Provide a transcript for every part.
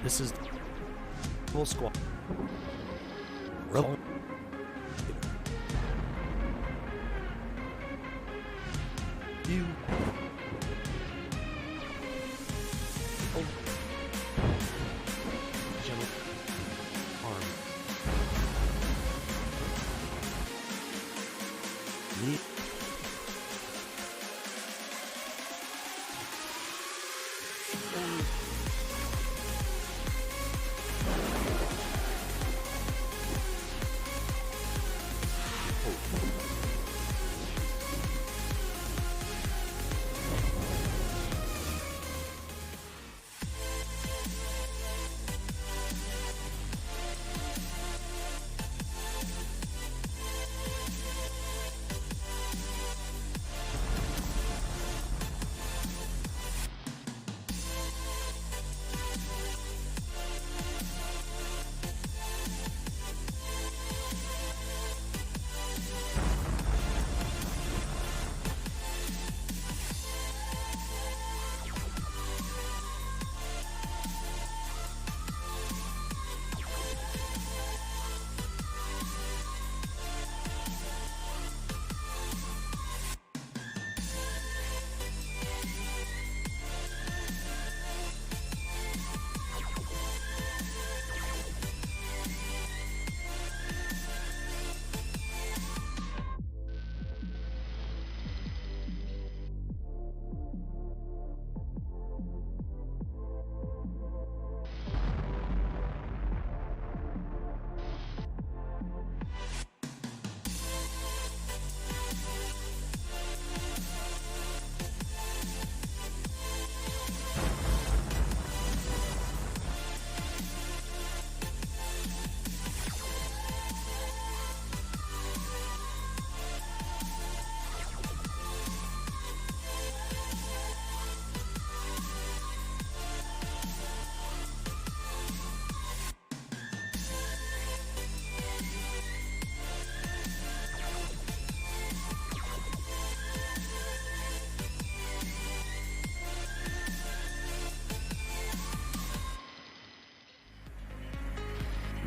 This is full squad. Roll. You. Oh. Gentle arm. Knee.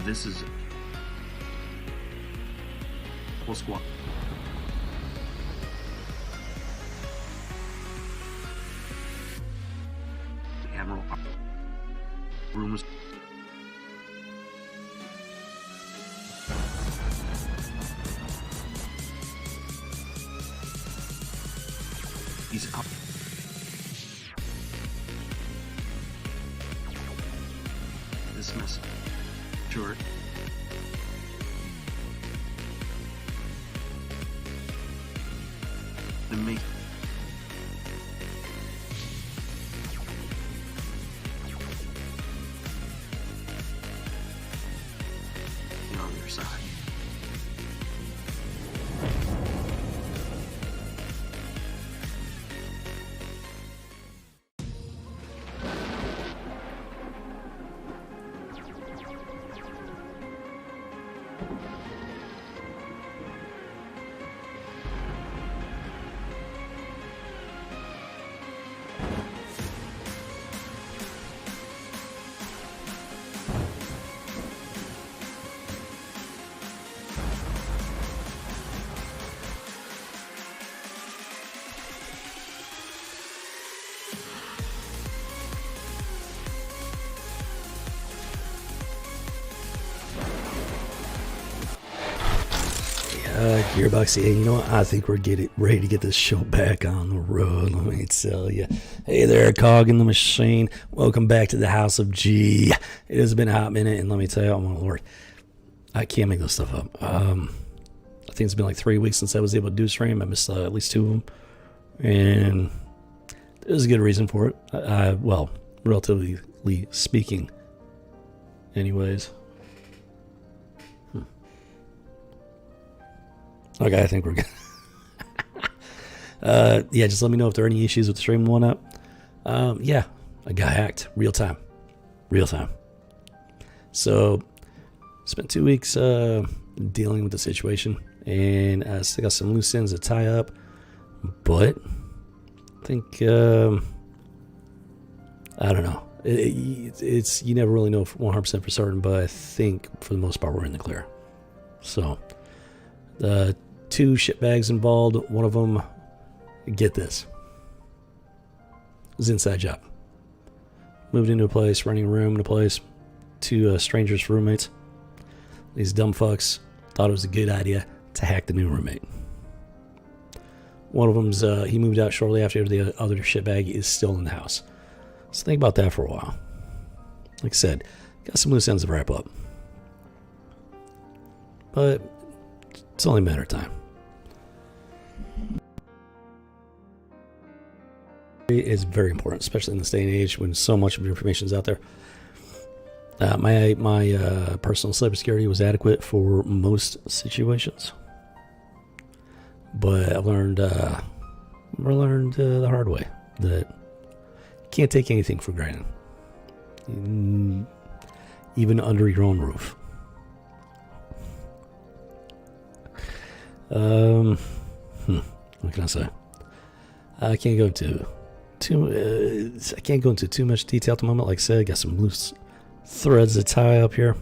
This is full squad. The Admiral rooms. He's up. This mess. Sure. The make. You're on your side. Gearbox, yeah, you know what? I think we're ready to get this show back on the road. Let me tell you. Hey there, cog in the machine. Welcome back to the House of G. It has been a hot minute, and let me tell you, oh my lord, I can't make this stuff up. I think it's been like 3 weeks since I was able to do stream. I missed at least 2 of them, and there's a good reason for it. Well, relatively speaking. Anyways. Okay, I think we're good. Yeah, just let me know if there are any issues with the stream and whatnot. Yeah, I got hacked. Real time. So, spent 2 weeks dealing with the situation, and I still got some loose ends to tie up. But I think I don't know. It's you never really know 100% for certain, but I think for the most part we're in the clear. So the 2 shitbags involved, one of them, get this, was inside job. Moved into a place, renting a room in a place, 2 strangers roommates. These dumb fucks thought it was a good idea to hack the new roommate. One of them's he moved out shortly after. The other shitbag is still in the house. So think about that for a while. Like I said, got some loose ends to wrap up. But it's only a matter of time. It is very important, especially in this day and age when so much of your information is out there. My personal cybersecurity was adequate for most situations, but I learned the hard way that you can't take anything for granted, even under your own roof. What can I say? I can't go into too much detail at the moment. Like I said, I got some loose threads to tie up here,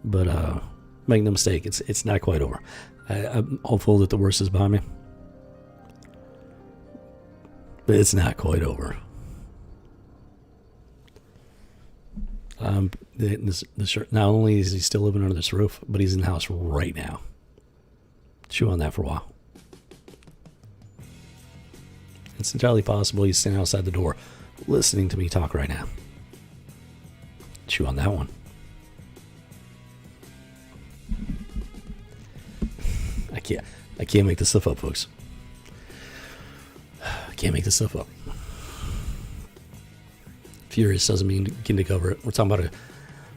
but make no mistake, it's not quite over. I'm hopeful that the worst is behind me, but it's not quite over. Not only is he still living under this roof, but he's in the house right now. Chew on that for a while. It's entirely possible he's standing outside the door listening to me talk right now. Chew on that one. I can't make this stuff up, folks. I can't make this stuff up. Furious doesn't mean getting to cover it. We're talking about a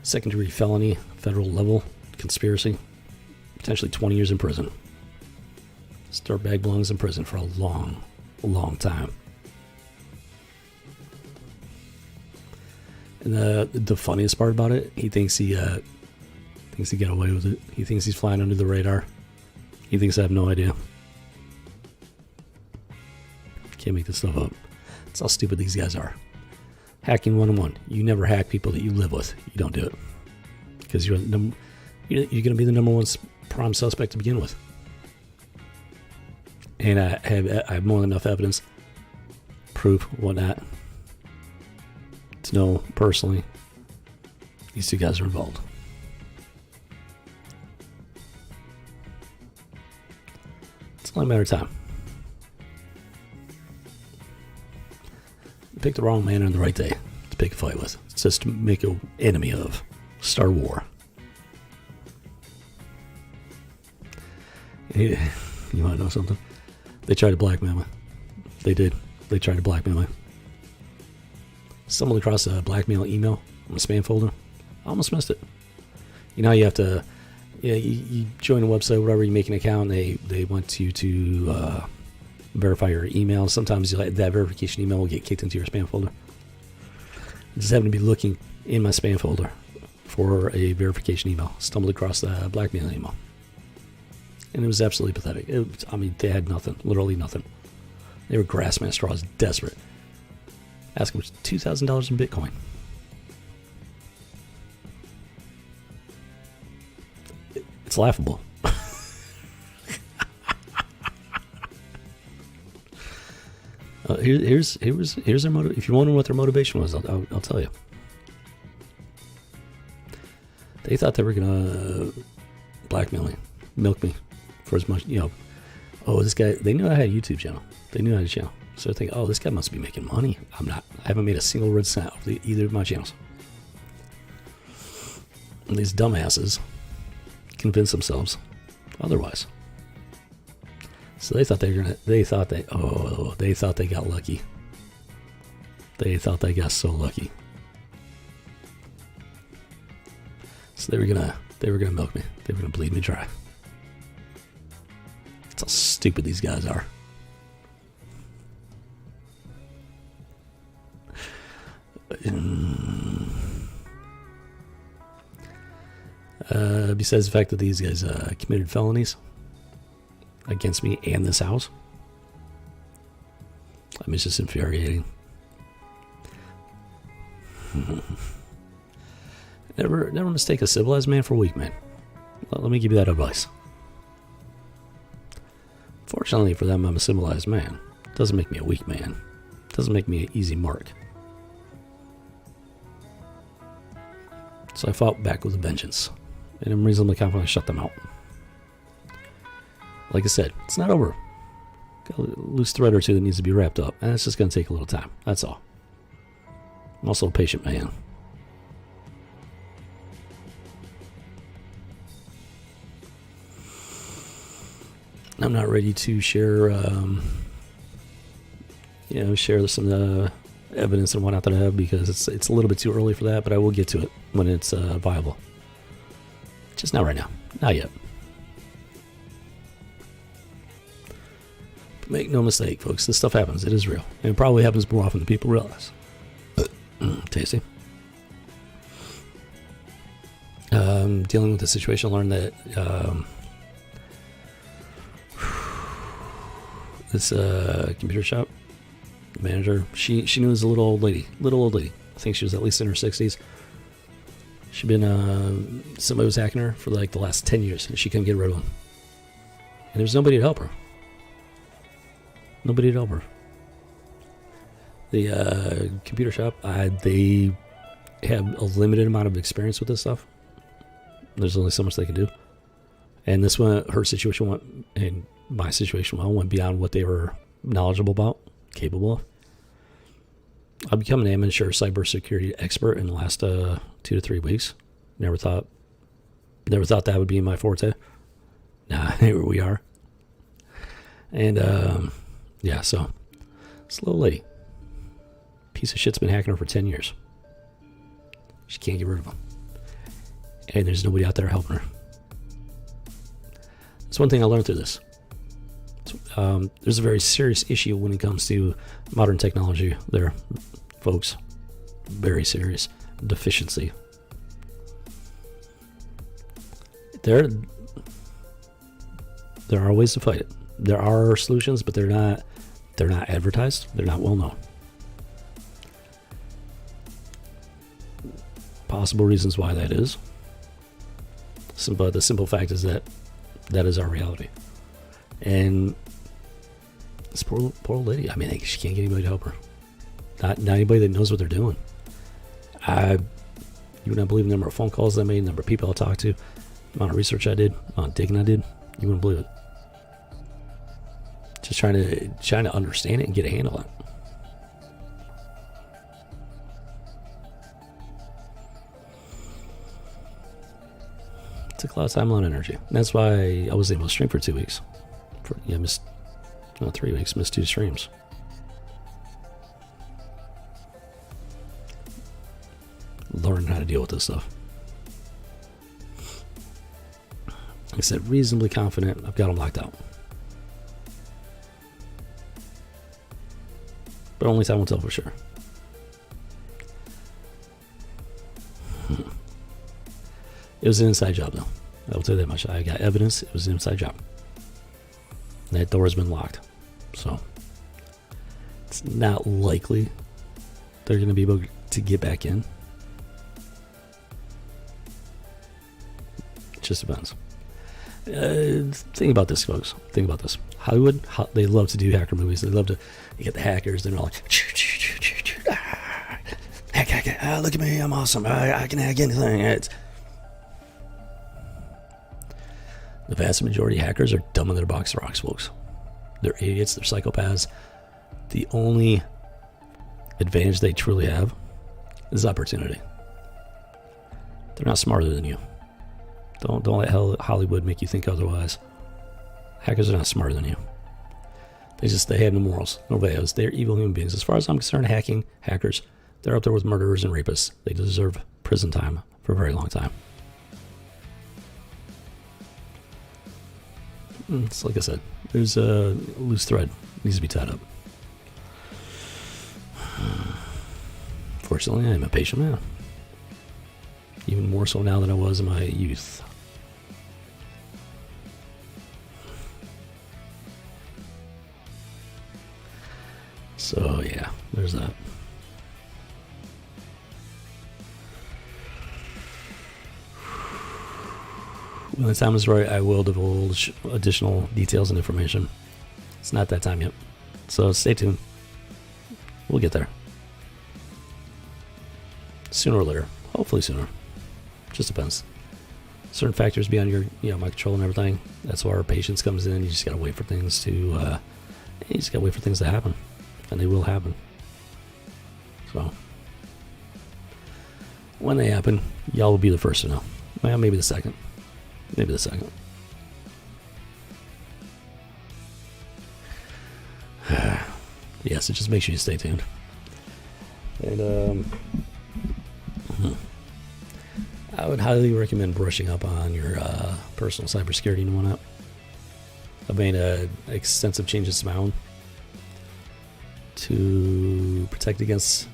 second-degree felony, federal level conspiracy, potentially 20 years in prison. This dirtbag belongs in prison for a long time. And the funniest part about it, he thinks he got away with it. He thinks he's flying under the radar. He thinks I have no idea. Can't make this stuff up. That's how stupid these guys are. Hacking 101. You never hack people that you live with. You don't do it. Because you're going to be the number one prime suspect to begin with. And I have more than enough evidence, proof, whatnot, to know personally these 2 guys are involved. It's only a matter of time. You pick the wrong man on the right day to pick a fight with. It's just to make an enemy of. Start a war. You want to know something? They tried to blackmail me. They did. They tried to blackmail me. Stumbled across a blackmail email in my spam folder. I almost missed it. You know, you have to, you join a website, whatever, you make an account, they want you to verify your email. Sometimes that verification email will get kicked into your spam folder. I just happened to be looking in my spam folder for a verification email. Stumbled across the blackmail email. And it was absolutely pathetic. They had nothing, literally nothing. They were grasping at straws, desperate. Asking for $2,000 in Bitcoin. It's laughable. Here's their motive. If you're wondering what their motivation was, I'll tell you. They thought they were gonna blackmail me, milk me for as much, oh, this guy, they knew I had a YouTube channel. They knew I had a channel. So they think, oh, this guy must be making money. I'm not. I haven't made a single red cent off either of my channels. And these dumbasses convince themselves otherwise. So they thought they thought they got lucky. They thought they got so lucky. So they were gonna milk me. They were gonna bleed me dry. That's how stupid these guys are. Besides the fact that these guys committed felonies against me and this house, I mean, it's just infuriating. Never mistake a civilized man for a weak man. Let me give you that advice. Fortunately for them, I'm a civilized man. Doesn't make me a weak man. Doesn't make me an easy mark. So I fought back with a vengeance, and I'm reasonably confident I shut them out. Like I said, it's not over. Got a loose thread or two that needs to be wrapped up, and it's just going to take a little time. That's all. I'm also a patient man. I'm not ready to share, share some evidence and whatnot that I have, because it's a little bit too early for that, but I will get to it when it's viable. Just not right now. Not yet. But make no mistake, folks, this stuff happens. It is real. And it probably happens more often than people realize. Tasty. Dealing with the situation, I learned that this computer shop manager, she knew this little old lady. I think she was at least in her 60s. She'd been, somebody was hacking her for like the last 10 years, and she couldn't get rid of him. And there was nobody to help her. The computer shop, they have a limited amount of experience with this stuff. There's only so much they can do. And this one, her situation went, and my situation went beyond what they were knowledgeable about, capable of. I've become an amateur cybersecurity expert in the last 2 to 3 weeks. Never thought that would be my forte. Nah, here we are. And so slow lady. Piece of shit's been hacking her for 10 years. She can't get rid of him. And there's nobody out there helping her. That's one thing I learned through this. There's a very serious issue when it comes to modern technology there, folks. Very serious deficiency. There are ways to fight it. There are solutions, but they're not advertised. They're not well known. Possible reasons why that is. But the simple fact is that is our reality. And this poor old lady, I mean, she can't get anybody to help her. Not anybody that knows what they're doing. You would not believe the number of phone calls I made, the number of people I talked to, the amount of research I did, the amount of digging I did. You wouldn't believe it. Just trying to understand it and get a handle on it. It took a lot of time, a lot of energy. And that's why I was able to stream for 2 weeks. 3 weeks, missed 2 streams. Learn how to deal with this stuff. Like I said, reasonably confident I've got them locked out. But only time will tell for sure. It was an inside job, though. I will tell you that much. I got evidence. It was an inside job. That door has been locked. So it's not likely they're going to be able to get back in. It just depends. Think about this, folks. Think about this. Hollywood, they love to do hacker movies. They love to get the hackers. They're all like, hack. Look at me. I'm awesome. I can hack anything. The vast majority of hackers are dumb in their box of rocks, folks. They're idiots. They're psychopaths. The only advantage they truly have is opportunity. They're not smarter than you. Don't let Hollywood make you think otherwise. Hackers are not smarter than you. They have no morals, no values. They're evil human beings. As far as I'm concerned, hackers, they're up there with murderers and rapists. They deserve prison time for a very long time. It's like I said, there's a loose thread. It needs to be tied up. Fortunately, I'm a patient man. Even more so now than I was in my youth. So yeah, there's that. When the time is right, I will divulge additional details and information. It's not that time yet. So stay tuned. We'll get there. Sooner or later. Hopefully sooner. Just depends. Certain factors beyond your, my control and everything. That's where our patience comes in. You just gotta wait for things to, happen. And they will happen. So, when they happen, y'all will be the first to know. Well, maybe the second. Yeah, so just make sure you stay tuned. And, I would highly recommend brushing up on your personal cybersecurity and whatnot. I've made extensive changes to my own to protect against,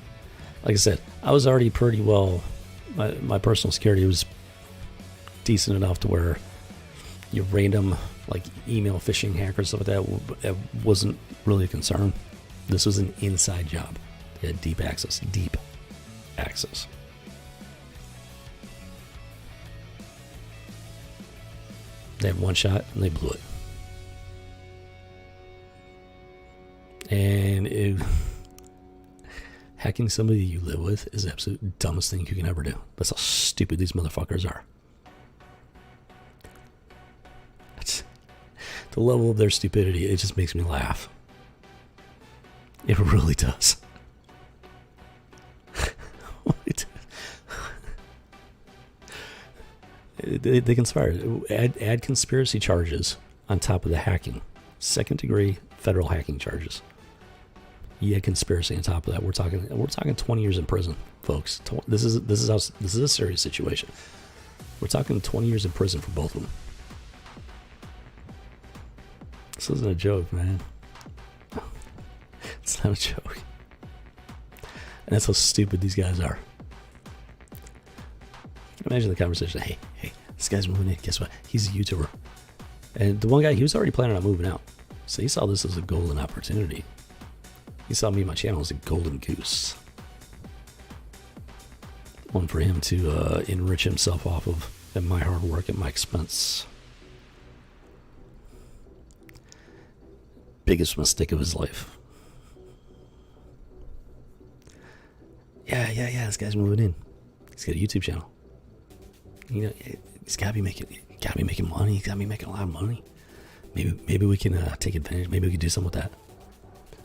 like I said, I was already pretty well, my personal security was decent enough to where your random like email phishing hackers, stuff like that, it wasn't really a concern. This was an inside job. They had deep access. They had one shot and they blew it. And hacking somebody you live with is the absolute dumbest thing you can ever do. That's how stupid these motherfuckers are. The level of their stupidity, it just makes me laugh. It really does. They conspired. Add conspiracy charges on top of the hacking. Second degree federal hacking charges. You add conspiracy on top of that. We're talking 20 years in prison, folks. This is a serious situation. We're talking 20 years in prison for both of them. This isn't a joke, man. It's not a joke. And that's how stupid these guys are. Imagine the conversation. Hey, this guy's moving in. Guess what? He's a YouTuber. And the one guy, he was already planning on moving out. So he saw this as a golden opportunity. He saw me and my channel as a golden goose. One for him to enrich himself off of at my hard work at my expense. Biggest mistake of his life. Yeah, this guy's moving in. He's got a YouTube channel. You know, he's gotta be making money. He's gotta be making a lot of money. Maybe we can take advantage. Maybe we can do something with that.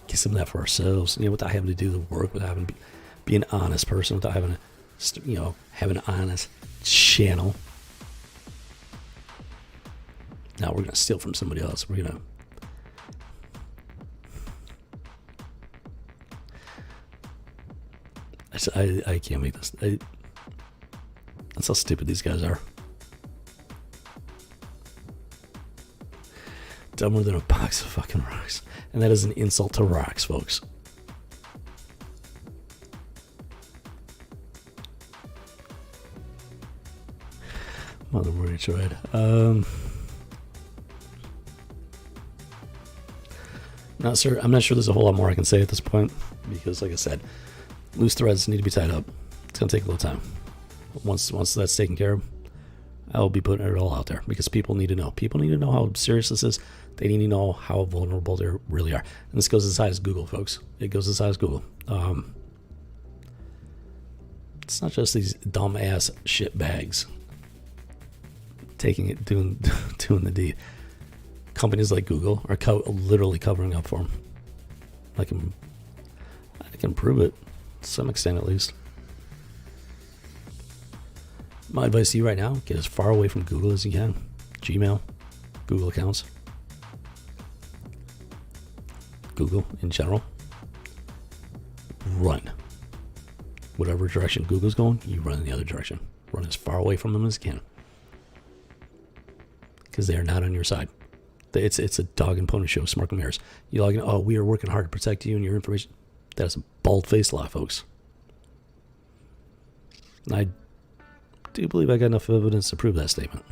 Get some of that for ourselves. You know, without having to do the work, without having to be an honest person, without having to, have an honest channel. Now we're gonna steal from somebody else. We're gonna. I can't make this. That's how stupid these guys are. Dumber than a box of fucking rocks. And that is an insult to rocks, folks. Mother word tried. I'm not sure there's a whole lot more I can say at this point. Because like I said, loose threads need to be tied up. It's going to take a little time. Once that's taken care of, I'll be putting it all out there because people need to know. People need to know how serious this is. They need to know how vulnerable they really are. And this goes as high as Google, folks. It goes as high as Google. It's not just these dumb-ass shit bags taking it, doing the deed. Companies like Google are literally covering up for them. I can prove it to some extent at least. My advice to you right now, get as far away from Google as you can. Gmail, Google accounts, Google in general. Run. Whatever direction Google's going, you run in the other direction. Run as far away from them as you can. Because they are not on your side. It's a dog and pony show, smoke and mirrors. You log in, oh, we are working hard to protect you and your information. That is a bald-faced lie, folks. And I do believe I got enough evidence to prove that statement.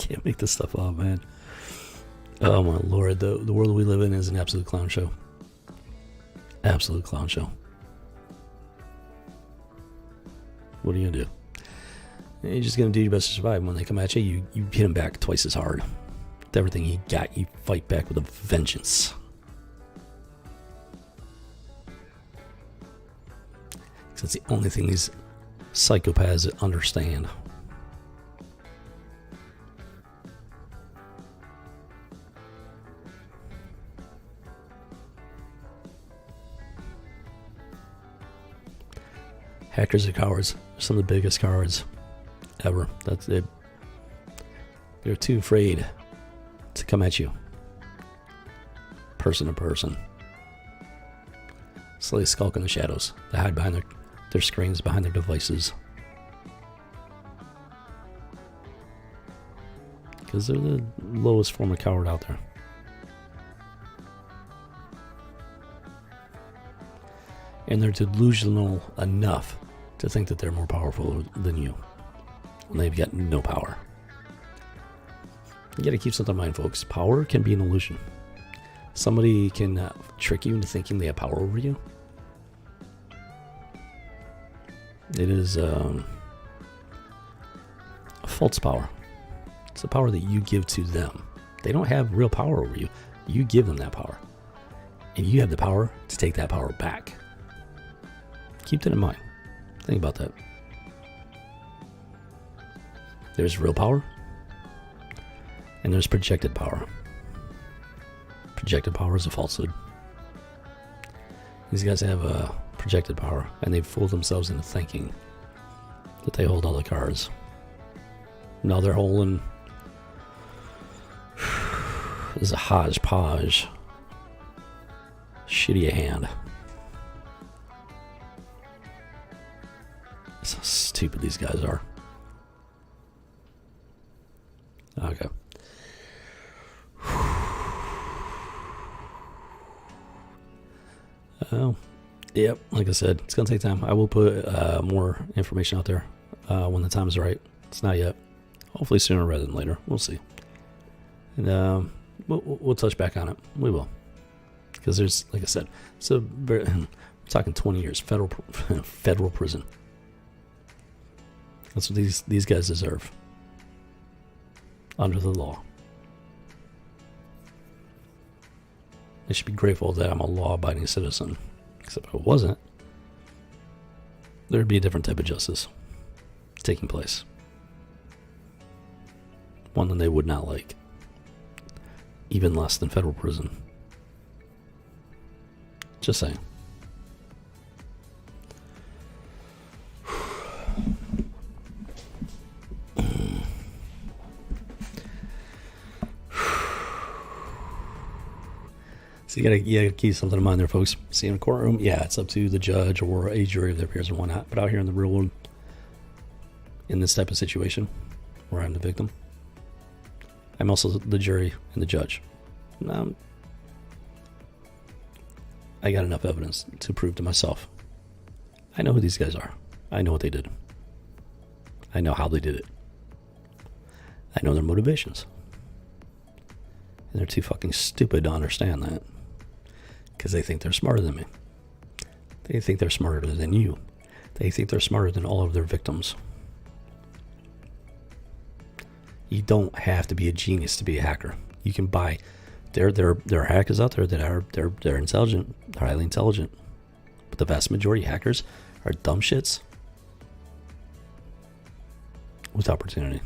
can't make this stuff up, man. Oh my lord, the world we live in is an absolute clown show. Absolute clown show. What are you gonna do? You're just gonna do your best to survive. When they come at you, you hit them back twice as hard. With everything you got, you fight back with a vengeance. Because that's the only thing these psychopaths understand. Hackers are cowards. Some of the biggest cowards ever. That's it. They're too afraid to come at you, person to person. So they skulk in the shadows. They hide behind their screens, behind their devices. Because they're the lowest form of coward out there. And they're delusional enough to think that they're more powerful than you. And they've got no power. You gotta keep something in mind, folks. Power can be an illusion. Somebody can trick you into thinking they have power over you. It is a false power. It's a power that you give to them. They don't have real power over you. You give them that power. And you have the power to take that power back. Keep that in mind. Think about that. There's real power. And there's projected power. Projected power is a falsehood. These guys have a projected power, and they've fooled themselves into thinking that they hold all the cards. Now they're holding this is a hodgepodge, shitty a hand. That's how stupid these guys are. Okay. Oh, yep. Like I said, it's gonna take time. I will put more information out there when the time is right. It's not yet. Hopefully sooner rather than later. We'll see. And we'll touch back on it. We will, because there's, like I said, so we're talking 20 years federal prison. That's what these guys deserve under the law. They should be grateful that I'm a law-abiding citizen. Except if it wasn't, there'd be a different type of justice taking place. One that they would not like. Even less than federal prison. Just saying. So you gotta keep something in mind there, folks. See, in a courtroom, yeah, it's up to the judge or a jury of their peers and whatnot. But out here in the real world, in this type of situation, where I'm the victim, I'm also the jury and the judge. I got enough evidence to prove to myself. I know who these guys are. I know what they did. I know how they did it. I know their motivations. And they're too fucking stupid to understand that. Because they think they're smarter than me. They think they're smarter than you. They think they're smarter than all of their victims. You don't have to be a genius to be a hacker. You can buy. There are hackers out there that are they're intelligent, they're highly intelligent. But the vast majority of hackers are dumb shits with opportunity.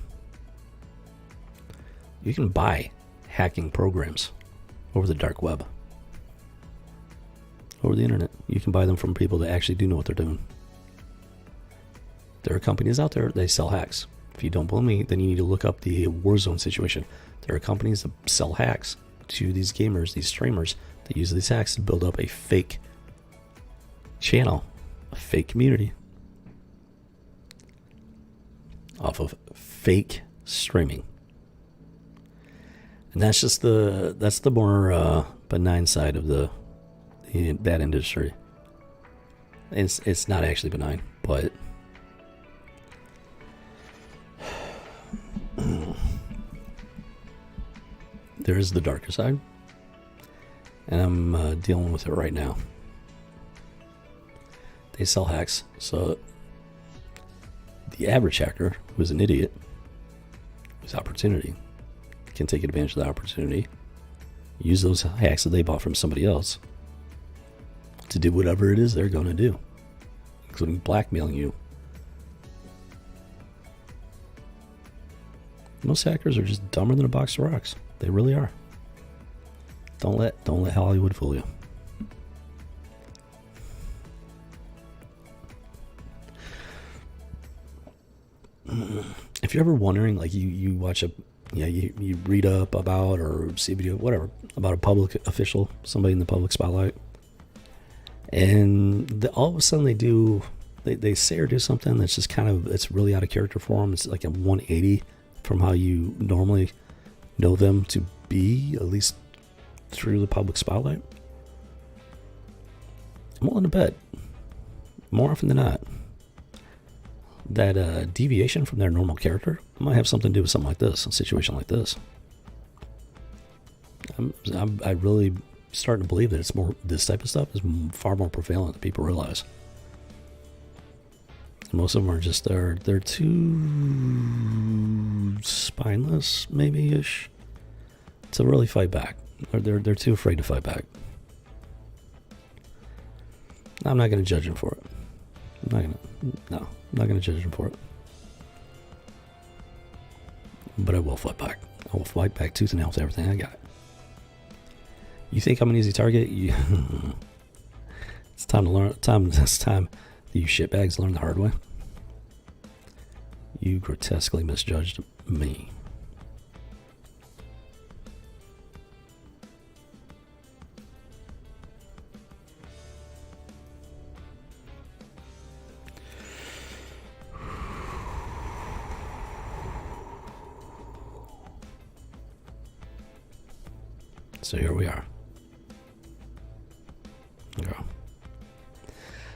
You can buy hacking programs over the dark web. Over the internet. You can buy them from people that actually do know what they're doing. There are companies out there, they sell hacks. If you don't believe me, then you need to look up the Warzone situation. There are companies that sell hacks to these gamers, these streamers, that use these hacks to build up a fake channel, a fake community off of fake streaming. And that's just the more benign side of that industry. It's not actually benign, but there is the darker side, and I'm dealing with it right now. They sell hacks, so the average hacker, who's an idiot, who's opportunity, can take advantage of the opportunity, use those hacks that they bought from somebody else to do whatever it is they're going to do, including blackmailing you. Most hackers are just dumber than a box of rocks. They really are. Don't let Hollywood fool you. If you're ever wondering, like you watch you read up about or see a video, whatever, about a public official, somebody in the public spotlight, and all of a sudden they say or do something that's just it's really out of character for them. It's like a 180 from how you normally know them to be, at least through the public spotlight. I'm willing to bet, more often than not, that deviation from their normal character might have something to do with something like this, a situation like this. I really starting to believe that this type of stuff is far more prevalent than people realize. And most of them are just they're too spineless, maybe-ish, to really fight back. Or they're too afraid to fight back. I'm not going to judge them for it. I'm not going to judge them for it. But I will fight back. I will fight back tooth and nail with everything I got. You think I'm an easy target? It's time to learn. It's time that you shitbags learn the hard way. You grotesquely misjudged me. So here we are.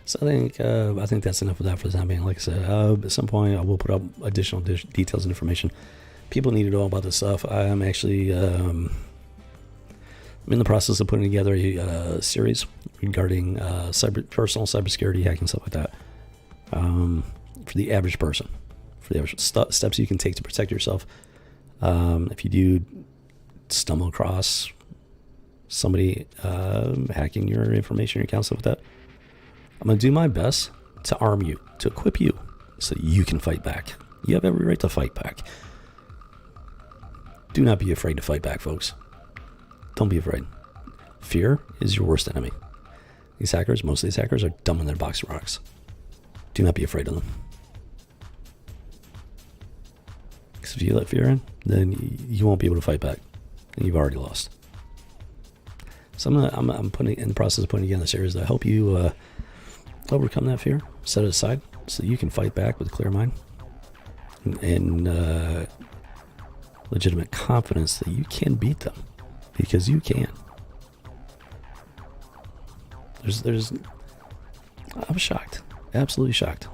So I think that's enough of that for the time being. Like I said, at some point I will put up additional details and information. People need to know about this stuff. I'm actually I'm in the process of putting together a series regarding personal cybersecurity, hacking, stuff like that, for the average person, for the average steps you can take to protect yourself. If you do stumble across somebody hacking your information, your account, stuff like that, I'm going to do my best to arm you, to equip you, so you can fight back. You have every right to fight back. Do not be afraid to fight back, folks. Don't be afraid. Fear is your worst enemy. Most of these hackers are dumb in their box of rocks. Do not be afraid of them. Because if you let fear in, then you won't be able to fight back. And you've already lost. So I'm putting in the process of putting together a series to help you overcome that fear, set it aside, so you can fight back with a clear mind and legitimate confidence that you can beat them, because you can. I was shocked, absolutely shocked,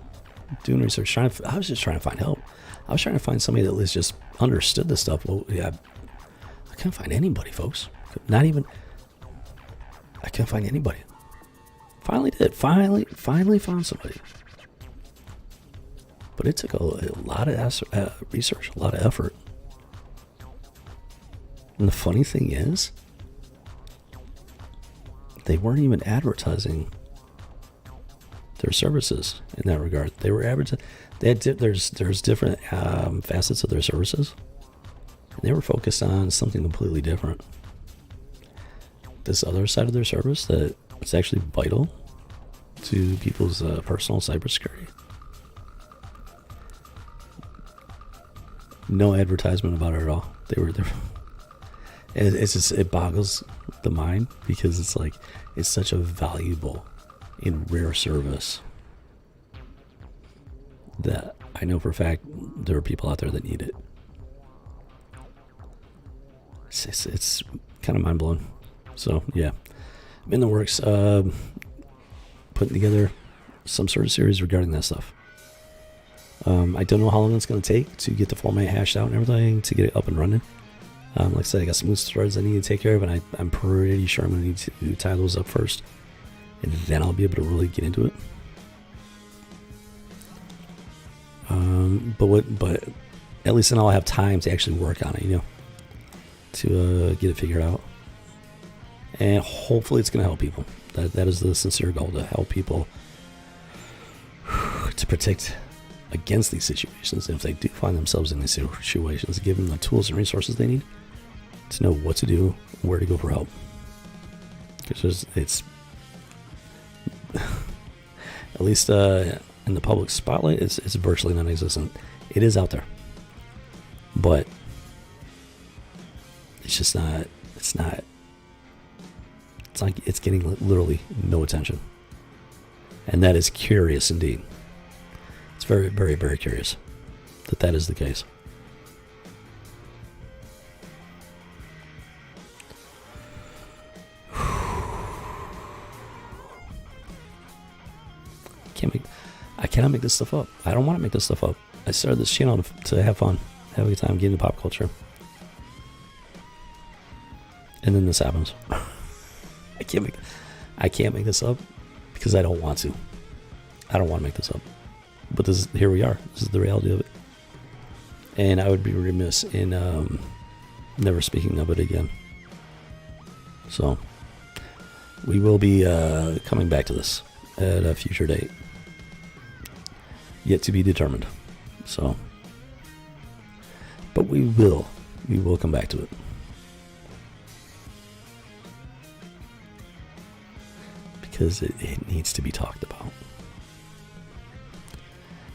doing research. I was just trying to find help. I was trying to find somebody that was just understood this stuff. Well, yeah, I couldn't find anybody, folks. I couldn't find anybody. Finally found somebody. But it took a lot of research, a lot of effort. And the funny thing is, they weren't even advertising their services in that regard. They were advertising. There's different facets of their services, and they were focused on something completely different. This other side of their service that is actually vital to people's personal cybersecurity. No advertisement about it at all. They were there. It boggles the mind, because it's like, it's such a valuable and rare service that I know for a fact there are people out there that need it. It's kind of mind blowing. So yeah, I'm in the works, putting together some sort of series regarding that stuff. I don't know how long it's going to take to get the format hashed out and everything, to get it up and running. Like I said, I got some loose threads I need to take care of, and I'm pretty sure I'm going to need to tie those up first, and then I'll be able to really get into it. But at least then I'll have time to actually work on it, to get it figured out. And hopefully it's going to help people. That is the sincere goal, to help people to protect against these situations. And if they do find themselves in these situations, give them the tools and resources they need to know what to do, where to go for help. Because it's at least in the public spotlight, it's virtually non-existent. It is out there, but it's just not. It's like it's getting literally no attention, and that is curious indeed. It's very, very, very curious that is the case. I cannot make this stuff up. I don't want to make this stuff up. I started this channel to have fun, have a good time, get into pop culture, and then this happens. I can't make this up because I don't want to. I don't want to make this up. But here we are. This is the reality of it. And I would be remiss in never speaking of it again. So we will be coming back to this at a future date. Yet to be determined. So, but we will come back to it. Because it needs to be talked about.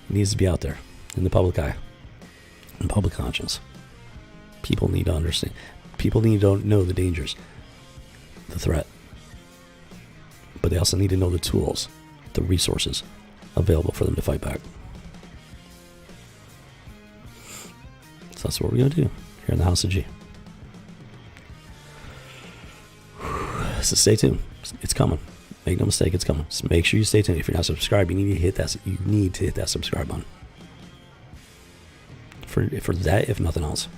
It needs to be out there in the public eye, in public conscience. People need to understand. People need to know the dangers, the threat. But they also need to know the tools, the resources available for them to fight back. So that's what we're going to do here in the House of G. So stay tuned. It's coming. Make no mistake, it's coming. Just make sure you stay tuned. If you're not subscribed, you need to hit that subscribe button. For that, if nothing else.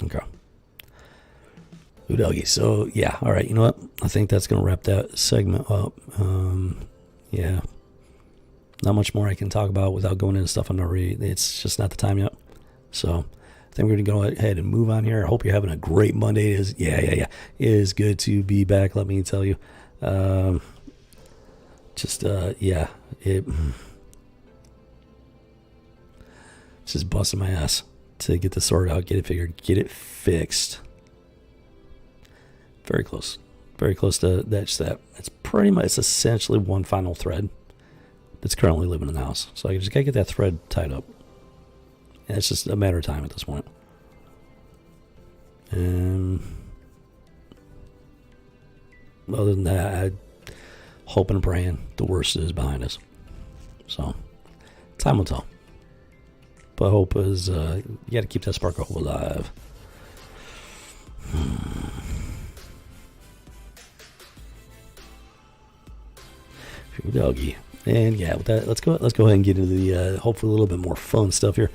Okay. Oodoggy. So yeah, all right. You know what? I think that's gonna wrap that segment up. Yeah. Not much more I can talk about without going into stuff I'm not ready. It's just not the time yet. So I think we're going to go ahead and move on here. I hope you're having a great Monday. It is good to be back, let me tell you. Just busting my ass to get this sorted out, get it figured, get it fixed. Very close. Very close to that. It's pretty much, it's essentially one final thread that's currently living in the house. So I just gotta get that thread tied up. And it's just a matter of time at this point. And other than that, I hoping and praying the worst is behind us. So time will tell. But hope is you gotta keep that spark of hope alive. Doggy. And yeah, with that, let's go ahead and get into the hopefully a little bit more fun stuff here.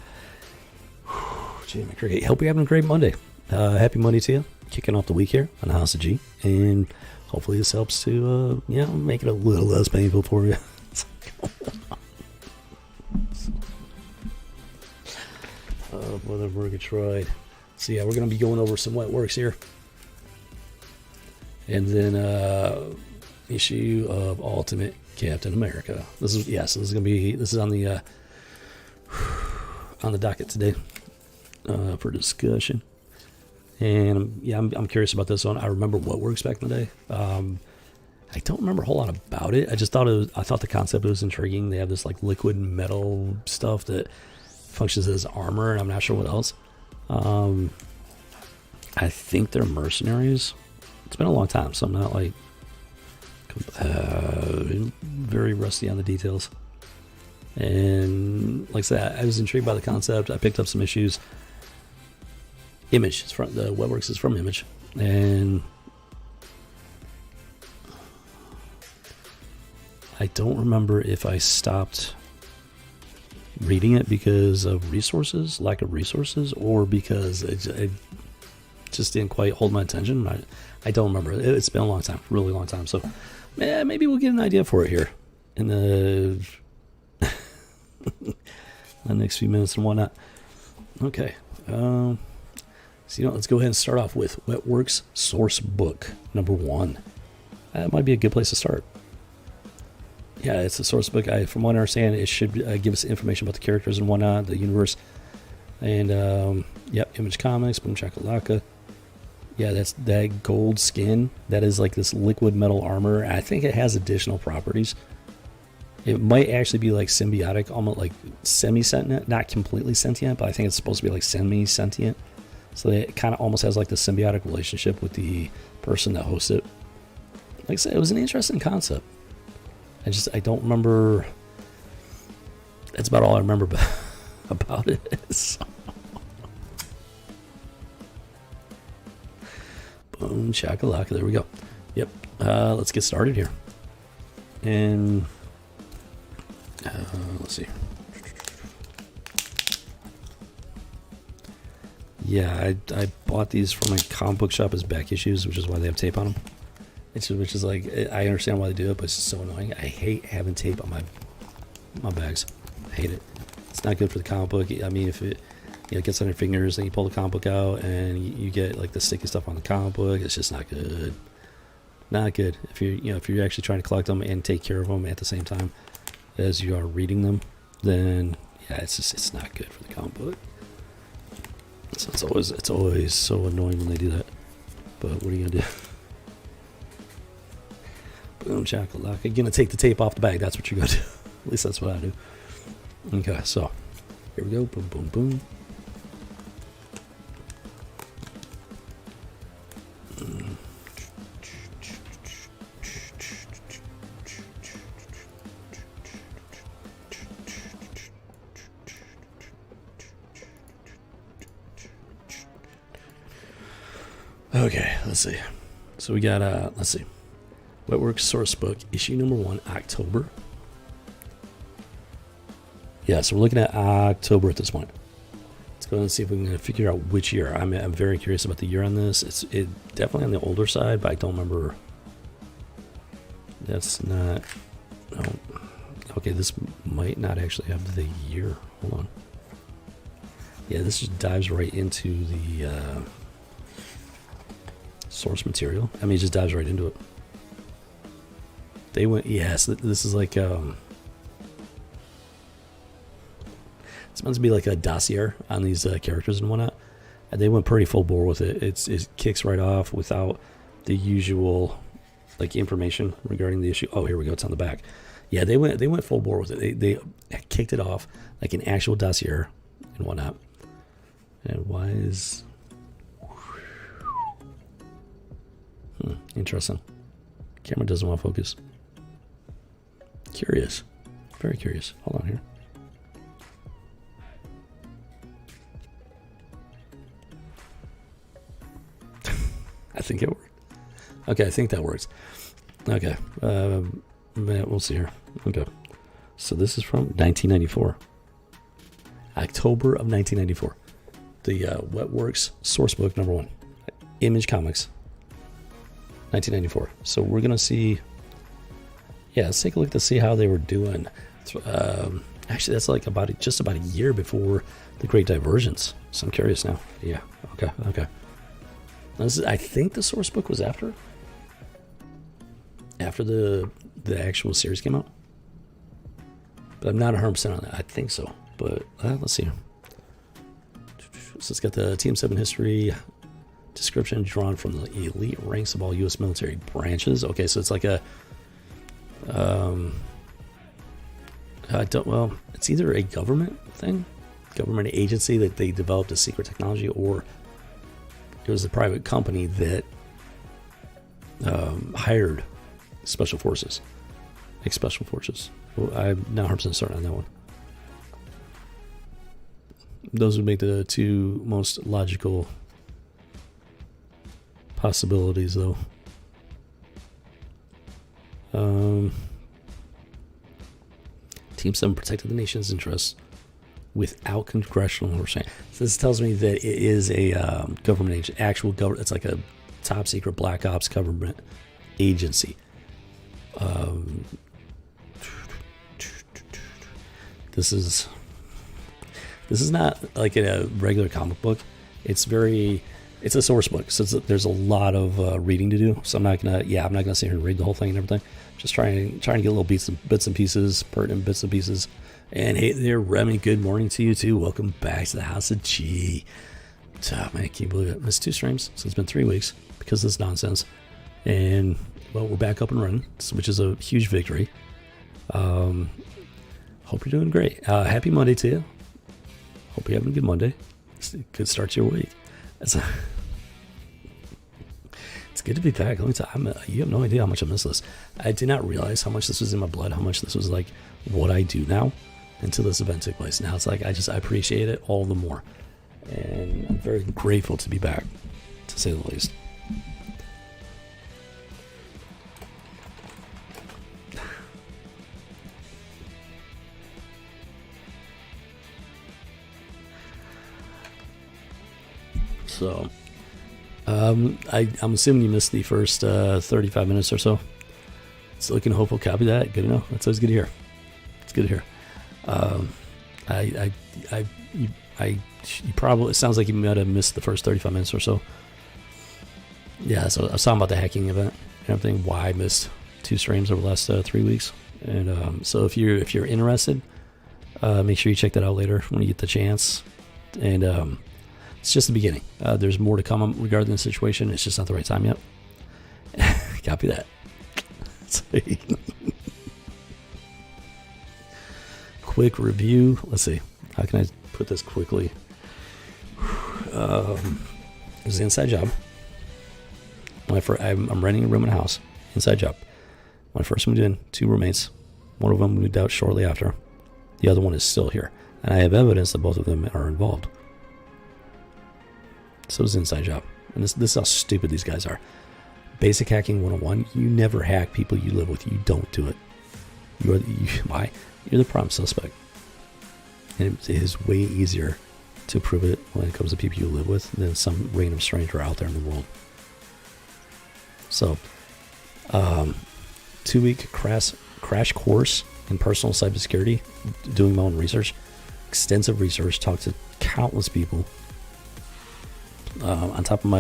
Gee, McCricket, hope you're having a great Monday. Happy Monday to you. Kicking off the week here on the House of G, and hopefully this helps to make it a little less painful for you. Mother Murgatroyd. So yeah, we're gonna be going over some wet works here, and then issue of Ultimate Captain America. This is on the docket today for discussion. And yeah, I'm curious about this one. I remember what works back in the day. I don't remember a whole lot about it. I just thought I thought the concept was intriguing. They have this like liquid metal stuff that functions as armor, and I'm not sure what else. I think they're mercenaries. It's been a long time, so I'm not like very rusty on the details. And like I said, I was intrigued by the concept. I picked up some issues. Image, the Webworks is from Image, and I don't remember if I stopped reading it because of lack of resources, or because it just didn't quite hold my attention. I don't remember. It's been a long time, really long time. So maybe we'll get an idea for it here in the, the next few minutes and whatnot. Okay. So, let's go ahead and start off with Wetworks Source Book number 1. That might be a good place to start. Yeah, it's a source book. From what I understand, it should give us information about the characters and whatnot, the universe. And, Image Comics, Boom Chakalaka. Yeah, that's that gold skin. That is like this liquid metal armor. I think it has additional properties. It might actually be like symbiotic, almost like semi-sentient. Not completely sentient, but I think it's supposed to be like semi-sentient. So it kind of almost has like the symbiotic relationship with the person that hosts it. Like I said, it was an interesting concept. I don't remember. That's about all I remember about it. So. Boom, shakalaka. There we go. Yep. Let's get started here. And let's see. Yeah, I bought these from my comic book shop as back issues, which is why they have tape on them. Which is like, I understand why they do it, but it's just so annoying. I hate having tape on my bags. I hate it. It's not good for the comic book. I mean, if it gets on your fingers and you pull the comic book out and you get like the sticky stuff on the comic book, it's just not good. Not good. If you're actually trying to collect them and take care of them at the same time as you are reading them, then yeah, it's not good for the comic book. So it's always so annoying when they do that. But what are you gonna do? Boom, chakalaka. You're gonna take the tape off the bag. That's what you're gonna do. At least that's what I do. Okay, so here we go. Boom, boom, boom. Okay, let's see. So we got let's see. Wetworks Source Book, issue number 1, October. Yeah, so we're looking at October at this point. Let's go and see if we can figure out which year. I'm very curious about the year on this. It's definitely on the older side, but I don't remember. That's not. No. Okay, this might not actually have the year. Hold on. Yeah, this just dives right into the source material. I mean, it just dives right into it. They went, yes, this is like, it's meant to be like a dossier on these characters and whatnot. And they went pretty full bore with it. It kicks right off without the usual, like, information regarding the issue. Oh, here we go. It's on the back. Yeah, they went full bore with it. They kicked it off like an actual dossier and whatnot. And why is... interesting. Camera doesn't want to focus. Curious. Very curious. Hold on here. I think it worked. Okay, I think that works. Okay. We'll see here. Okay. So this is from 1994. October of 1994. The Wetworks Source Book number 1. Image Comics. 1994. So we're going to see... Yeah, let's take a look to see how they were doing. Actually, that's like just about a year before the Great Divergence. So I'm curious now. Yeah, okay. I think the source book was after the actual series came out. But I'm not 100% on that. I think so. But let's see. So it's got the Team 7 history description drawn from the elite ranks of all U.S. military branches. Okay, so it's like a... it's either a government thing, government agency that they developed a secret technology, or it was a private company that hired special forces. Well, I'm not 100% certain on that one. Those would make the two most logical possibilities, though. Team 7 protected the nation's interests without congressional oversight. So this tells me that it is a government agency, actual government. It's like a top secret black ops government agency. This is not like a regular comic book. It's a source book, so there's a lot of reading to do. So I'm not gonna sit here and read the whole thing and everything. Just trying to get little bits and pieces, pertinent bits and pieces. And hey there, Remy, good morning to you too. Welcome back to the House of G. Oh, man, I can't believe it. Missed 2 streams, so it's been 3 weeks because of this nonsense. And well, we're back up and running, which is a huge victory. Hope you're doing great. Happy Monday to you. Hope you're having a good Monday. It's a good start to your week. It's good to be back. Let me tell you, you have no idea how much I miss this. I did not realize how much this was in my blood, how much this was like what I do now until this event took place. Now it's like I appreciate it all the more. And I'm very grateful to be back, to say the least. So, I'm assuming you missed the first 35 minutes or so. It's looking hopeful. Copy that. Good to know. That's always good to hear. It's good to hear. You probably, it sounds like you might have missed the first 35 minutes or so. Yeah, so I was talking about the hacking event and everything, why I missed 2 streams over the last 3 weeks. And so if you're interested, make sure you check that out later when you get the chance. And it's just the beginning. There's more to come regarding the situation. It's just not the right time yet. Copy that. Quick review. Let's see. How can I put this quickly? It was an inside job. I'm renting a room in a house. Inside job. When I first moved in, 2 roommates. One of them moved out shortly after. The other one is still here. And I have evidence that both of them are involved. So it's an inside job. And this is how stupid these guys are. Basic hacking 101. You never hack people you live with. You don't do it. Why? You're the prime suspect. And it is way easier to prove it when it comes to people you live with than some random stranger out there in the world. So, 2-week crash course in personal cybersecurity, doing my own research, extensive research, talked to countless people. On top of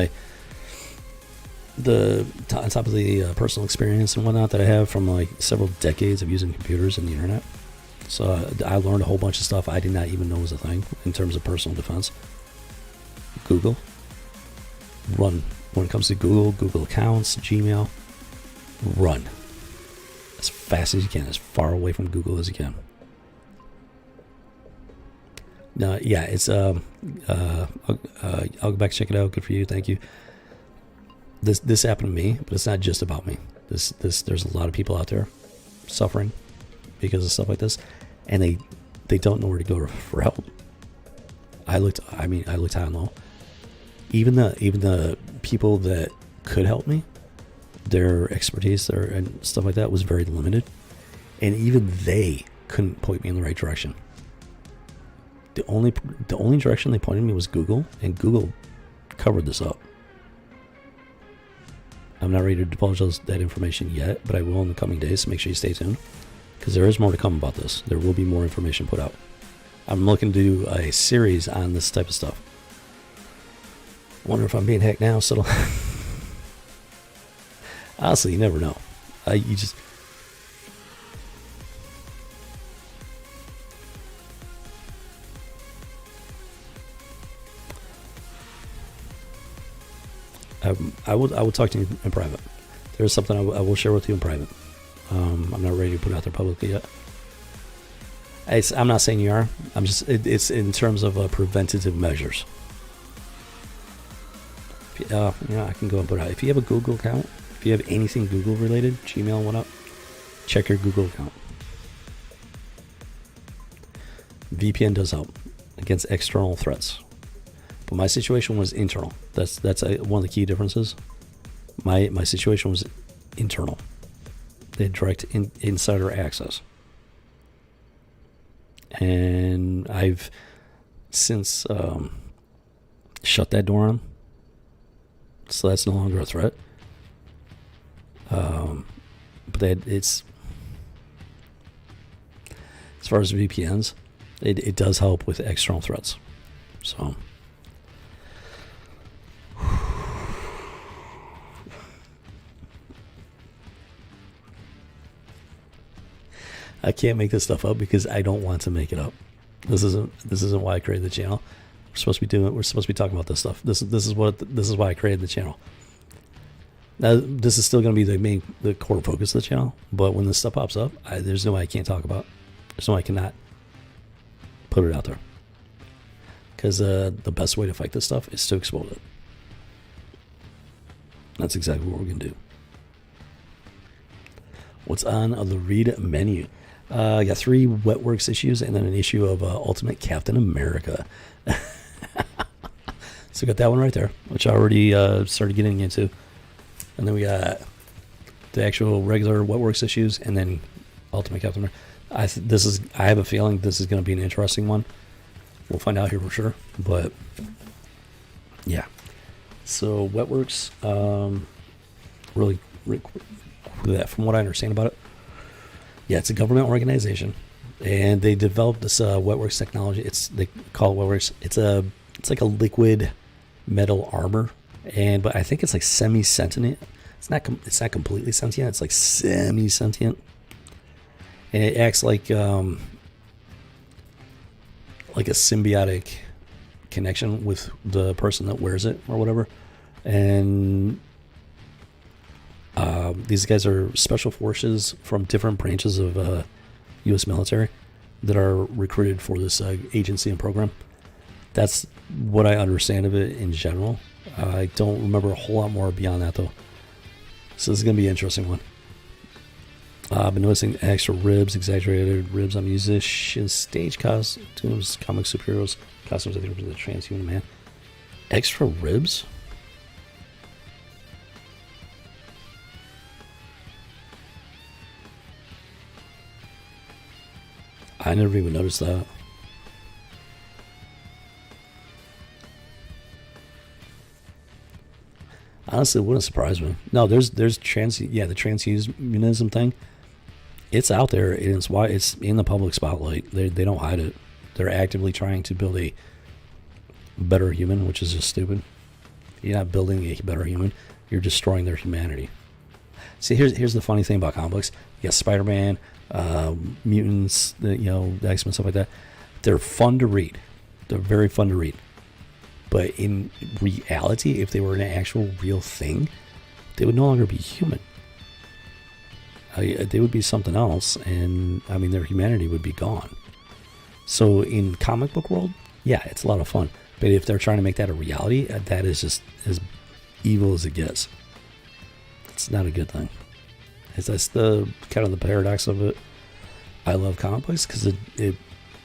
the personal experience and whatnot that I have from like several decades of using computers and the internet. So I learned a whole bunch of stuff I did not even know was a thing in terms of personal defense. Google. Run. When it comes to Google accounts, Gmail, run as fast as you can, as far away from Google as you can. No, yeah, it's I'll go back and check it out. Good for you, thank you. This happened to me, but it's not just about me. There's a lot of people out there suffering because of stuff like this, and they don't know where to go for help. I looked high and low. Even the people that could help me, their expertise there and stuff like that was very limited, and even they couldn't point me in the right direction. The only direction they pointed me was Google, and Google covered this up. I'm not ready to divulge that information yet, but I will in the coming days, so make sure you stay tuned, because there is more to come about this. There will be more information put out. I'm looking to do a series on this type of stuff. I wonder if I'm being hacked now, so honestly, you never know. I will talk to you in private. There's something I will share with you in private. I'm not ready to put it out there publicly yet. I'm not saying you are. It's in terms of preventative measures. I can go and put it out. If you have a Google account, if you have anything Google related, Gmail, whatnot, check your Google account. VPN does help against external threats. But my situation was internal. That's one of the key differences. My situation was internal. They had direct insider access. and I've since shut that door on, so that's no longer a threat. But it's, as far as VPNs, it does help with external threats. So I can't make this stuff up because I don't want to make it up. This isn't why I created the channel. We're supposed to be talking about this stuff. This is why I created the channel. Now, this is still going to be the core focus of the channel, but when this stuff pops up, there's no way I can't talk about it. There's no way I cannot put it out there. Because the best way to fight this stuff is to expose it. That's exactly what we're going to do. What's on the read menu? I got 3 Wetworks issues and then an issue of Ultimate Captain America. So we got that one right there, which I already started getting into. And then we got the actual regular Wetworks issues and then Ultimate Captain America. I have a feeling this is going to be an interesting one. We'll find out here for sure. But yeah. So Wetworks, really from what I understand about it, yeah, it's a government organization, and they developed this Wetworks technology. They call it Wetworks. It's like a liquid metal armor, but I think it's like semi-sentient. It's not completely sentient. It's like semi-sentient, and it acts like a symbiotic connection with the person that wears it or whatever, and these guys are special forces from different branches of U.S. military that are recruited for this agency and program. That's what I understand of it in general. I don't remember a whole lot more beyond that, though. So this is going to be an interesting one. I've been noticing extra ribs, exaggerated ribs on musicians, stage costumes, comic superheroes, costumes, I think, for the transhuman man. Extra ribs? I never even noticed that. Honestly, it wouldn't surprise me. No, there's the transhumanism thing. It's out there. It's why it's in the public spotlight. They don't hide it. They're actively trying to build a better human, which is just stupid. You're not building a better human. You're destroying their humanity. See, here's the funny thing about comic books. You got Spider-Man, mutants, the X-Men, stuff like that. They're fun to read. They're very fun to read. But in reality, if they were an actual real thing, they would no longer be human. They would be something else, and I mean their humanity would be gone. So in comic book world, yeah, it's a lot of fun. But if they're trying to make that a reality, that is just as evil as it gets. It's not a good thing. That's the kind of the paradox of it. I love comic books because it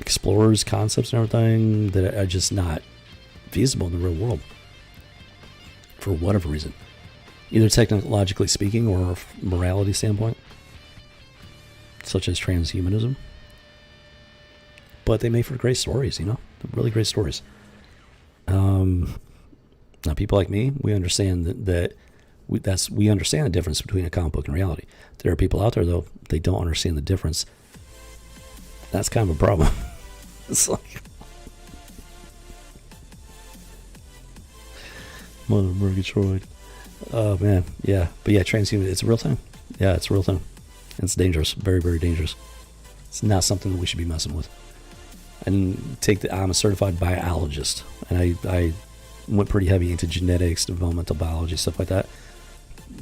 explores concepts and everything that are just not feasible in the real world for whatever reason, either technologically speaking or a morality standpoint, such as transhumanism. But they make for great stories, really great stories. Now, people like me, we understand that we understand the difference between a comic book and reality. There are people out there, though, they don't understand the difference. That's kind of a problem. It's like Mother Murgatroyd. Oh man, yeah. But yeah, transhuman, it's a real thing. Yeah, it's a real thing. It's dangerous. Very, very dangerous. It's not something that we should be messing with. And I'm a certified biologist, and I went pretty heavy into genetics, developmental biology, stuff like that.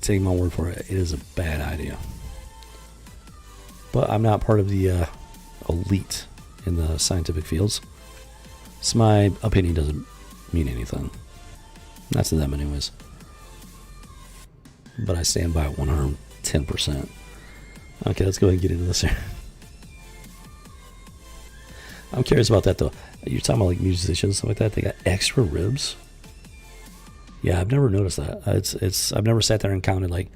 Taking my word for it, it is a bad idea. But I'm not part of the elite in the scientific fields, so my opinion doesn't mean anything. Not to them anyways. But I stand by it 110%. Okay, let's go ahead and get into this here. I'm curious about that though. You're talking about like musicians and stuff like that. They got extra ribs. Yeah, I've never noticed that. I've never sat there and counted like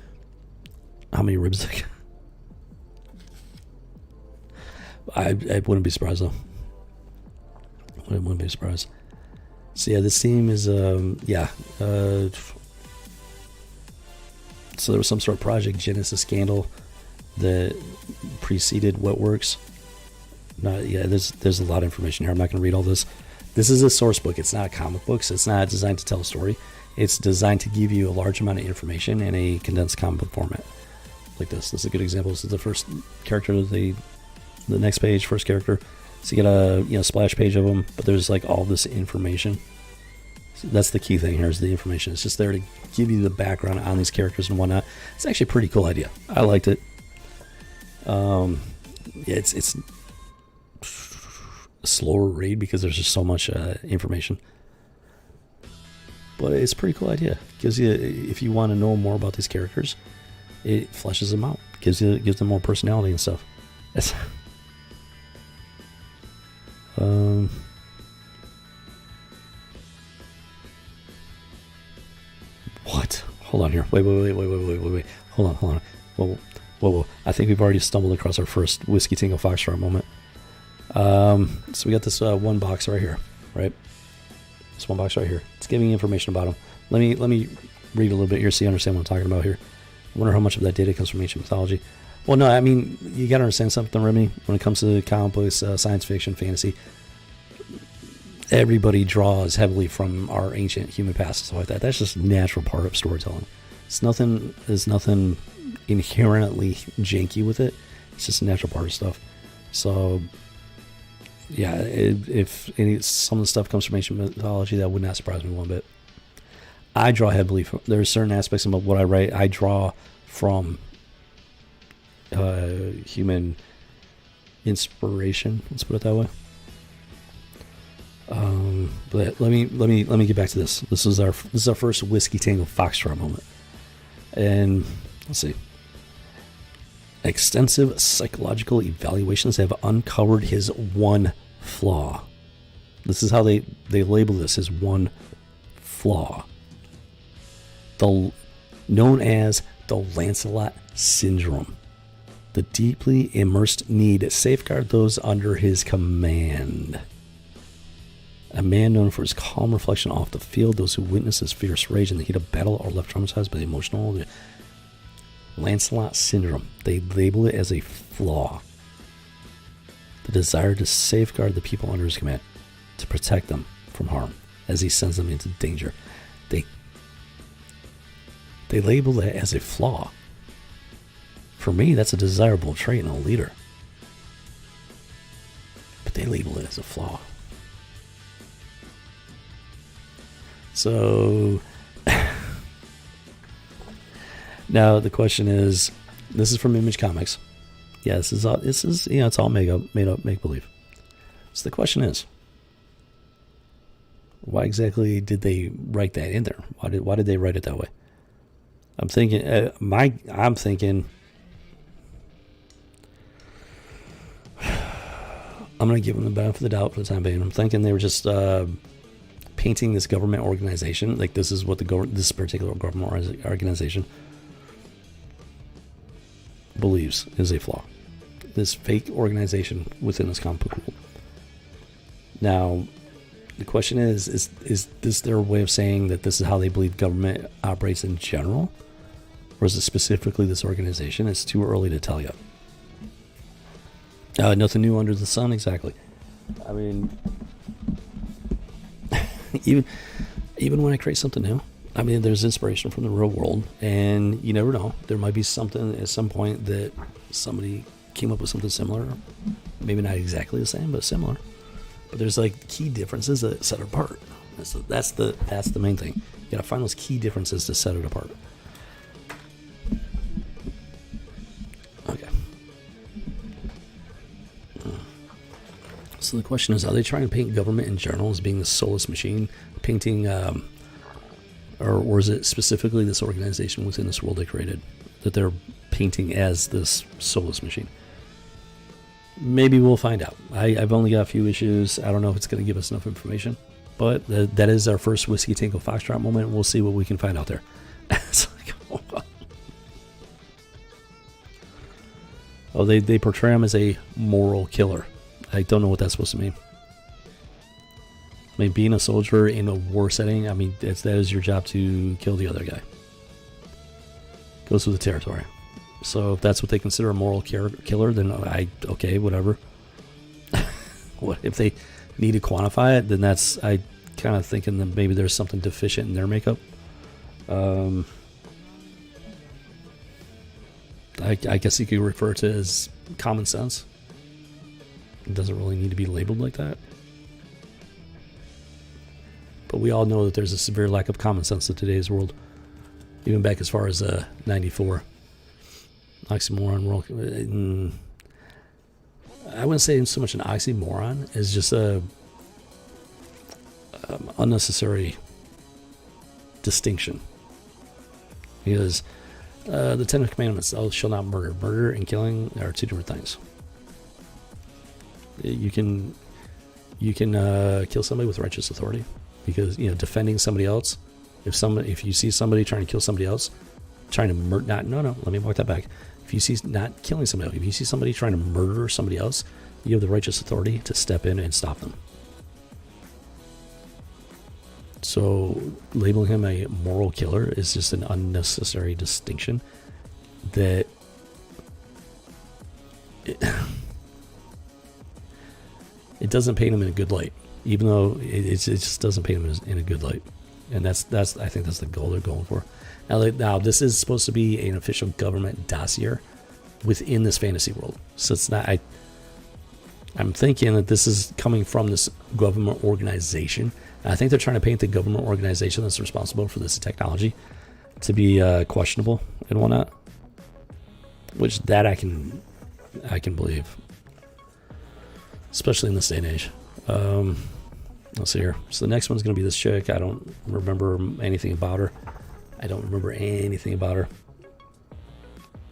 how many ribs they got. I wouldn't be surprised though. Wouldn't be surprised. So yeah, this team is so there was some sort of Project Genesis scandal that preceded Wetworks. There's a lot of information here. I'm not going to read all this. This is a source book. It's not comic books. It's not designed to tell a story. It's designed to give you a large amount of information in a condensed comic book format. Like this. This is a good example. This is the first character, the next page, first character. So you get a splash page of them, but there's like all this information. So that's the key thing here is the information. It's just there to give you the background on these characters and whatnot. It's actually a pretty cool idea. I liked it. It's a slower read because there's just so much information. But it's a pretty cool idea. Gives you, if you want to know more about these characters, it fleshes them out. Gives them more personality and stuff. That's what? Hold on here. Wait. Hold on. Whoa. I think we've already stumbled across our first Whiskey Tango Foxtrot moment. So we got this one box right here, right? This one box right here. It's giving you information about them. Let me read a little bit here so you understand what I'm talking about here. I wonder how much of that data comes from ancient mythology. Well, no, I mean, you got to understand something, Remy. When it comes to comic books, science fiction, fantasy, everybody draws heavily from our ancient human past and stuff like that. That's just a natural part of storytelling. There's nothing inherently janky with it. It's just a natural part of stuff. So, yeah, if some of the stuff comes from ancient mythology, that would not surprise me one bit. I draw heavily from, there are certain aspects of what I write, I draw from human inspiration. Let's put it that way. But let me get back to this. This is our first Whiskey Tango Foxtrot moment, and let's see. Extensive psychological evaluations have uncovered his one flaw. This is how they label this, his one flaw. Known as the Lancelot Syndrome. The deeply immersed need to safeguard those under his command. A man known for his calm reflection off the field, those who witness his fierce rage in the heat of battle are left traumatized by the emotional Lancelot Syndrome. They label it as a flaw. The desire to safeguard the people under his command, to protect them from harm as he sends them into danger. They label it as a flaw. For me, that's a desirable trait in a leader. But they label it as a flaw. So now the question is, this is from Image Comics. Yeah, this is it's all made up, make believe. So the question is, why exactly did they write that in there? Why did they write it that way? I'm thinking, I'm going to give them the benefit of the doubt for the time being. I'm thinking they were just painting this government organization, like this is what this particular government organization believes is a flaw. This fake organization within this comic book world. Now, the question is this their way of saying that this is how they believe government operates in general? Or is it specifically this organization? It's too early to tell yet. Nothing new under the sun, exactly. I mean, even when I create something new, I mean, there's inspiration from the real world, and you never know. There might be something at some point that somebody came up with something similar. Maybe not exactly the same, but similar. But there's like key differences that set it apart. That's the main thing. You gotta find those key differences to set it apart. Okay. So the question is, are they trying to paint government in general as being the soulless machine, painting, or is it specifically this organization within this world they created that they're painting as this soulless machine? Maybe we'll find out. I've only got a few issues. I don't know if it's going to give us enough information, but that is our first Whiskey Tango Foxtrot moment. We'll see what we can find out there. It's like, oh, they portray him as a moral killer. I don't know what that's supposed to mean. I mean, being a soldier in a war setting, I mean, that is your job to kill the other guy. Goes with the territory. So if that's what they consider a moral killer, then okay, whatever. What if they need to quantify it? Then that's, I kind of thinking that maybe there's something deficient in their makeup. I guess you could refer to it as common sense. It doesn't really need to be labeled like that. But we all know that there's a severe lack of common sense in today's world. Even back as far as 94. Oxymoron world. I wouldn't say it's so much an oxymoron as just a unnecessary distinction. Because the Ten Commandments, thou shalt not murder. Murder and killing are two different things. You can kill somebody with righteous authority, because defending somebody else. If you see somebody trying to kill somebody else, trying to murder, let me walk that back. If you see not killing somebody else, if you see somebody trying to murder somebody else, you have the righteous authority to step in and stop them. So labeling him a moral killer is just an unnecessary distinction that it doesn't paint him in a good light, even though it just doesn't paint him in a good light. And that's I think that's the goal they're going for. Now this is supposed to be an official government dossier within this fantasy world, so it's not. I'm thinking that this is coming from this government organization. And I think they're trying to paint the government organization that's responsible for this technology to be questionable and whatnot, which that I can believe, especially in this day and age. Let's see here. So the next one's going to be this chick. I don't remember anything about her.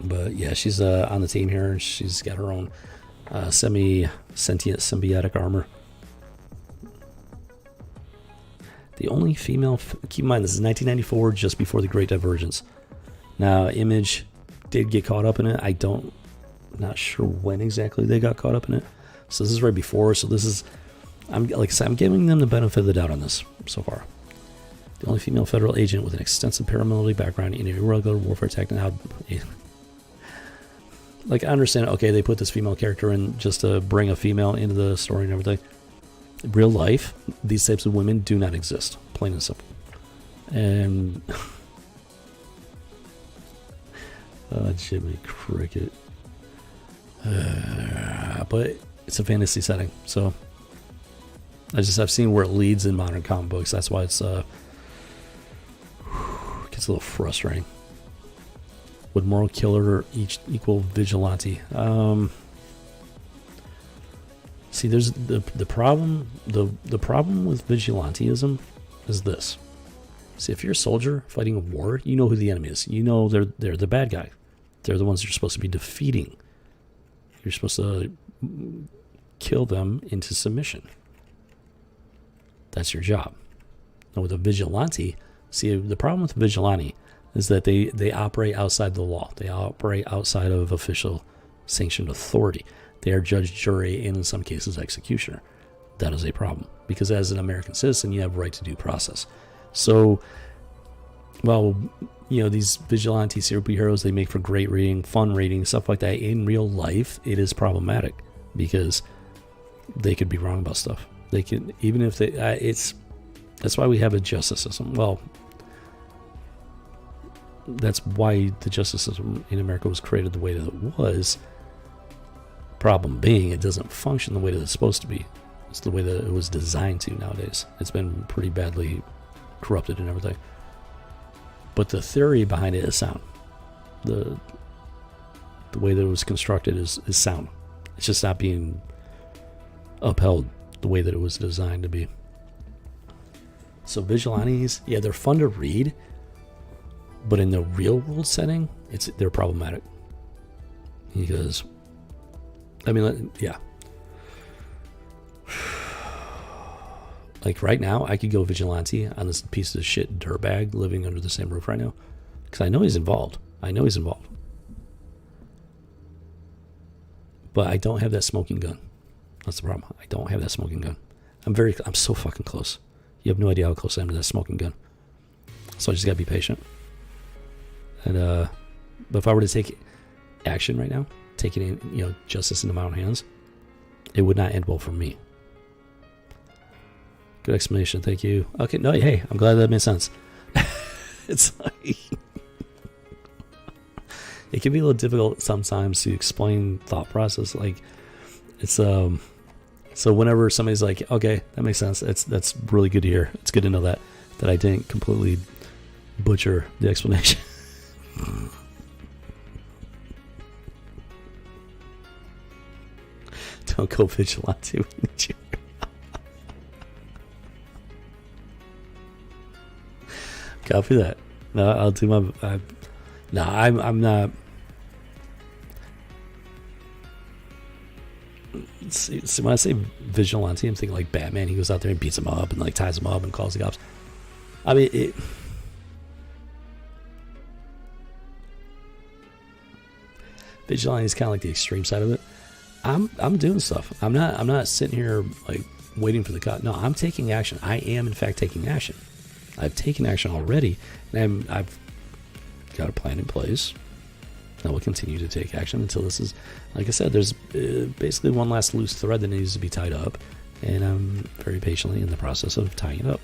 But yeah, she's on the team here. She's got her own semi-sentient symbiotic armor. The only female... Keep in mind, this is 1994, just before the Great Divergence. Now, Image did get caught up in it. Not sure when exactly they got caught up in it. So this is right before. So this is... like I said, I'm giving them the benefit of the doubt on this so far. The only female federal agent with an extensive paramilitary background in irregular warfare tactic. Like, I understand, okay, they put this female character in just to bring a female into the story and everything. In real life, these types of women do not exist, plain and simple. And Jimmy Cricket. But it's a fantasy setting, so I've seen where it leads in modern comic books. That's why it's gets a little frustrating. Would moral killer equal vigilante? See, there's the problem. The problem with vigilantism is this. See, if you're a soldier fighting a war, you know who the enemy is. You know they're the bad guy. They're the ones you're supposed to be defeating. You're supposed to kill them into submission. That's your job. Now with a vigilante, see, the problem with a vigilante is that they operate outside the law. They operate outside of official sanctioned authority. They are judge, jury, and in some cases executioner. That is a problem, because as an American citizen, you have a right to due process. So, well, these vigilante superheroes, they make for great reading, fun reading, stuff like that. In real life, it is problematic because they could be wrong about stuff. They can, even if they, that's why we have a justice system. Well, that's why the justice system in America was created the way that it was. Problem being, it doesn't function the way that it's supposed to be. It's the way that it was designed to nowadays. It's been pretty badly corrupted and everything. But the theory behind it is sound. The way that it was constructed is sound. It's just not being upheld the way that it was designed to be. So vigilantes, yeah, they're fun to read, but in the real world setting, they're problematic. Because, I mean, yeah. Like right now, I could go vigilante on this piece of shit dirtbag living under the same roof right now, because I know he's involved. But I don't have that smoking gun. That's the problem. I don't have that smoking gun. I'm so fucking close. You have no idea how close I am to that smoking gun. So I just gotta be patient. And but if I were to take action right now, taking justice into my own hands, it would not end well for me. Good explanation, thank you. Okay, no, hey, I'm glad that made sense. It's like it can be a little difficult sometimes to explain thought process. Like it's so whenever somebody's like, okay, that makes sense. That's really good to hear. It's good to know that I didn't completely butcher the explanation. Don't go vigilante. We need you. Copy that. No, I'll do my. No, I'm not. See, when I say vigilante, I'm thinking like Batman. He goes out there and beats him up and like ties him up and calls the cops. I mean, vigilante is kind of like the extreme side of it. I'm doing stuff. I'm not sitting here like waiting for the cop. No, I'm taking action. I am in fact taking action. I've taken action already, and I've got a plan in place. I will continue to take action until this is, like I said, there's basically one last loose thread that needs to be tied up, and I'm very patiently in the process of tying it up.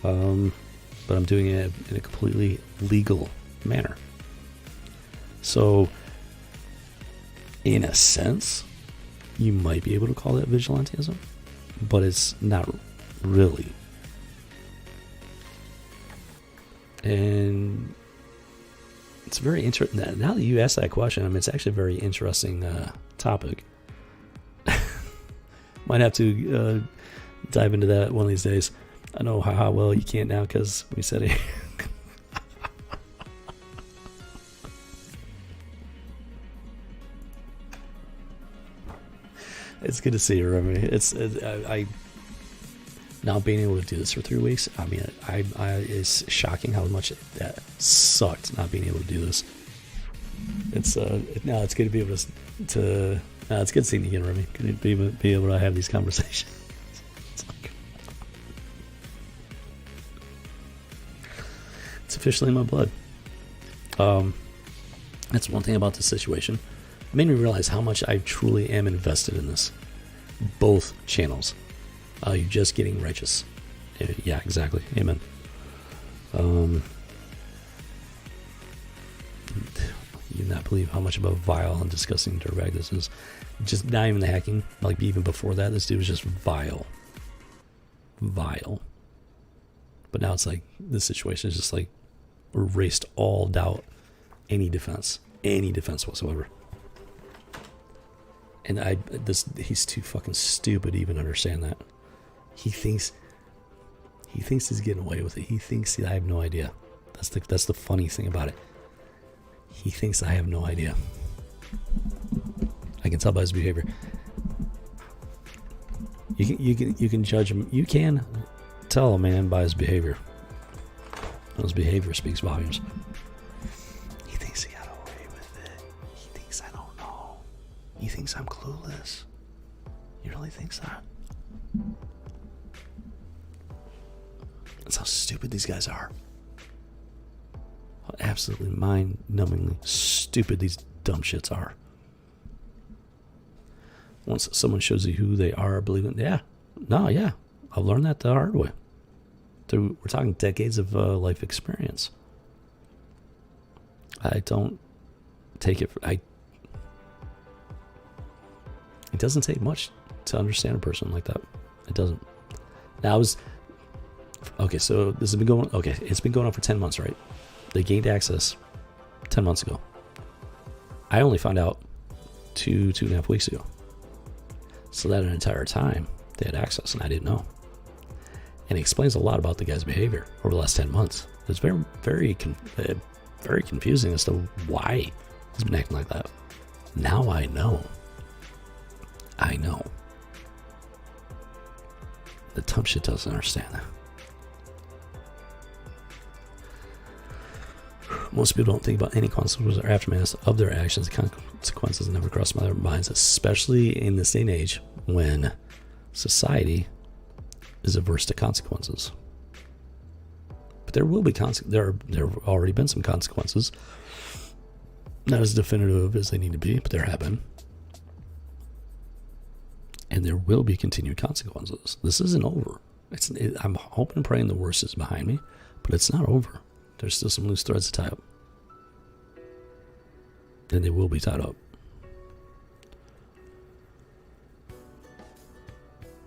But I'm doing it in a completely legal manner. So, in a sense, you might be able to call that vigilantism, but it's not really. And it's very interesting. Now that you asked that question, I mean, it's actually a very interesting topic. Might have to dive into that one of these days. I know how well you can't now because we said it. It's good to see you, Remy. I now being able to do this for 3 weeks. I mean, it's shocking how much that sucked not being able to do this. It's it's good to be able to. It's good seeing you again, Remy. Good to be able to have these conversations. It's officially in my blood. That's one thing about this situation. It made me realize how much I truly am invested in this. Both channels. You're just getting righteous. Yeah, exactly. Amen. You not believe how much of a vile and disgusting dirtbag this is. Just not even the hacking. Like even before that, this dude was just vile. Vile. But now it's like this situation is just like erased all doubt, any defense whatsoever. And he's too fucking stupid to even understand that. He thinks he's getting away with it. He thinks I have no idea. That's the funny thing about it. He thinks I have no idea. I can tell by his behavior. You can judge him. You can tell a man by his behavior. His behavior speaks volumes. He thinks he got away with it. He thinks I don't know. He thinks I'm clueless. He really thinks that. That's how stupid these guys are. How absolutely mind-numbingly stupid these dumb shits are. Once someone shows you who they are, believe it. Yeah. I've learned that the hard way. We're talking decades of life experience. I don't take it. It doesn't take much to understand a person like that. It doesn't. Now okay. So this has been going. Okay, it's been going on for 10 months, right? They gained access 10 months ago. I only found out 2.5 weeks ago. So that entire time they had access, and I didn't know. And it explains a lot about the guy's behavior over the last 10 months. It's very, very, very confusing as to why he's been acting like that. Now I know. The dumb shit doesn't understand that. Most people don't think about any consequences or aftermath of their actions. The consequences never cross their minds, especially in this day and age when society is averse to consequences. But there will be there have already been some consequences. Not as definitive as they need to be, but there have been. And there will be continued consequences. This isn't over. I'm hoping and praying the worst is behind me, but it's not over. There's still some loose threads to tie up. And they will be tied up.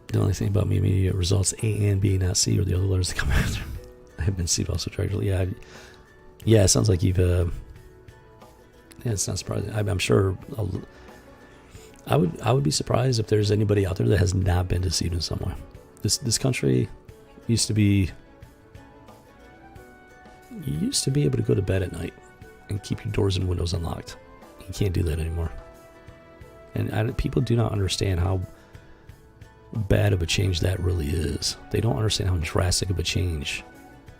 The only thing about me immediate results A and B, not C, or the other letters that come after. I have been C also tragically. Yeah, it sounds like you've. Yeah, it's not surprising. I'm sure. I would be surprised if there's anybody out there that has not been deceived in some way. This country used to be. You used to be able to go to bed at night and keep your doors and windows unlocked. You can't do that anymore. And people do not understand how bad of a change that really is. They don't understand how drastic of a change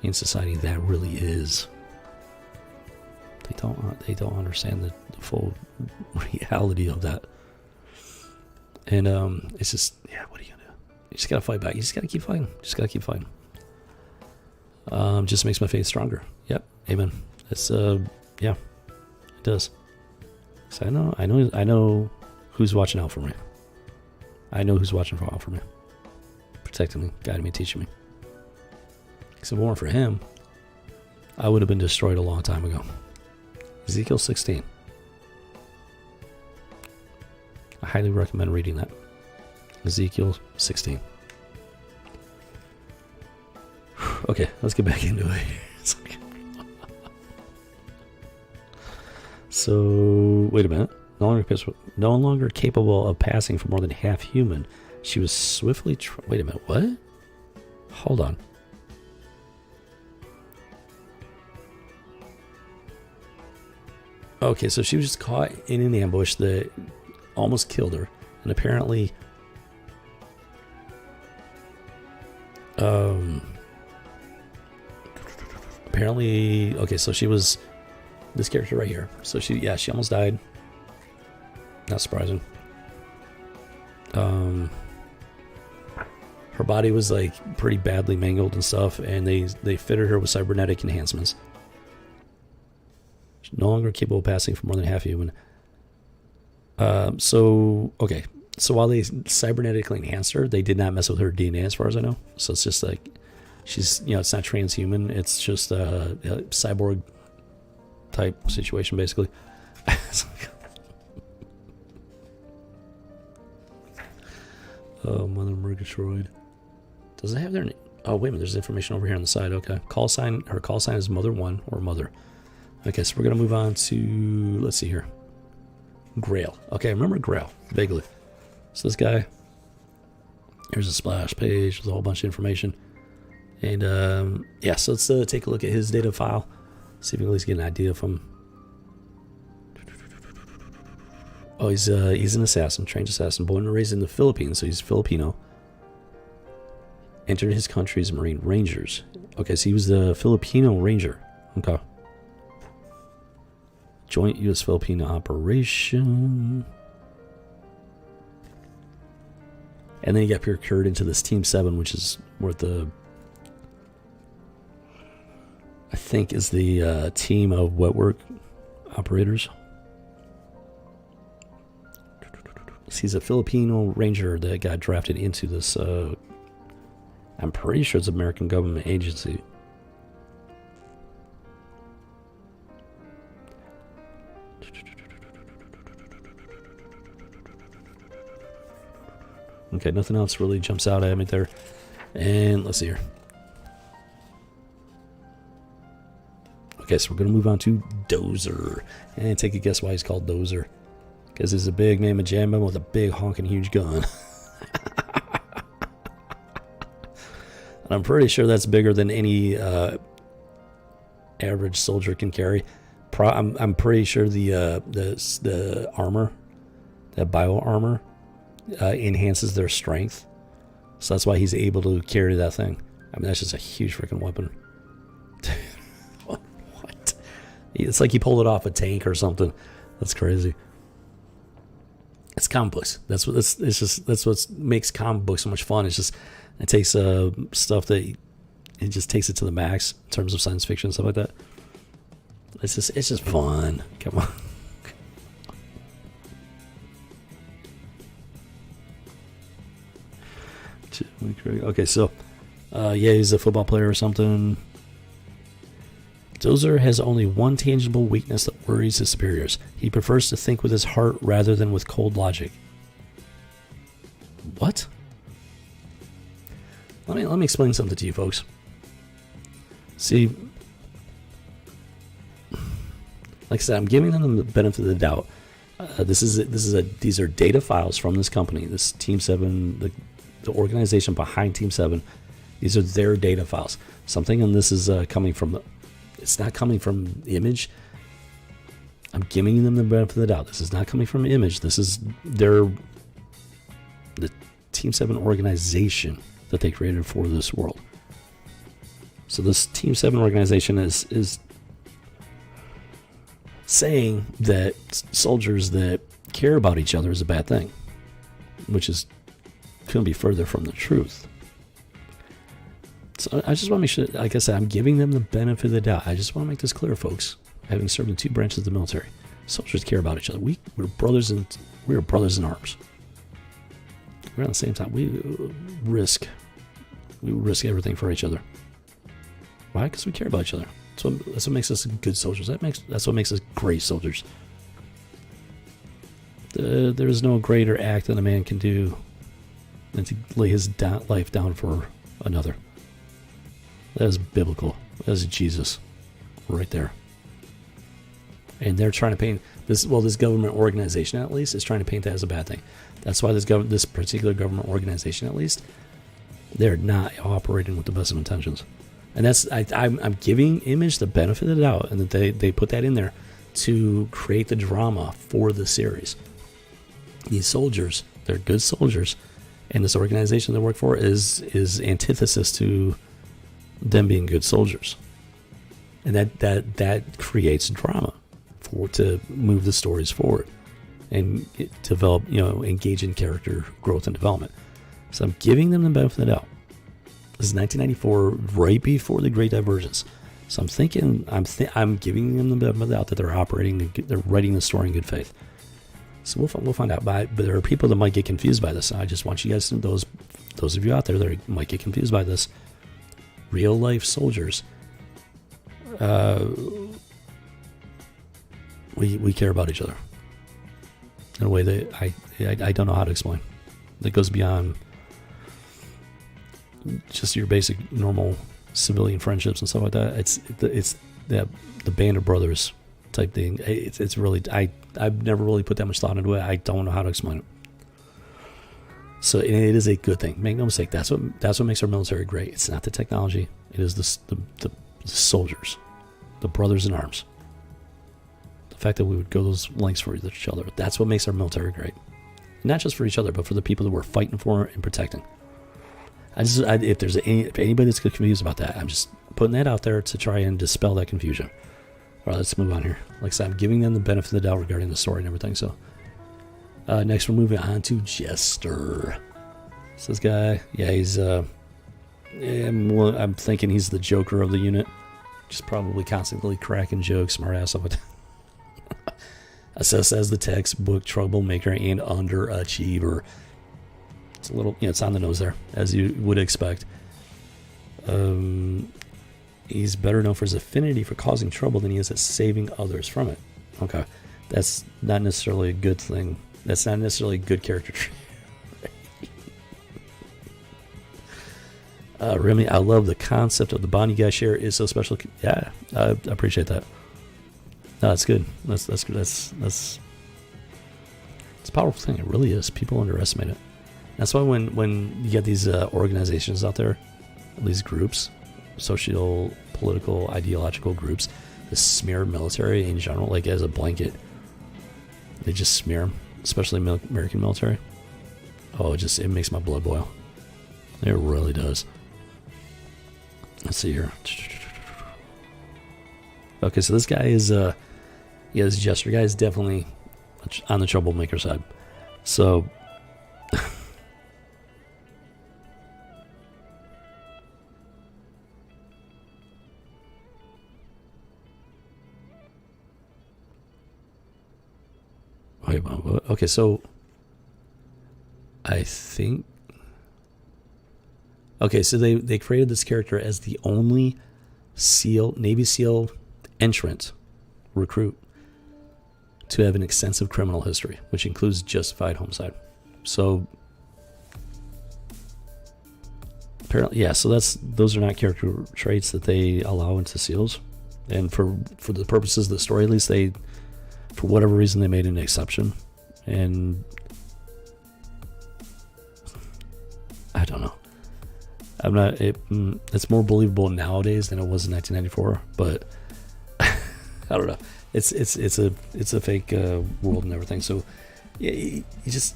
in society that really is. They don't understand the full reality of that. And it's just, yeah, what are you gonna do? You just gotta fight back. You just gotta keep fighting. Just makes my faith stronger. Yep, amen. It's yeah, it does. So I know who's watching out for me. I know who's watching out for me, protecting me, guiding me, teaching me. Because if it weren't for him, I would have been destroyed a long time ago. Ezekiel 16. I highly recommend reading that. Ezekiel 16. Okay, let's get back into it. So, wait a minute. No longer capable of passing for more than half human. She was swiftly... wait a minute, what? Hold on. Okay, so she was just caught in an ambush that almost killed her. And apparently... okay, so she was... this character right here. So she almost died. Not surprising. Her body was like pretty badly mangled and stuff, and they fitted her with cybernetic enhancements. She's no longer capable of passing for more than half human. So while they cybernetically enhanced her, they did not mess with her DNA as far as I know. So it's just like she's, it's not transhuman. It's just a cyborg type situation, basically. Oh, Mother Murgatroyd. Does it have their name? Oh, wait a minute. There's information over here on the side. Okay. Call sign. Her call sign is Mother 1 or Mother. Okay, so we're going to move on to, let's see here. Grail. Okay, I remember Grail, vaguely. So this guy, here's a splash page with a whole bunch of information. And, yeah, so let's take a look at his data file. See if we can at least get an idea of him. Oh, he's an assassin, trained assassin, born and raised in the Philippines, so he's Filipino. Entered his country's Marine Rangers. Okay, so he was the Filipino Ranger. Okay. Joint U.S.-Filipino operation. And then he got procured into this Team 7, which is worth the... I think is the team of wetwork operators. He's a Filipino Ranger that got drafted into this, I'm pretty sure it's an American government agency. Okay, nothing else really jumps out at me there. And let's see here. Okay, so we're going to move on to Dozer. And take a guess why he's called Dozer. Because he's a big mamma jamma with a big honking huge gun. And I'm pretty sure that's bigger than any average soldier can carry. I'm pretty sure the armor, that bio armor, enhances their strength. So that's why he's able to carry that thing. I mean, that's just a huge freaking weapon. What? It's like he pulled it off a tank or something. That's crazy. It's comic books. That's what makes comic books so much fun. It's just it takes stuff that it just takes it to the max in terms of science fiction and stuff like that. It's just fun. Come on. Okay, so yeah, he's a football player or something. Dozer has only one tangible weakness that worries his superiors. He prefers to think with his heart rather than with cold logic. What? Let me explain something to you folks. See, like I said, I'm giving them the benefit of the doubt. These are data files from this company, this Team 7, the organization behind Team 7. These are their data files. Something in this is coming from it's not coming from Image. I'm giving them the benefit of the doubt. This is not coming from Image. This is the Team 7 organization that they created for this world. So this Team 7 organization is saying that soldiers that care about each other is a bad thing, which is couldn't be further from the truth. So I just want to make sure, like I said, I'm giving them the benefit of the doubt. I just want to make this clear, folks. Having served in 2 branches of the military, soldiers care about each other. We're brothers in arms. We're on the same time. We risk everything for each other. Why? Because we care about each other. That's what makes us good soldiers. That's what makes us great soldiers. There is no greater act that a man can do than to lay his life down for another. That is biblical. That is Jesus, right there. And they're trying to paint this. Well, this government organization, at least, is trying to paint that as a bad thing. That's why this particular government organization, at least, they're not operating with the best of intentions. And I'm giving Image the benefit of the doubt, and that they put that in there to create the drama for the series. These soldiers, they're good soldiers, and this organization they work for is antithesis to them being good soldiers, and that creates drama to move the stories forward and develop, engage in character growth and development. So I'm giving them the benefit of the doubt. This is 1994, right before the Great Divergence. So I'm thinking, I'm giving them the benefit of the doubt that they're writing the story in good faith. So we'll find out. But there are people that might get confused by this. I just want you guys to, those of you out there that might get confused by this. Real life soldiers, we care about each other in a way that I don't know how to explain. That goes beyond just your basic normal civilian friendships and stuff like that. It's the band of brothers type thing. It's really I've never really put that much thought into it. I don't know how to explain it. So it is a good thing. Make no mistake. That's what makes our military great. It's not the technology. It is the soldiers, the brothers in arms. The fact that we would go those lengths for each other. That's what makes our military great. Not just for each other, but for the people that we're fighting for and protecting. If anybody that's confused about that, I'm just putting that out there to try and dispel that confusion. All right, let's move on here. Like I said, I'm giving them the benefit of the doubt regarding the story and everything. So next, we're moving on to Jester. So this guy, yeah, he's I'm thinking he's the Joker of the unit, just probably constantly cracking jokes, smart ass up. Assessed as the textbook troublemaker and underachiever. It's a little, it's on the nose there, as you would expect. He's better known for his affinity for causing trouble than he is at saving others from it. Okay, that's not necessarily a good thing. That's not necessarily a good character trait. Remy, I love the concept of the bond you guys share is so special. Yeah, I appreciate that. No, that's good. That's good. That's it's a powerful thing. It really is. People underestimate it. That's why when you get these organizations out there, these groups, social, political, ideological groups, that smear military in general, like as a blanket, they just smear them, especially American military. Oh, it makes my blood boil. It really does. Let's see here. Okay, so this guy is, this Jester guy is definitely on the troublemaker side. So wait, okay, so I think okay, so they created this character as the only Navy SEAL entrant recruit to have an extensive criminal history, which includes justified homicide. So apparently, yeah. So those are not character traits that they allow into SEALs, and for the purposes of the story, at least they, for whatever reason, they made an exception. And I don't know. I'm not. It's more believable nowadays than it was in 1994, but I don't know. It's a fake world and everything. So yeah, you just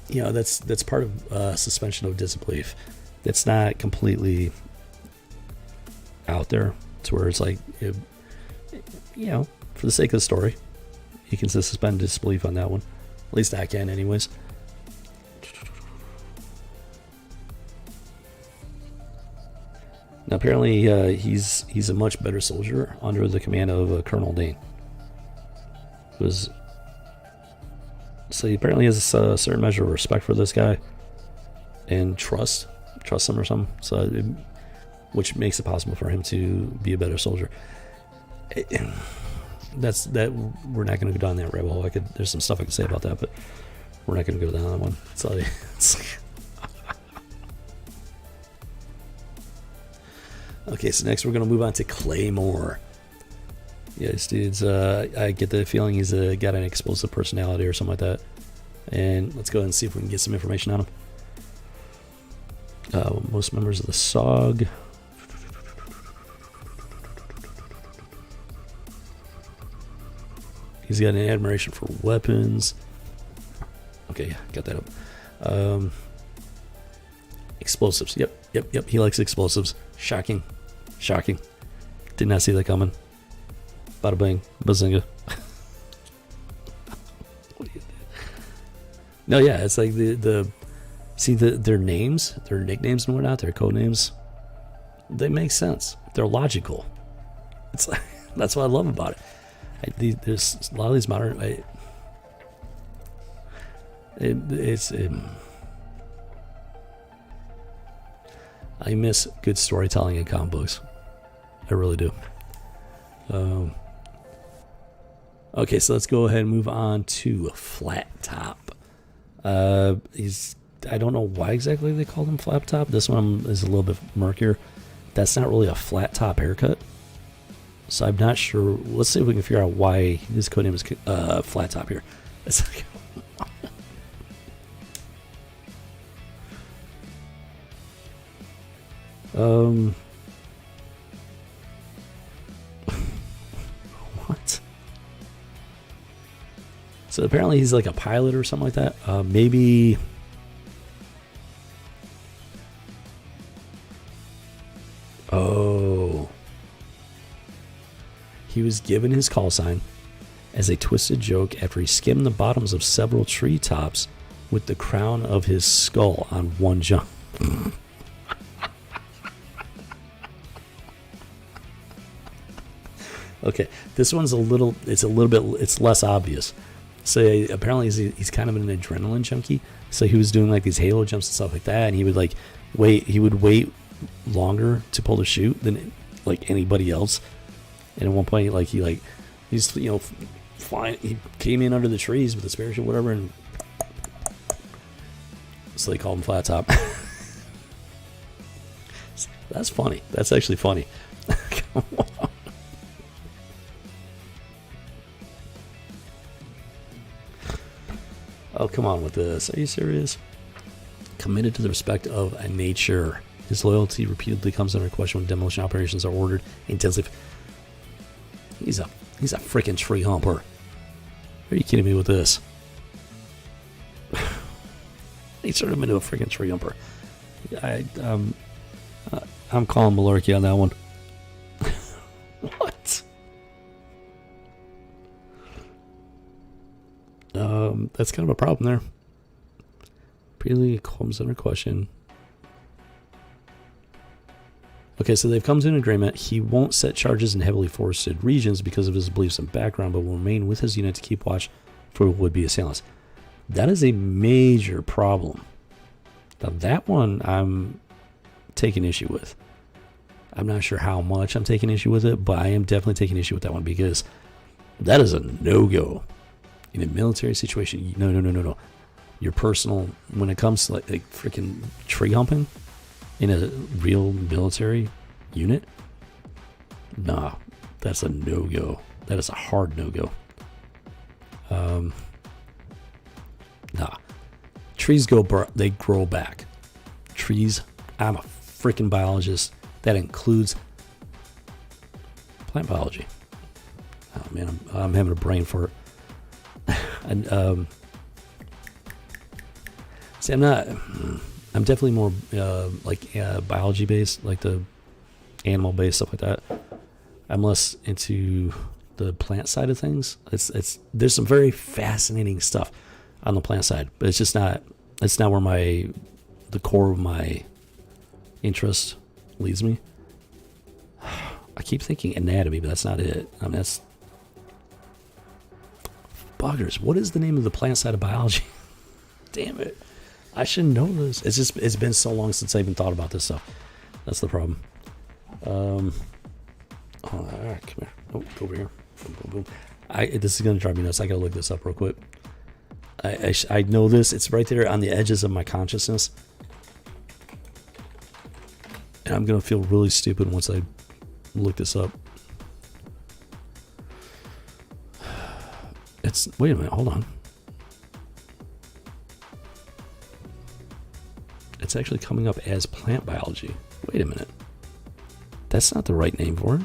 that's part of suspension of disbelief. It's not completely out there to where it's like for the sake of the story, you can suspend disbelief on that one. At least I can, anyways. Now, apparently, he's a much better soldier under the command of Colonel Dane. So he apparently has a certain measure of respect for this guy and trust him or something. So, which makes it possible for him to be a better soldier. That's that. We're not going to go down that rabbit hole. There's some stuff I could say about that, but we're not going to go down that one. Okay, so next we're going to move on to Claymore. Yeah, this dude's, I get the feeling he's got an explosive personality or something like that. And let's go ahead and see if we can get some information on him. Most members of the SOG. He's got an admiration for weapons. Okay, yeah, got that up. Explosives. Yep. He likes explosives. Shocking. Did not see that coming. Bada bang, bazinga. No, yeah, it's like their names, their nicknames and whatnot, their code names, they make sense. They're logical. It's like, that's what I love about it. There's a lot of these modern. I miss good storytelling in comic books. I really do. Okay, so let's go ahead and move on to Flat Top. I don't know why exactly they called him Flat Top. This one is a little bit murkier. That's not really a flat top haircut. So I'm not sure. Let's see if we can figure out why his codename is Flat Top here. It's like what? So apparently he's like a pilot or something like that. Maybe. Oh. He was given his call sign as a twisted joke after he skimmed the bottoms of several treetops with the crown of his skull on one jump. Okay, this one's it's less obvious. So apparently he's kind of an adrenaline junkie. So he was doing like these halo jumps and stuff like that, and he would wait longer to pull the chute than like anybody else. And at one point, he's flying. He came in under the trees with his parachute, whatever, and so they called him Flat Top. That's funny. That's actually funny. Come on. Oh, come on with this. Are you serious? Committed to the respect of nature. His loyalty repeatedly comes under question when demolition operations are ordered intensively. He's a freaking tree humper. Are you kidding me with this? He turned him into a freaking tree humper. I'm calling malarkey on that one. What? That's kind of a problem there. Repeatedly comes under question. Okay, so they've come to an agreement. He won't set charges in heavily forested regions because of his beliefs and background, but will remain with his unit to keep watch for would-be assailants. That is a major problem. Now, that one I'm taking issue with. I'm not sure how much I'm taking issue with it, but I am definitely taking issue with that one because that is a no-go. In a military situation, no. Your personal, when it comes to like freaking tree humping in a real military unit, nah, that's a no-go. That is a hard no-go. Nah. Trees they grow back. Trees, I'm a freaking biologist. That includes plant biology. Oh man, I'm having a brain fart. And see, I'm definitely more biology based, like the animal based stuff like that. I'm less into the plant side of things. There's some very fascinating stuff on the plant side, but it's not where the core of my interest leads me. I keep thinking anatomy, but that's not it. I mean, that's buggers. What is the name of the plant side of biology? Damn it. I should know this. It's been so long since I even thought about this stuff. That's the problem. All right, come here. Oh, go over here. Boom. This is going to drive me nuts. I got to look this up real quick. I know this. It's right there on the edges of my consciousness. And I'm going to feel really stupid once I look this up. Wait a minute, hold on. It's actually coming up as plant biology. Wait a minute. That's not the right name for it.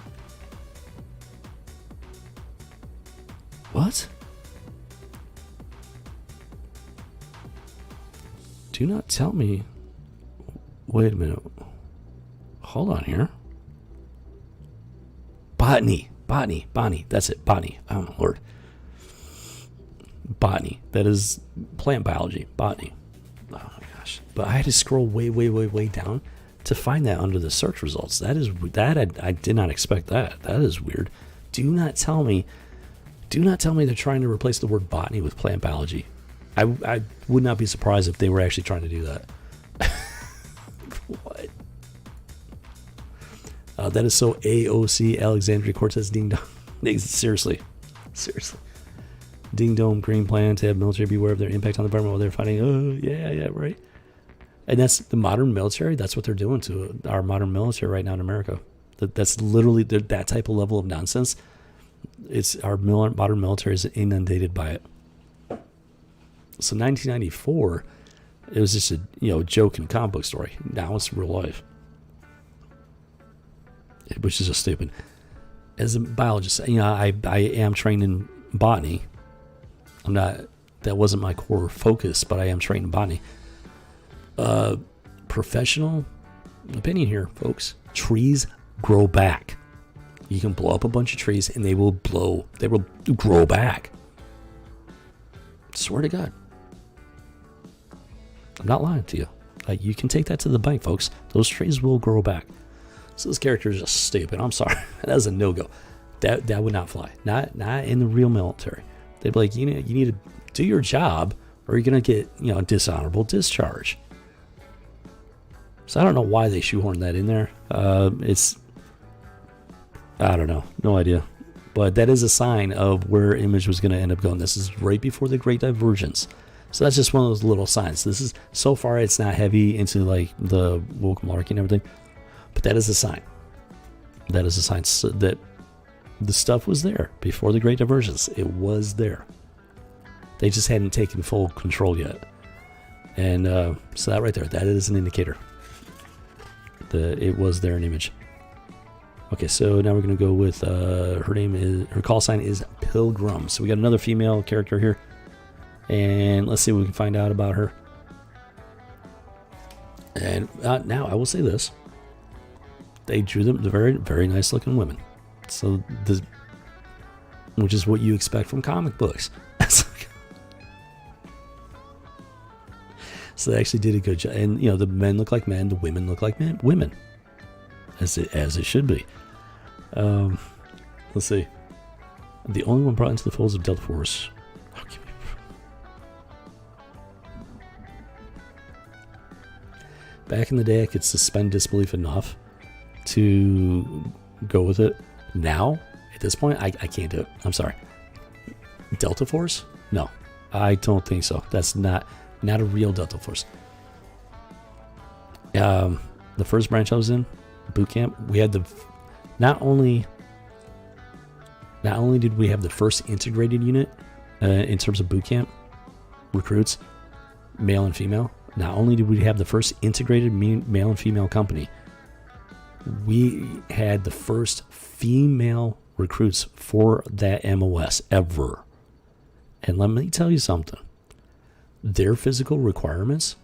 What? Do not tell me. Wait a minute. Hold on here. Botany. That's it. Botany. Oh, my Lord. Botany. That is plant biology. Botany. Oh my gosh. But I had to scroll way down to find that under the search results. I did not expect that. That is weird. Do not tell me they're trying to replace the word botany with plant biology. I would not be surprised if they were actually trying to do that. What? That is so AOC Alexandria Cortez Ding Dong. Seriously. Ding Dong Green Plan to have military beware of their impact on the environment while they're fighting. Oh, yeah, right. And that's the modern military. That's what they're doing to our modern military right now in America. That's literally that type of level of nonsense. It's our modern military is inundated by it. So 1994, it was just a joke and comic book story. Now it's real life, which is just stupid. As a biologist, I am trained in botany. That wasn't my core focus, but I am trained in botany. Professional opinion here, folks. Trees grow back. You can blow up a bunch of trees and they will grow back. Swear to God. I'm not lying to you. You can take that to the bank, folks. Those trees will grow back. So this character is just stupid. I'm sorry. That is a no-go. That would not fly. Not in the real military. They'd be like, you need to do your job or you're going to get, dishonorable discharge. So I don't know why they shoehorned that in there. I don't know. No idea. But that is a sign of where Image was going to end up going. This is right before the Great Divergence. So that's just one of those little signs. This is, so far, it's not heavy into like the woke malarkey and everything. But that is a sign. That is a sign that the stuff was there before the Great Divergence. It was there. They just hadn't taken full control yet. And so that right there, that is an indicator that it was there in Image. Okay, so now we're going to go with her call sign is Pilgrim. So we got another female character here. And let's see what we can find out about her. And now I will say this. They drew them the very, very nice looking women. So which is what you expect from comic books. So they actually did a good job. And, the men look like men, the women look like women, as it should be. Let's see. The only one brought into the folds of Delta Force. Oh, back in the day, I could suspend disbelief enough to go with it. Now, at this point, I can't do it. I'm sorry. Delta Force? No, I don't think so. That's not a real Delta Force. The first branch I was in, boot camp, we had not only did we have the first integrated unit in terms of boot camp recruits, male and female. Not only did we have the first integrated male and female company, we had the first female recruits for that MOS ever. And let me tell you something. Their physical requirements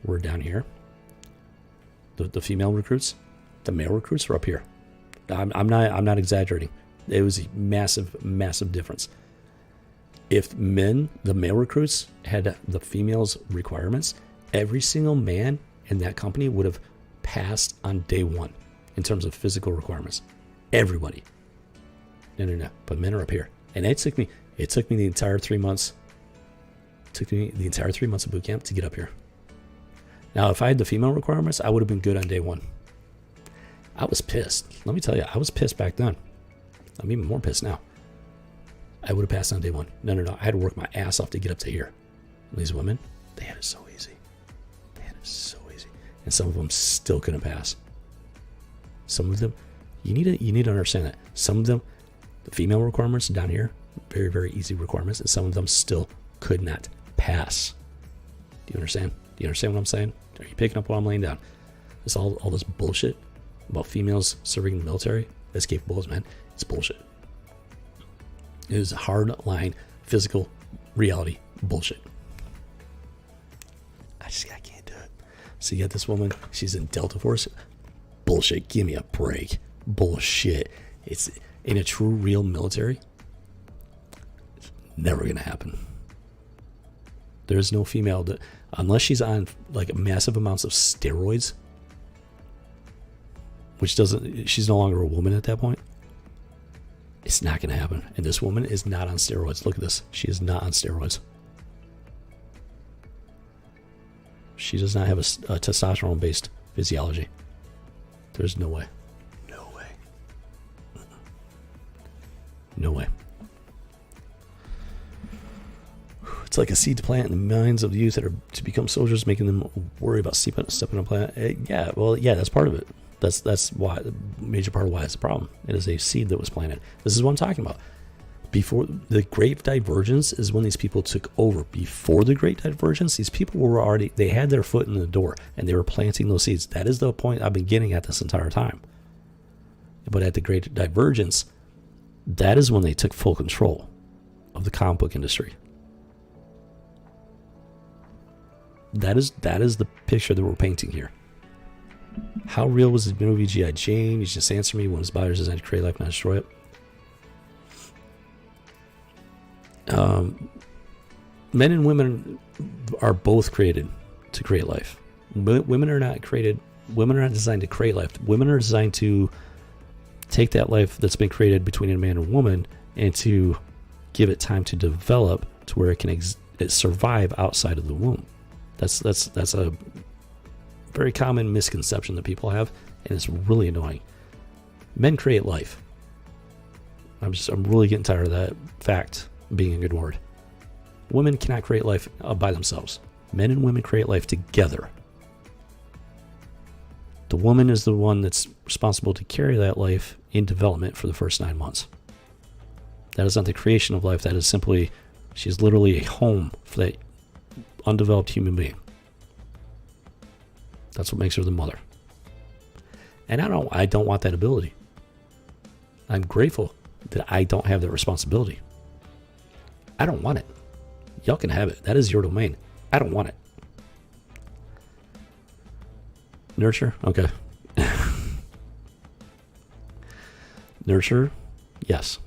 were down here. The female recruits, the male recruits were up here. I'm not exaggerating. It was a massive difference. If the male recruits had the females' requirements, every single man in that company would have passed on day one in terms of physical requirements. Everybody. No. But men are up here. And it took me the entire 3 months. Took me the entire 3 months of boot camp to get up here. Now, if I had the female requirements, I would have been good on day one. I was pissed. Let me tell you, I was pissed back then. I'm even more pissed now. I would have passed on day one. No. I had to work my ass off to get up to here. And these women, they had it so easy. And some of them still couldn't pass. Some of them, you need to understand that. Some of them, the female requirements down here, very, very easy requirements, and some of them still could not pass. Do you understand? Do you understand what I'm saying? Are you picking up what I'm laying down? It's all this bullshit about females serving in the military as capable as men. It's bullshit. It is hard line physical reality bullshit. I can't do it. So you got this woman, she's in Delta Force. Bullshit. Give me a break. Bullshit. It's in a true real military. It's never gonna happen. There's no female that, unless she's on like massive amounts of steroids, which she's no longer a woman at that point. It's not going to happen. And this woman is not on steroids. Look at this. She is not on steroids. She does not have a testosterone-based physiology. There's no way. No way. It's like a seed to plant in the minds of the youth that are to become soldiers, making them worry about stepping on a planet. Yeah, that's part of it. That's why, the major part of why it's a problem. It is a seed that was planted. This is what I'm talking about. Before the Great Divergence is when these people took over. Before the Great Divergence, these people were they had their foot in the door and they were planting those seeds. That is the point I've been getting at this entire time. But at the Great Divergence, that is when they took full control of the comic book industry. That is the picture that we're painting here. How real was the movie G.I. Jane? You just answer me. When his body is designed to create life, not destroy it. Men and women are both created to create life. Women are not designed to create life. Women are designed to take that life that's been created between a man and woman and to give it time to develop to where it can survive outside of the womb. That's a very common misconception that people have, and it's really annoying. Men create life. I'm really getting tired of that fact being a good word. Women cannot create life by themselves. Men and women create life together. The woman is the one that's responsible to carry that life in development for the first 9 months. That is not the creation of life. That is simply, she's literally a home for that undeveloped human being. That's what makes her the mother. And I don't want that ability. I'm grateful that I don't have that responsibility. I don't want it. Y'all can have it. That is your domain. I don't want it. Nurture? Okay. Nurture? Yes.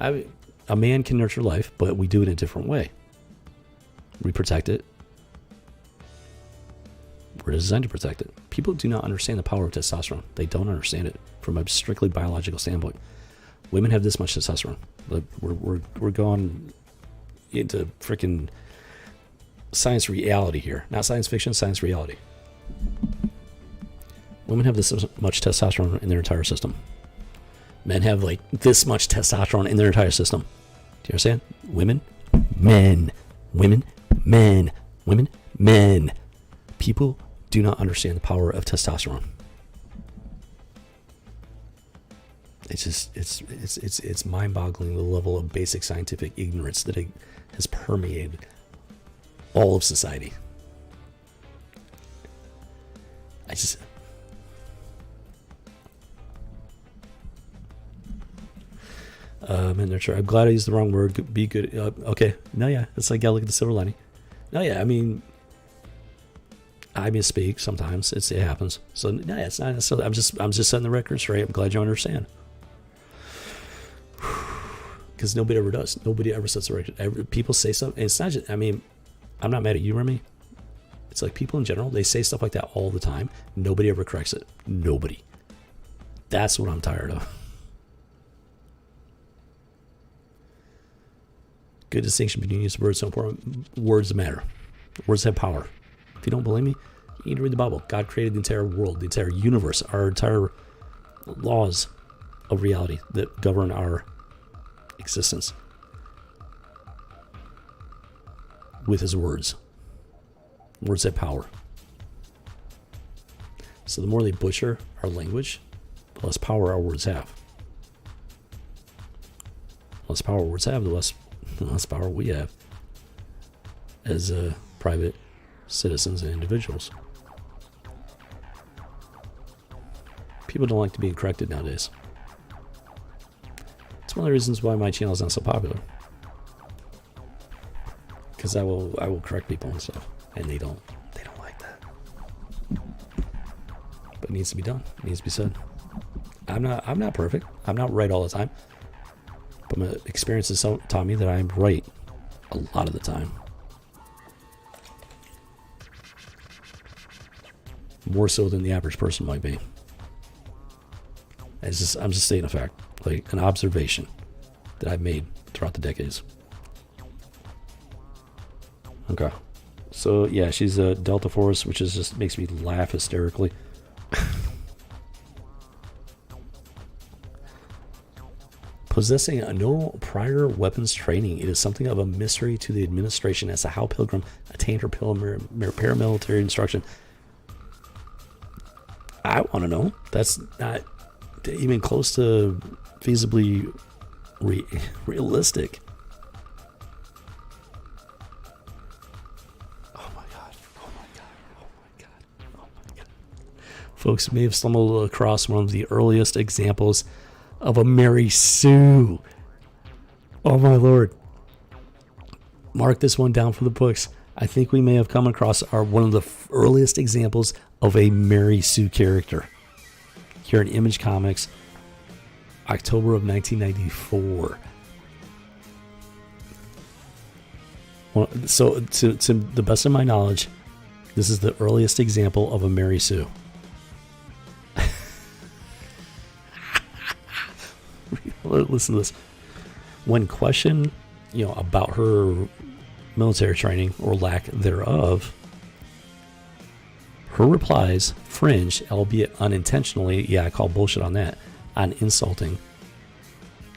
A man can nurture life, but we do it in a different way. We protect it. We're designed to protect it. People do not understand the power of testosterone. They don't understand it from a strictly biological standpoint. Women have this much testosterone. But we're going into freaking science reality here. Not science fiction, science reality. Women have this much testosterone in their entire system. Men have like this much testosterone in their entire system. Do you understand? Women, men. Women, men. Women, men. People do not understand the power of testosterone. It's mind-boggling the level of basic scientific ignorance that it has permeated all of society. Men nurture. I'm glad I used the wrong word. Be good. Okay. No, yeah. It's like, yeah, look at the silver lining. No, yeah. I mean, I misspeak sometimes. It happens. So no, yeah, it's not necessarily. I'm just setting the record straight. I'm glad you understand. Because nobody ever does. Nobody ever sets the record. People say something. And it's not just. I mean, I'm not mad at you, Remy. It's like people in general. They say stuff like that all the time. Nobody ever corrects it. Nobody. That's what I'm tired of. Good distinction between use of words. So important. Words matter. Words have power. If you don't believe me, you need to read the Bible. God created the entire world, the entire universe, our entire laws of reality that govern our existence with his words. Words have power. So the more they butcher our language, the less power our words have. The less power words have, the less power we have as private citizens and individuals. People don't like to be corrected nowadays. It's one of the reasons why my channel is not so popular. Because I will correct people and stuff, and they don't like that. But it needs to be done. It needs to be said. I'm not perfect. I'm not right all the time. But my experiences taught me that I'm right a lot of the time. More so than the average person might be. I'm just stating a fact, like an observation that I've made throughout the decades. Okay, so yeah, she's a Delta Force, which is just makes me laugh hysterically. Possessing no prior weapons training, it is something of a mystery to the administration as to how Pilgrim attained her paramilitary instruction. I want to know. That's not even close to feasibly realistic. Oh my god. Oh my god. Oh my god. Oh my god. Folks may have stumbled across one of the earliest examples of a Mary Sue. Oh my lord. Mark this one down for the books. I think we may have come across one of the earliest examples of a Mary Sue character here in Image Comics, October of 1994. Well, so to the best of my knowledge, this is the earliest example of a Mary Sue. Listen to this. When questioned, about her military training or lack thereof, her replies fringe, albeit unintentionally. Yeah, I call bullshit on that. On insulting.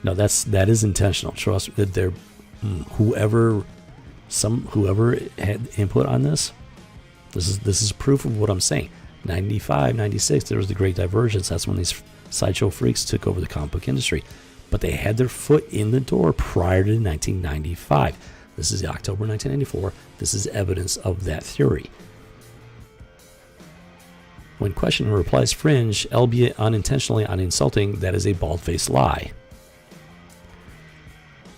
No, that is intentional. Trust that there, whoever had input on this. This is proof of what I'm saying. 95, 96, there was the Great Divergence. That's when these sideshow freaks took over the comic book industry. But they had their foot in the door prior to 1995. This is October 1994. This is evidence of that theory. When questioned, her replies fringe, albeit unintentionally on insulting, that is a bald-faced lie.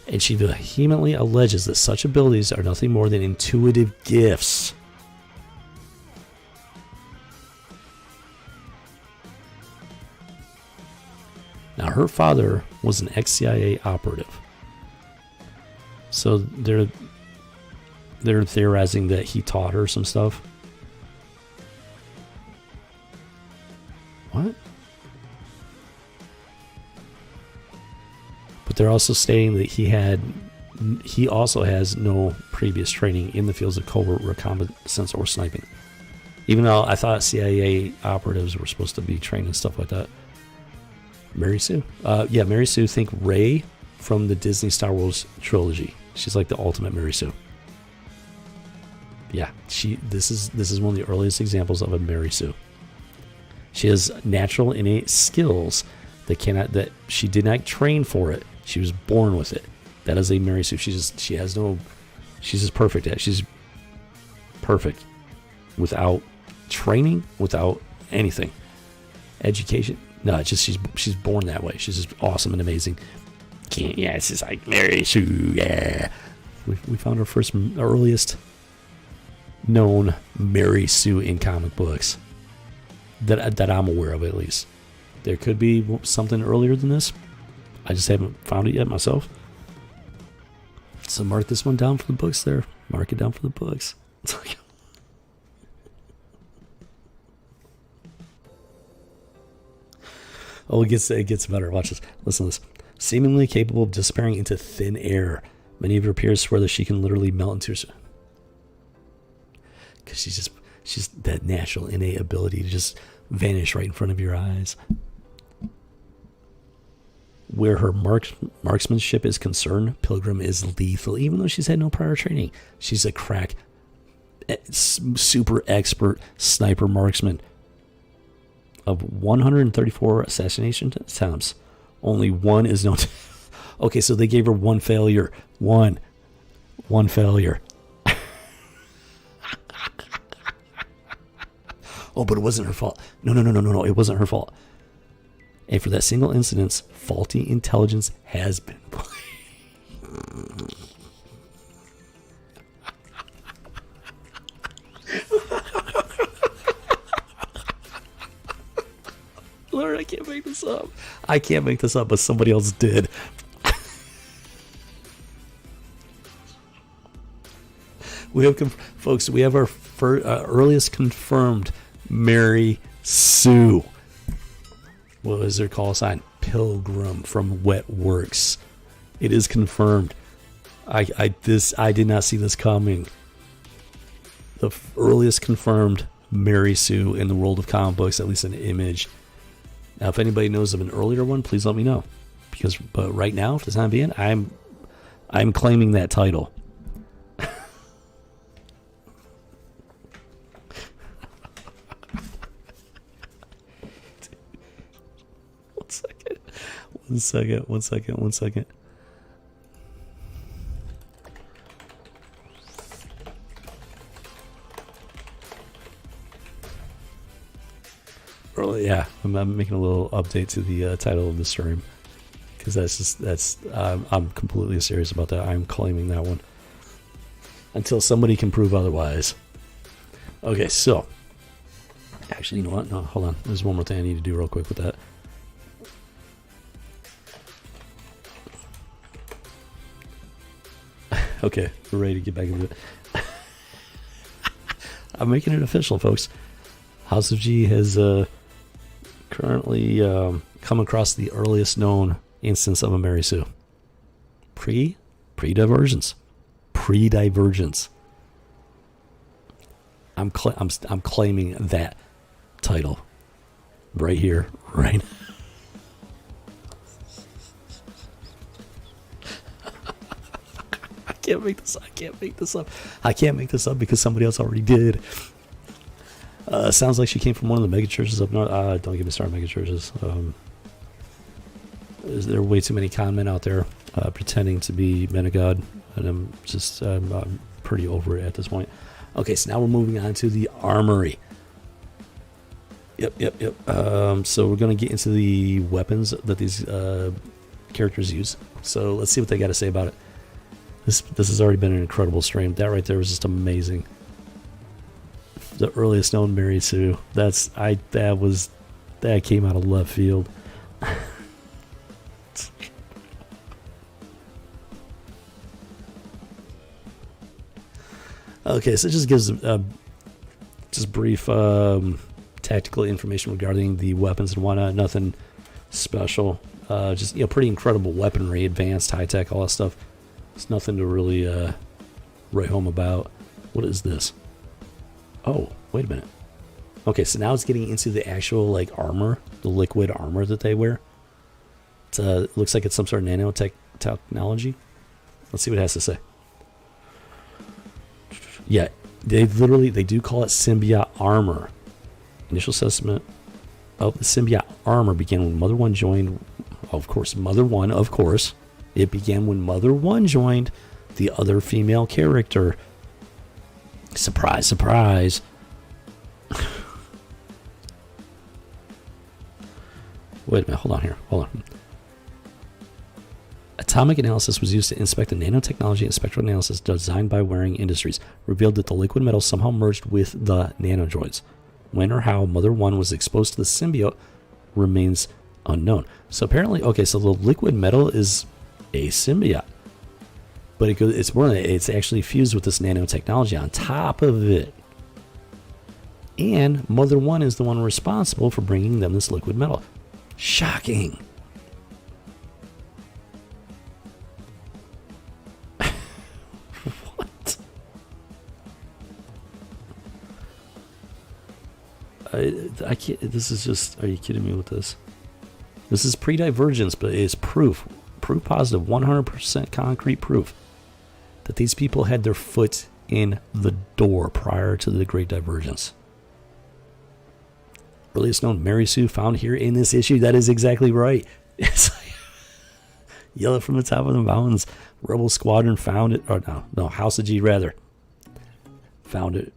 And she vehemently alleges that such abilities are nothing more than intuitive gifts. Now, her father was an ex-CIA operative. So they're theorizing that he taught her some stuff. What? But they're also stating that he also has no previous training in the fields of covert reconnaissance or sniping. Even though I thought CIA operatives were supposed to be trained and stuff like that. Mary Sue? Yeah, Mary Sue, think Rey from the Disney Star Wars trilogy. She's like the ultimate Mary Sue. Yeah, this is one of the earliest examples of a Mary Sue. She has natural innate skills that she did not train for it. She was born with it. That is a Mary Sue. She's just perfect at it. She's perfect without training, without anything. Education. No, it's just she's born that way. She's just awesome and amazing. Yeah, it's just like Mary Sue. Yeah. We found our earliest known Mary Sue in comic books. That I'm aware of, at least. There could be something earlier than this. I just haven't found it yet myself. So mark this one down for the books there. Mark it down for the books. Oh, it gets better. Watch this. Listen to this. Seemingly capable of disappearing into thin air. Many of her peers swear that she can literally melt into her. Because she's that natural innate ability to just vanish right in front of your eyes. Where her marksmanship is concerned, Pilgrim is lethal, even though she's had no prior training. She's a crack, super expert sniper marksman. Of 134 assassination attempts, only one is known to... Okay, so they gave her one failure. One failure. Oh, but it wasn't her fault. No, it wasn't her fault. And for that single incident, faulty intelligence has been blamed. Lord, I can't make this up. I can't make this up, but somebody else did. We have, folks, we have our earliest confirmed Mary Sue. What was their call sign? Pilgrim from Wet Works. It is confirmed. I did not see this coming. The earliest confirmed Mary Sue in the world of comic books, at least an image. Now, if anybody knows of an earlier one, please let me know. But right now, for the time being, I'm claiming that title. One second. Yeah, I'm making a little update to the title of the stream because I'm completely serious about that. I'm claiming that one until somebody can prove otherwise. Okay, so actually, you know what? No, hold on. There's one more thing I need to do real quick with that. Okay, we're ready to get back into it. I'm making it official, folks. House of G has currently come across the earliest known instance of a Mary Sue. Pre-divergence. I'm claiming that title right here, right now. I can't make this up because somebody else already did. Sounds like she came from one of the mega churches up north. Don't get me started, mega churches. There are way too many con men out there pretending to be men of God, and I'm pretty over it at this point. Okay, so now we're moving on to the armory. Yep. So we're going to get into the weapons that these characters use. So let's see what they got to say about it. This has already been an incredible stream. That right there was just amazing. The earliest known Mary Sue. That came out of left field. Okay, so it just gives just brief tactical information regarding the weapons and whatnot. Nothing special. Just pretty incredible weaponry, advanced, high tech, all that stuff. It's nothing to really write home about. What is this? Oh, wait a minute. Okay, so now it's getting into the actual like armor, the liquid armor that they wear. It looks like it's some sort of nanotech technology. Let's see what it has to say. Yeah, they do call it symbiote armor. Initial assessment of the symbiote armor began when Mother One joined. Of course, Mother One. Of course, it began when Mother One joined the other female character. Surprise, surprise. Wait a minute, hold on. Atomic analysis was used to inspect the nanotechnology and spectral analysis designed by Waring Industries, revealed that the liquid metal somehow merged with the nanodroids. When or how Mother One was exposed to the symbiote remains unknown. So apparently, okay, so the liquid metal is a symbiote, but it's actually fused with this nanotechnology on top of it. And Mother One is the one responsible for bringing them this liquid metal. Shocking. What? I can't. This is just. Are you kidding me with this? This is pre-divergence, but it's proof positive, 100% concrete proof that these people had their foot in the door prior to the Great Divergence. Earliest known Mary Sue found here in this issue. That is exactly right. It's like, yell from the top of the mountains. Rebel Squadron found it. Or no, House of G rather. Found it.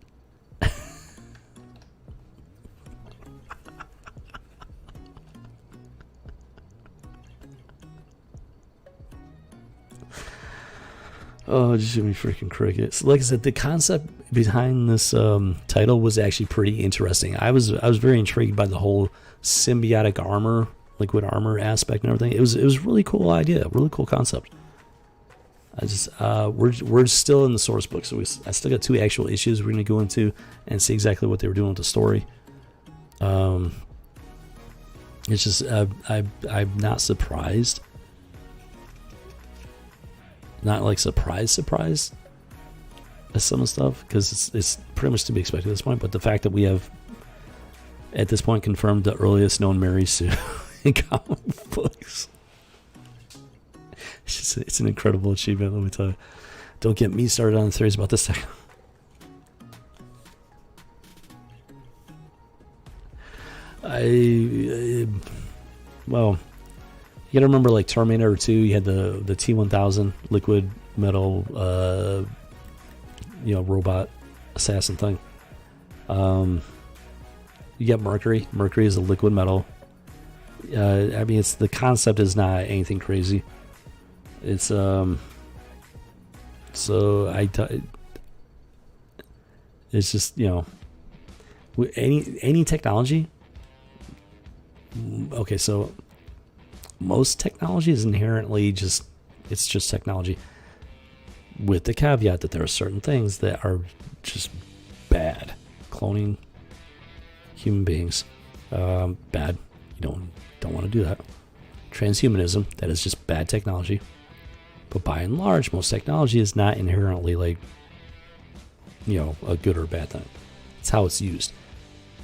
Oh, just give me freaking crickets. Like I said, the concept behind this title was actually pretty interesting. I was very intrigued by the whole symbiotic armor, liquid armor aspect and everything. It was a really cool idea, really cool concept. We're still in the source book, so I still got 2 actual issues we're going to go into and see exactly what they were doing with the story. It's just I'm not surprised. Not like surprise at some of the stuff, because it's pretty much to be expected at this point. But the fact that we have at this point confirmed the earliest known Mary Sue in comic books, it's an incredible achievement, let me tell you. Don't get me started on the theories about this thing. Well, you gotta remember, like Terminator 2, you had the T-1000 liquid metal, robot assassin thing. You got Mercury. Mercury is a liquid metal. It's the concept is not anything crazy. It's it's just any technology. Okay, so most technology is inherently just technology, with the caveat that there are certain things that are just bad. Cloning human beings, bad. You don't want to do that. Transhumanism, that is just bad technology. But by and large, most technology is not inherently like a good or bad thing. It's how it's used.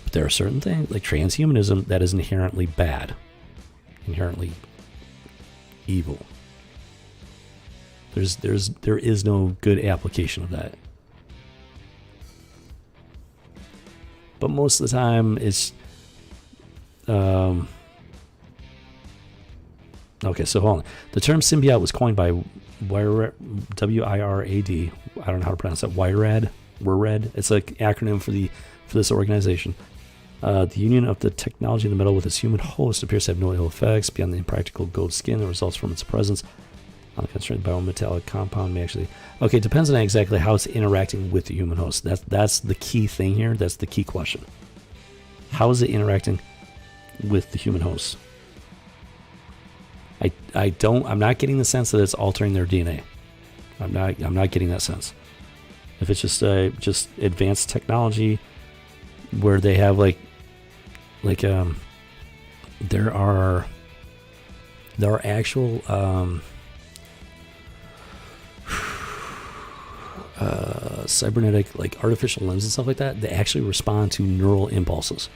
But there are certain things like transhumanism that is inherently bad, inherently evil. There is no good application of that. But most of the time it's okay, so hold on. The term symbiote was coined by WIRAD. I don't know how to pronounce that. WIRAD. It's an acronym for this organization. The union of the technology in the metal with its human host appears to have no ill effects beyond the impractical gold skin that results from its presence. Unconstrained biometallic compound may actually... Okay, it depends on exactly how it's interacting with the human host. That's the key thing here. That's the key question. How is it interacting with the human host? I'm not getting the sense that it's altering their DNA. I'm not getting that sense. If it's just advanced technology where they have there are actual cybernetic, like artificial limbs and stuff like that. They actually respond to neural impulses.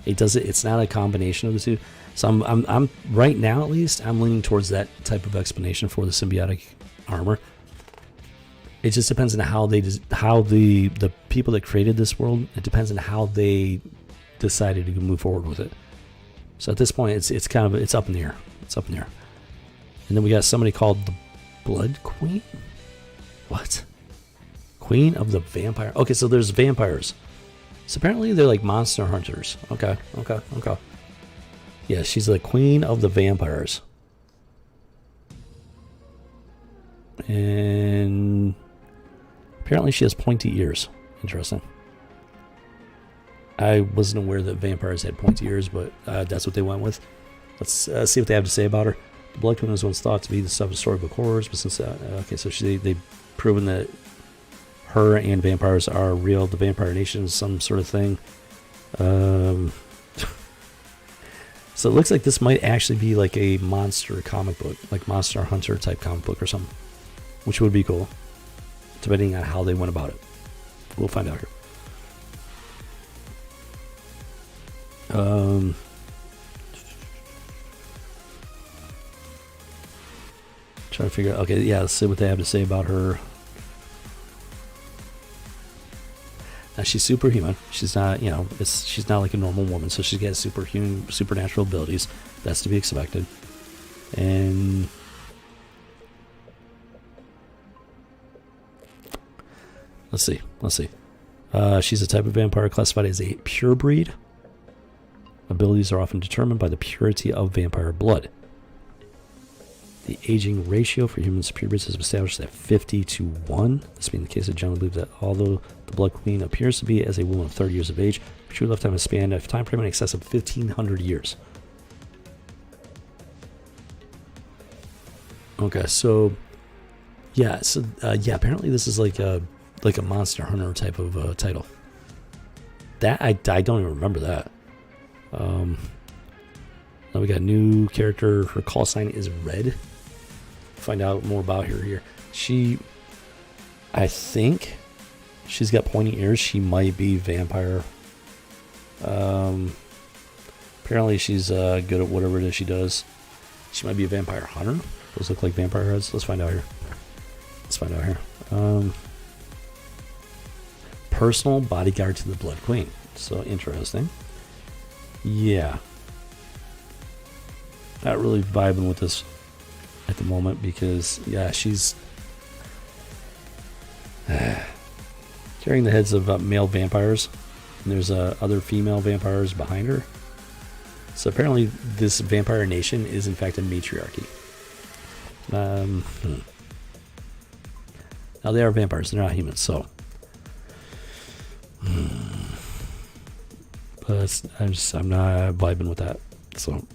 It's not a combination of the two. So I'm right now, at least, I'm leaning towards that type of explanation for the symbiotic armor. It just depends on how the people that created this world. It depends on how they decided to move forward with it. So at this point, it's up in the air. It's up in the air. And then we got somebody called the Blood Queen. What? Queen of the Vampire. Okay, so there's vampires. So apparently they're like monster hunters. Okay. Yeah, she's the Queen of the Vampires. And apparently she has pointy ears. Interesting. I wasn't aware that vampires had pointy ears, but that's what they went with. Let's see what they have to say about her. The Blood Queen was once thought to be the stuff of historical horrors, but since they've proven that her and vampires are real. The Vampire Nation is some sort of thing. So it looks like this might actually be like a monster comic book, like Monster Hunter type comic book or something, which would be cool, depending on how they went about it. We'll find out here. Trying to figure out. Okay, yeah, let's see what they have to say about her. Now she's superhuman. She's not, she's not like a normal woman, so she has supernatural abilities. That's to be expected. And let's see. She's a type of vampire classified as a pure breed. Abilities are often determined by the purity of vampire blood. The aging ratio for humans to pure breeds is established at 50-1. This being the case, I generally believe that although the Blood Queen appears to be as a woman of 30 years of age, her true lifetime is spanned a time frame in excess of 1,500 years. Okay, so apparently this is like a Monster Hunter type of title. That I don't even remember that. Now we got a new character. Her call sign is Red. Find out more about her here. I think she's got pointy ears. She might be vampire. Apparently she's good at whatever it is she does. She might be a vampire hunter. Those look like vampire heads. Let's find out here. Personal bodyguard to the Blood Queen. So interesting. Yeah. Not really vibing with this at the moment because, she's carrying the heads of male vampires. And there's other female vampires behind her. So apparently this Vampire Nation is in fact a matriarchy. Now they are vampires. They're not humans, so... But I'm not vibing with that, so...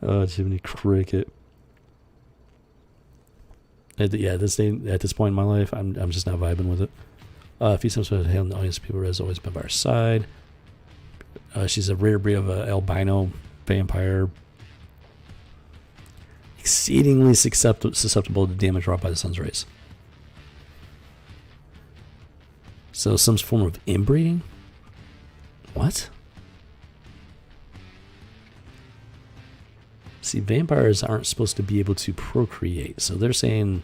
Oh, Jiminy Cricket. At this point in my life, I'm just not vibing with it. A few times I've had the audience, people has always been by our side. She's a rare breed of an albino vampire, exceedingly susceptible to damage wrought by the sun's rays. So some form of inbreeding? What? See, vampires aren't supposed to be able to procreate. So they're saying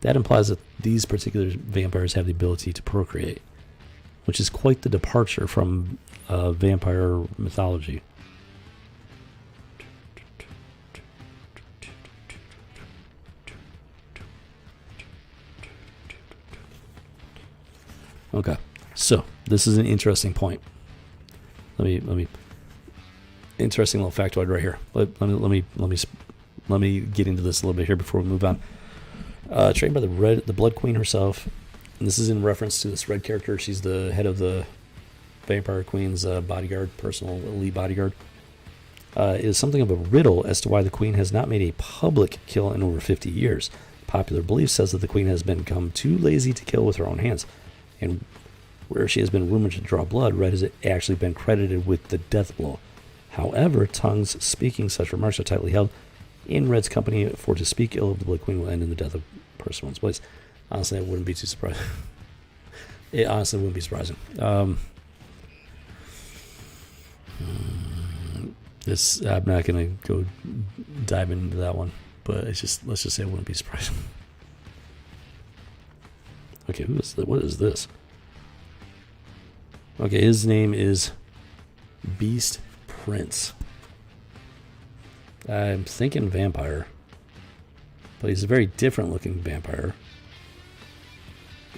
that implies that these particular vampires have the ability to procreate, which is quite the departure from vampire mythology. Okay, so this is an interesting point. Let me interesting little factoid right here. Let me get into this a little bit here before we move on. Trained by the Blood Queen herself, and this is in reference to this Red character. She's the head of the Vampire Queen's bodyguard, personal elite bodyguard. is something of a riddle as to why the Queen has not made a public kill in over 50 years. Popular belief says that the Queen has become too lazy to kill with her own hands, and where she has been rumored to draw blood, Red has actually been credited with the death blow. However, tongues speaking such remarks are tightly held in Red's company, for to speak ill of the Blood Queen will end in the death of a person in one's place. Honestly, it wouldn't be too surprising. It honestly wouldn't be surprising. I'm not gonna go dive into that one, but it's just, let's just say it wouldn't be surprising. Okay, what is this? Okay, his name is Beast Prince. I'm thinking vampire, but he's a very different looking vampire.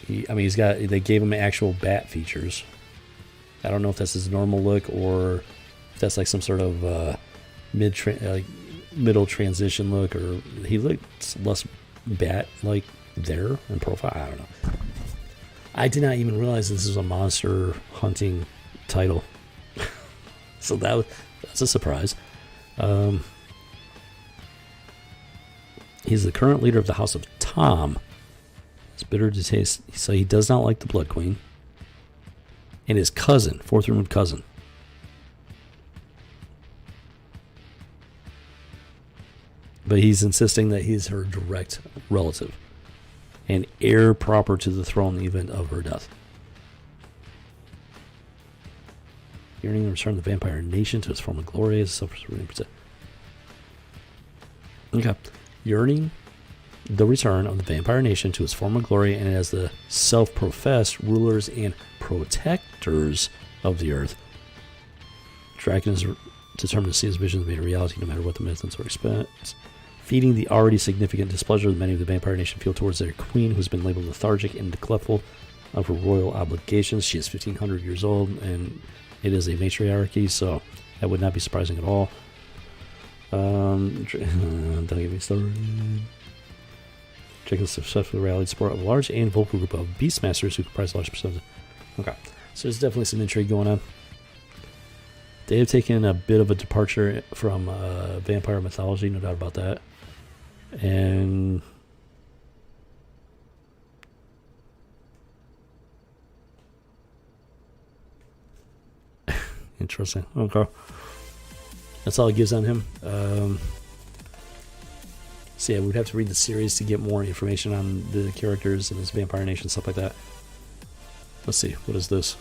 They gave him actual bat features. I don't know if that's his normal look or if that's like some sort of middle transition look, or he looks less bat-like there in profile. I don't know. I did not even realize this was a monster hunting title. So that's a surprise. He's the current leader of the House of Tom. It's bitter to taste, so he does not like the Blood Queen. And his cousin, fourth removed cousin. But he's insisting that he's her direct relative and heir proper to the throne in the event of her death. Yearning to return the vampire nation to its former glory as okay. Yearning the return of the vampire nation to its former glory and as the self-professed rulers and protectors of the earth. Draken is determined to see his visions made a reality no matter what the methods or expense. Feeding the already significant displeasure that many of the vampire nation feel towards their queen, who's been labeled lethargic and neglectful of her royal obligations. She is 1,500 years old, and it is a matriarchy, so that would not be surprising at all. Don't get me started. Draken successfully rallied support of a large and vocal group of beastmasters who comprise a large percentage. Okay, so there's definitely some intrigue going on. They have taken a bit of a departure from vampire mythology, no doubt about that. And interesting. Okay, that's all it gives on him. So yeah, we'd have to read the series to get more information on the characters and his vampire nation, stuff like that. Let's see, what is this?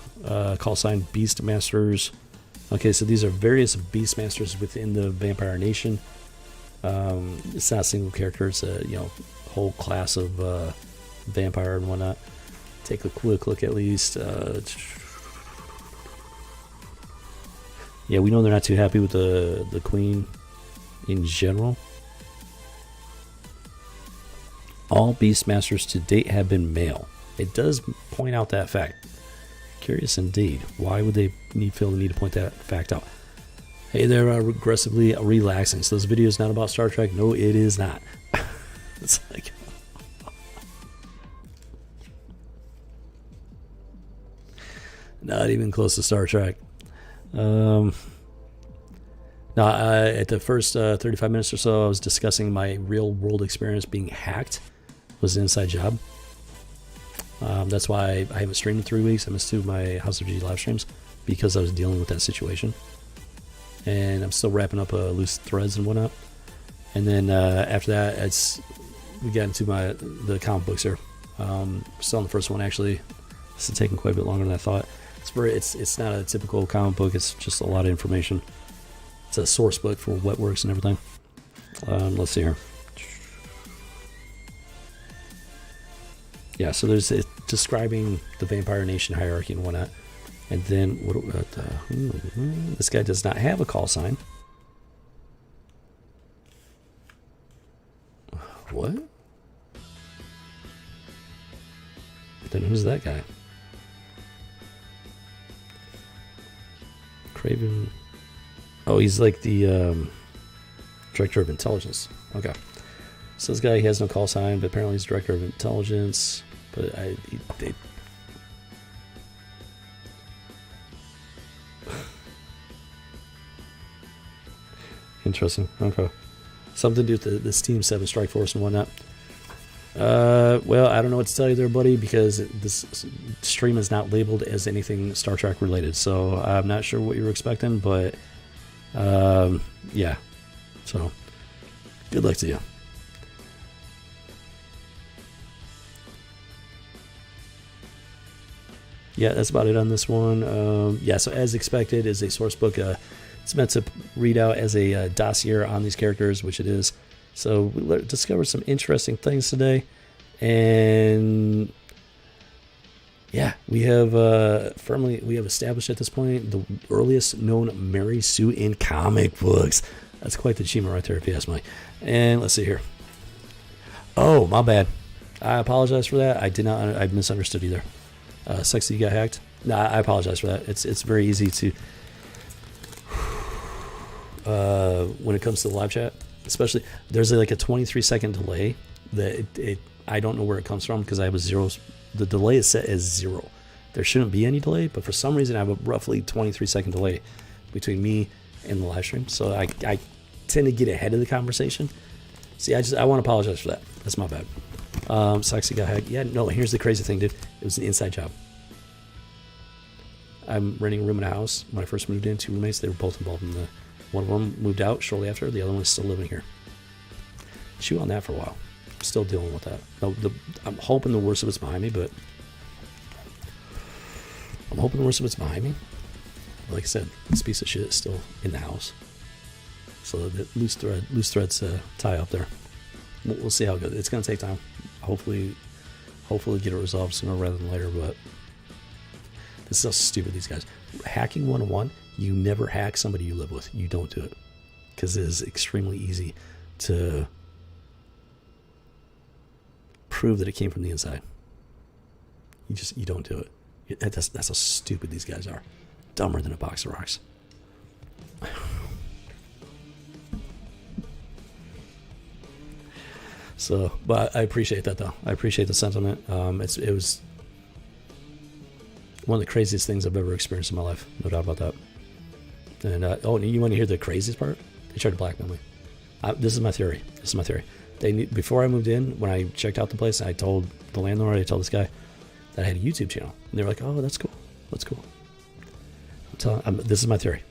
Call sign Beastmasters. Okay, so these are various Beastmasters within the vampire nation. It's not a single character; it's a whole class of vampire and whatnot. Take a quick look at least. Yeah, we know they're not too happy with the queen in general. All Beastmasters to date have been male. It does point out that fact. Curious indeed. Why would they feel the need to point that fact out? Hey, they're aggressively relaxing. So this video is not about Star Trek. No, it is not. It's like... not even close to Star Trek. Now, at the first 35 minutes or so, I was discussing my real-world experience being hacked. It was an inside job. That's why I haven't streamed in 3 weeks. I missed 2 of my House of G live streams because I was dealing with that situation. And I'm still wrapping up loose threads and whatnot. And then after that, we got into the comic books here. Still on the first one, actually. This is taking quite a bit longer than I thought. It's not a typical comic book. It's just a lot of information. It's a source book for what works and everything. Let's see here. Yeah, so there's describing the vampire nation hierarchy and whatnot. And then this guy does not have a call sign. What? Then who's that guy? Craven. Oh, he's like the director of intelligence. Okay. So this guy, he has no call sign, but apparently he's director of intelligence. But Interesting. Okay. Something to do with the Steam 7 Strike Force and whatnot. Well, I don't know what to tell you there, buddy, because this stream is not labeled as anything Star Trek related, so I'm not sure what you were expecting, but yeah. So, good luck to you. Yeah, that's about it on this one. Yeah, so as expected, is a source book. It's meant to read out as a dossier on these characters, which it is. So we discovered some interesting things today, and yeah, we have established at this point the earliest known Mary Sue in comic books. That's quite the achievement right there, if you ask me. And let's see here. Oh, my bad. I apologize for that. I misunderstood either. Sexy, you got hacked? No, I apologize for that. It's very easy to when it comes to the live chat. Especially, there's like a 23-second delay that I don't know where it comes from because I have a zero. The delay is set as 0. There shouldn't be any delay, but for some reason I have a roughly 23-second delay between me and the live stream. So I tend to get ahead of the conversation. See, I want to apologize for that. That's my bad. Sexy got hacked. Yeah, no, here's the crazy thing, dude. It was an inside job. I'm renting a room in a house. When I first moved in, 2 roommates, they were both involved in the... One of them moved out shortly after. The other one is still living here. Chew on that for a while. I'm still dealing with that. No, I'm hoping the worst of it's behind me, but... Like I said, this piece of shit is still in the house. So the loose threads tie up there. We'll see how it goes. It's going to take time. Hopefully get it resolved sooner rather than later, but... This is how stupid these guys. Hacking 101, you never hack somebody you live with. You don't do it. Because it is extremely easy to prove that it came from the inside. You don't do it. That's how stupid these guys are. Dumber than a box of rocks. So, but I appreciate that though. I appreciate the sentiment. It was one of the craziest things I've ever experienced in my life. No doubt about that. And you want to hear the craziest part? They tried to blackmail me. This is my theory. Before I moved in, when I checked out the place, I told the landlord, I told this guy that I had a YouTube channel. And they were like, "Oh, that's cool. That's cool." This is my theory.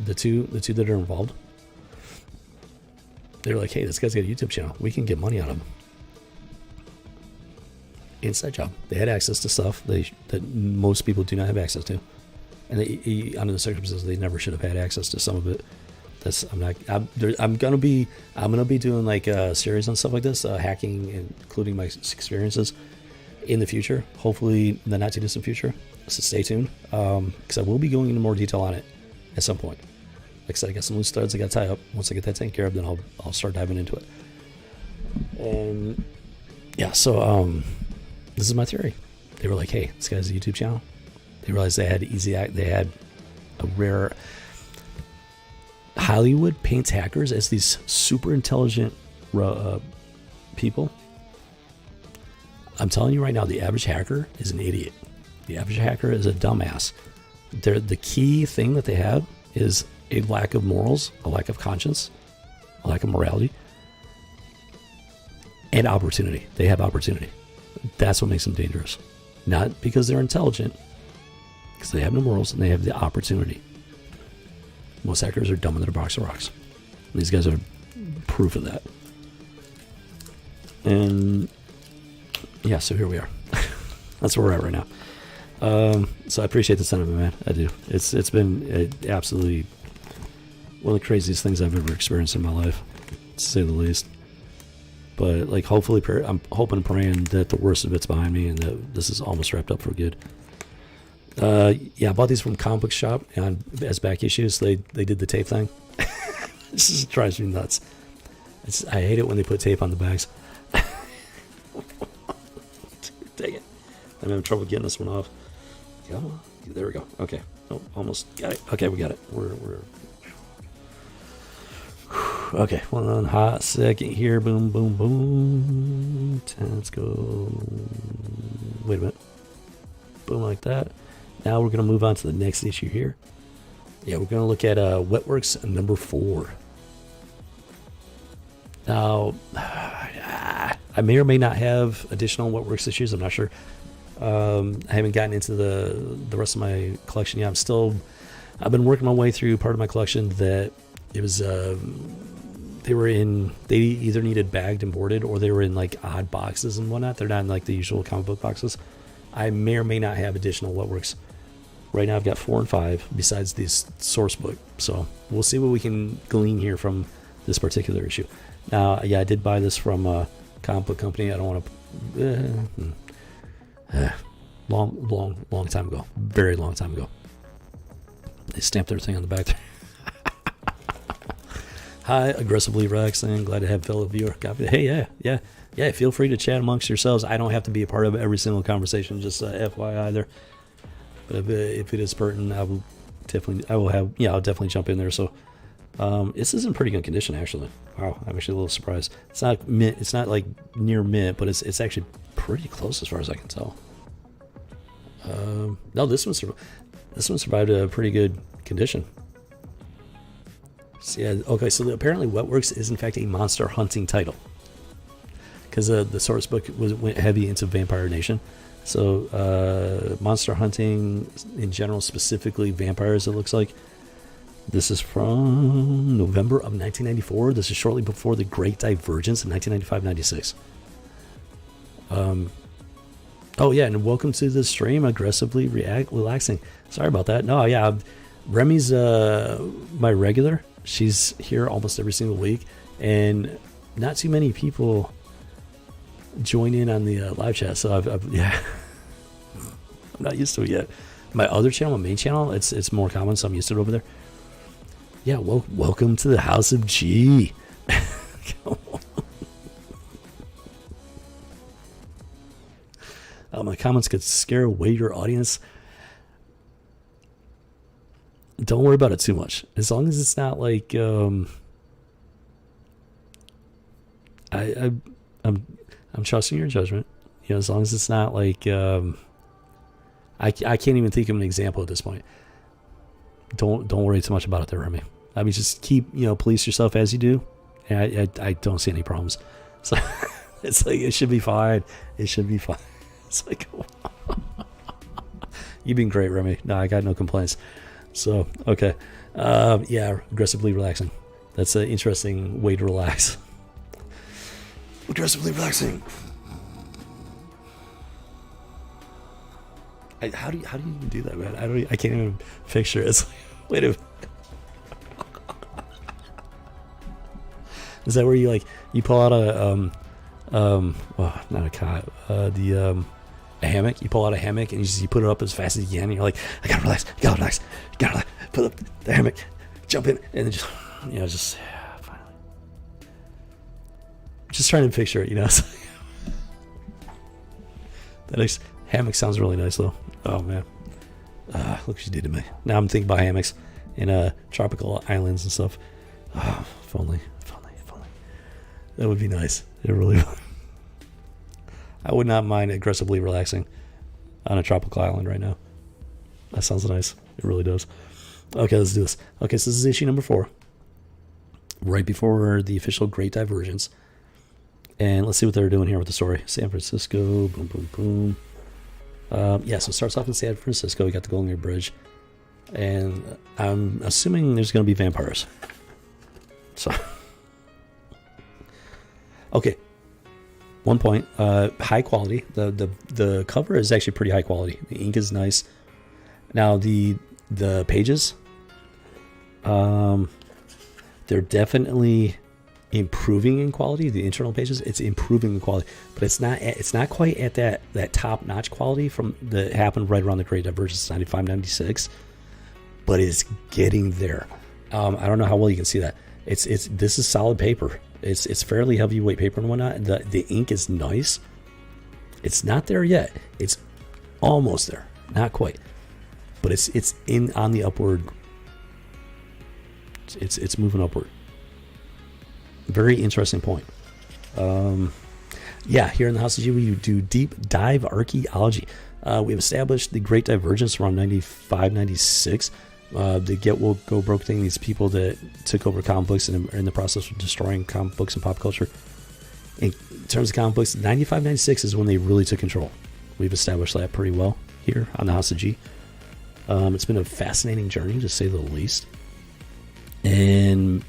The two that are involved, they were like, "Hey, this guy's got a YouTube channel. We can get money out of him." Inside job. They had access to stuff that most people do not have access to, and under the circumstances, they never should have had access to some of it. I'm gonna be doing like a series on stuff like this, hacking, including my experiences in the future. Hopefully, in the not too distant future. So stay tuned, because I will be going into more detail on it at some point. Like I said, I got some loose threads I got to tie up. Once I get that taken care of, then I'll start diving into it. And yeah, so this is my theory. They were like, "Hey, this guy's a YouTube channel." They realized they had a rare... Hollywood paints hackers as these super intelligent people. I'm telling you right now, the average hacker is an idiot. The average hacker is a dumbass. The key thing that they have is a lack of morals, a lack of conscience, a lack of morality, and opportunity. They have opportunity. That's what makes them dangerous. Not because they're intelligent, because they have no morals and they have the opportunity. Most hackers are dumber than a box of rocks. And these guys are proof of that. And yeah, so here we are. That's where we're at right now. So I appreciate the sentiment, man. I do. It's been absolutely one of the craziest things I've ever experienced in my life, to say the least. But like, hopefully, I'm hoping and praying that the worst of it's behind me and that this is almost wrapped up for good. Yeah, I bought these from Comic Book Shop and as back issues. They did the tape thing. This just drives me nuts. I hate it when they put tape on the bags. Dang it. I'm having trouble getting this one off. Come on. There we go. Okay. Oh, almost got it. Okay, we got it. We're okay. 1 hot second here. Boom, boom, boom. Let's go. Wait a minute. Boom, like that. Now we're going to move on to the next issue here. Yeah, we're going to look at Wetworks number 4. Now, I may or may not have additional What Works issues. I'm not sure. I haven't gotten into the rest of my collection yet. I've been working my way through part of my collection that it was they either needed bagged and boarded, or they were in like odd boxes and whatnot. They're not in like the usual comic book boxes. I may or may not have additional What Works. Right now I've got 4 and 5 besides this source book. So we'll see what we can glean here from this particular issue. Now, yeah, I did buy this from a comic book company. I don't want to... long time ago. Very long time ago. They stamped everything on the back there. Hi, Aggressively Relaxing. Glad to have fellow viewer. Hey, yeah. Feel free to chat amongst yourselves. I don't have to be a part of every single conversation. Just FYI there. But if it is pertinent, I'll definitely jump in there. So this is in pretty good condition, actually. Wow, I'm actually a little surprised. It's not mint. It's not like near mint, but it's actually pretty close as far as I can tell. No, this one survived a pretty good condition. So, yeah, okay. So apparently, What Works is in fact a monster hunting title, because the source book went heavy into Vampire Nation. So monster hunting in general, specifically vampires, it looks like. This is from November of 1994. This is shortly before the Great Divergence in 1995-96. Oh yeah, and welcome to the stream, Aggressively Relaxing. Sorry about that. No, yeah, Remy's my regular. She's here almost every single week, and not too many people join in on the live chat. So I've yeah, I'm not used to it yet. My other channel, my main channel, it's more common, so I'm used to it over there. Yeah, welcome to the House of G. My comments could scare away your audience. Don't worry about it too much. As long as it's not like I'm trusting your judgment. You know, as long as it's not like I can't even think of an example at this point. Don't worry too much about it there, Remy. I mean, just keep, police yourself as you do. And I don't see any problems. So it's like, it should be fine. It should be fine. It's like, you've been great, Remy. No, I got no complaints. So, okay. Yeah, Aggressively Relaxing. That's an interesting way to relax. Aggressively Relaxing. How do you even do that, man? I can't even picture it. It's like, wait a minute. Is that where you pull out a well, not a cot, a hammock? You pull out a hammock and you put it up as fast as you can. And you're like, I gotta relax. Put up the hammock, jump in, and then just finally. Just trying to picture it, That hammock sounds really nice though. Oh man, look what you did to me. Now I'm thinking about hammocks in tropical islands and stuff. Oh, if only. That would be nice. It really would. I would not mind aggressively relaxing on a tropical island right now. That sounds nice. It really does. Okay, let's do this. Okay, so this is issue number 4. Right before the official Great Divergence. And let's see what they're doing here with the story. San Francisco, boom, boom, boom. Yeah, so it starts off in San Francisco. We got the Golden Gate Bridge. And I'm assuming there's going to be vampires. So... Okay, one point, high quality. The cover is actually pretty high quality. The ink is nice. Now the pages, they're definitely improving in quality. The internal pages, it's improving in quality, but it's not quite at that top notch quality from that happened right around the Great Divergence 95-96, but it's getting there. I don't know how well you can see that. This is solid paper. It's fairly heavyweight paper and whatnot. The ink is nice. It's not there yet. It's almost there. Not quite. But it's on the upward. It's moving upward. Very interesting point. Yeah, here in the House of G, we do deep dive archaeology. We've established the Great Divergence around 95, 96. The Get Woke Go Broke thing, these people that took over comic books and are in the process of destroying comic books and pop culture. In terms of comic books, 95, 96 is when they really took control. We've established that pretty well here on the House of G. It's been a fascinating journey, to say the least. And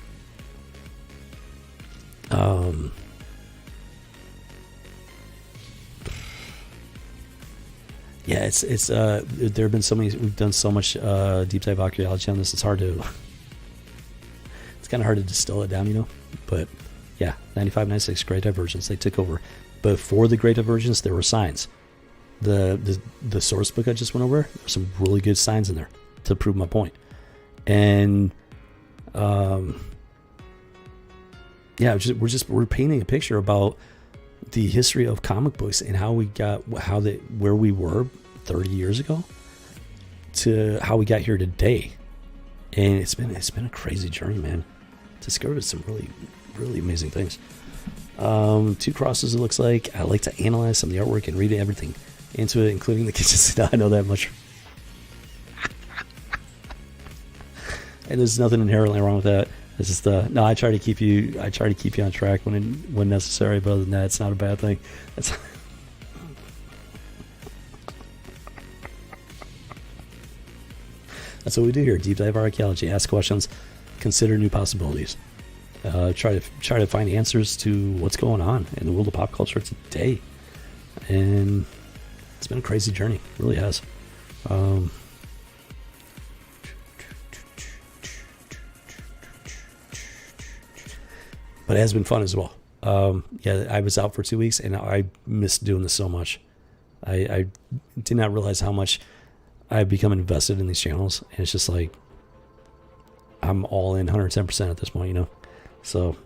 yeah, it's there have been so many. We've done so much deep dive archaeology on this. It's kind of hard to distill it down, you know. But yeah, 95, 96, Great Divergence, they took over. Before the Great Divergence, there were signs. The source book I just went over, there's some really good signs in there to prove my point. And yeah, we're painting a picture about the history of comic books and how we got where we were 30 years ago to how we got here today. And it's been a crazy journey, man. Discovered some really, really amazing things. Two crosses, it looks like. I like to analyze some of the artwork and read everything into it, including the kitchen scene. I know that much. And there's nothing inherently wrong with that. It's just no. I try to keep you on track when necessary. But other than that, it's not a bad thing. That's what we do here. Deep dive archaeology. Ask questions. Consider new possibilities. Try to find answers to what's going on in the world of pop culture today. And it's been a crazy journey. It really has. But it has been fun as well. Yeah, I was out for 2 weeks and I missed doing this so much. I did not realize how much I've become invested in these channels. And it's just like, I'm all in 110% at this point, you know. So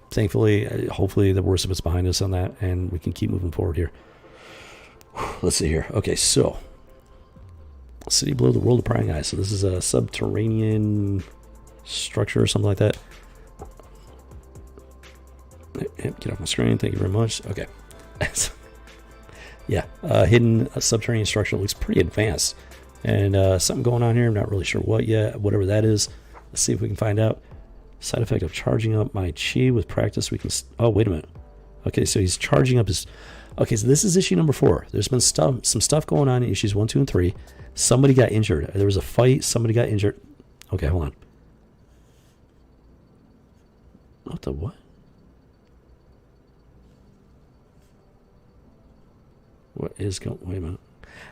thankfully, hopefully the worst of it's behind us on that and we can keep moving forward here. Let's see here. Okay, so City Below the World of Prying Eyes. So this is a subterranean structure or something like that. Get off my screen. Thank you very much. Okay. Yeah, hidden subterranean structure. Looks pretty advanced. And something going on here. I'm not really sure what yet. Whatever that is. Let's see if we can find out. Side effect of charging up my chi with practice. We can... Oh, wait a minute. Okay, so he's charging up his... Okay, so this is issue number 4. There's been some stuff going on in issues 1, 2, and 3. Somebody got injured. There was a fight. Somebody got injured. Okay, hold on. What the what? What is going... Wait a minute.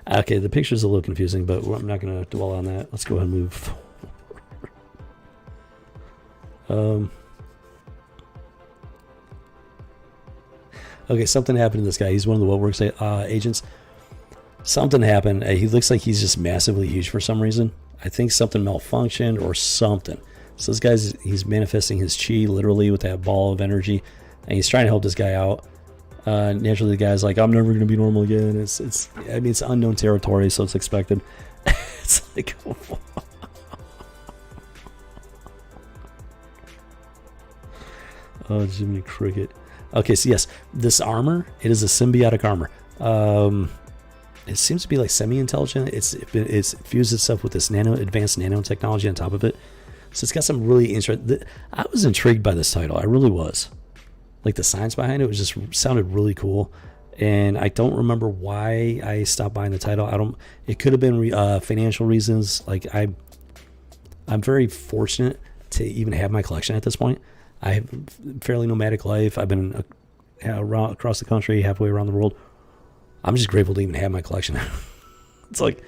Okay, the picture's a little confusing, but I'm not going to dwell on that. Let's go ahead and move forward. Okay, something happened to this guy. He's one of the Wellworks agents. Something happened. He looks like he's just massively huge for some reason. I think something malfunctioned or something. So this he's manifesting his chi literally with that ball of energy, and he's trying to help this guy out. Naturally, the guy's like, "I'm never going to be normal again." It's unknown territory, so it's expected. It's like, oh, Jiminy Cricket. Okay, so yes, this armor, it is a symbiotic armor. It seems to be like semi-intelligent. It's fused itself with this advanced nanotechnology on top of it. So it's got some really interesting... I was intrigued by this title. I really was. Like the science behind it sounded really cool. And I don't remember why I stopped buying the title. It could have been financial reasons. Like I'm very fortunate to even have my collection at this point. I have a fairly nomadic life. I've been across the country, halfway around the world. I'm just grateful to even have my collection. It's like,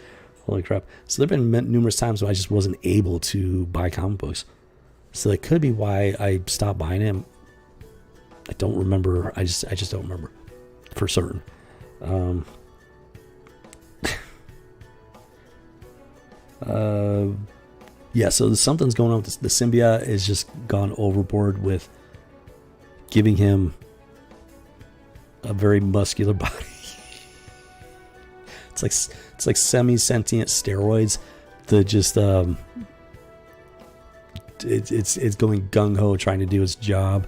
holy crap. So there have been numerous times when I just wasn't able to buy comic books. So that could be why I stopped buying them. I don't remember. I just don't remember for certain. Yeah, so something's going on with the symbiote is just gone overboard with giving him a very muscular body. It's like semi-sentient steroids that just it's going gung-ho trying to do its job.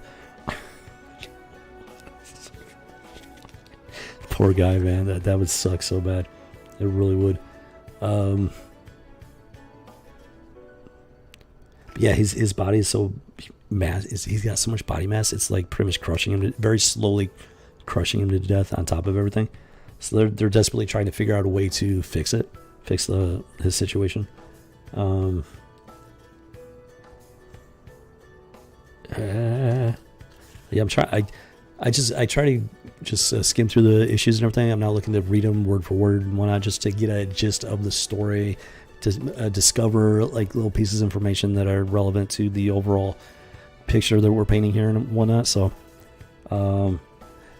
Poor guy, man. That would suck so bad. It really would. But yeah, his body is so he's got so much body mass, it's like pretty much crushing him, very slowly crushing him to death on top of everything. So they're desperately trying to figure out a way to fix his situation. Yeah, I'm trying. I try to just skim through the issues and everything. I'm not looking to read them word for word and whatnot, just to get a gist of the story, to discover like little pieces of information that are relevant to the overall picture that we're painting here and whatnot. So, yeah,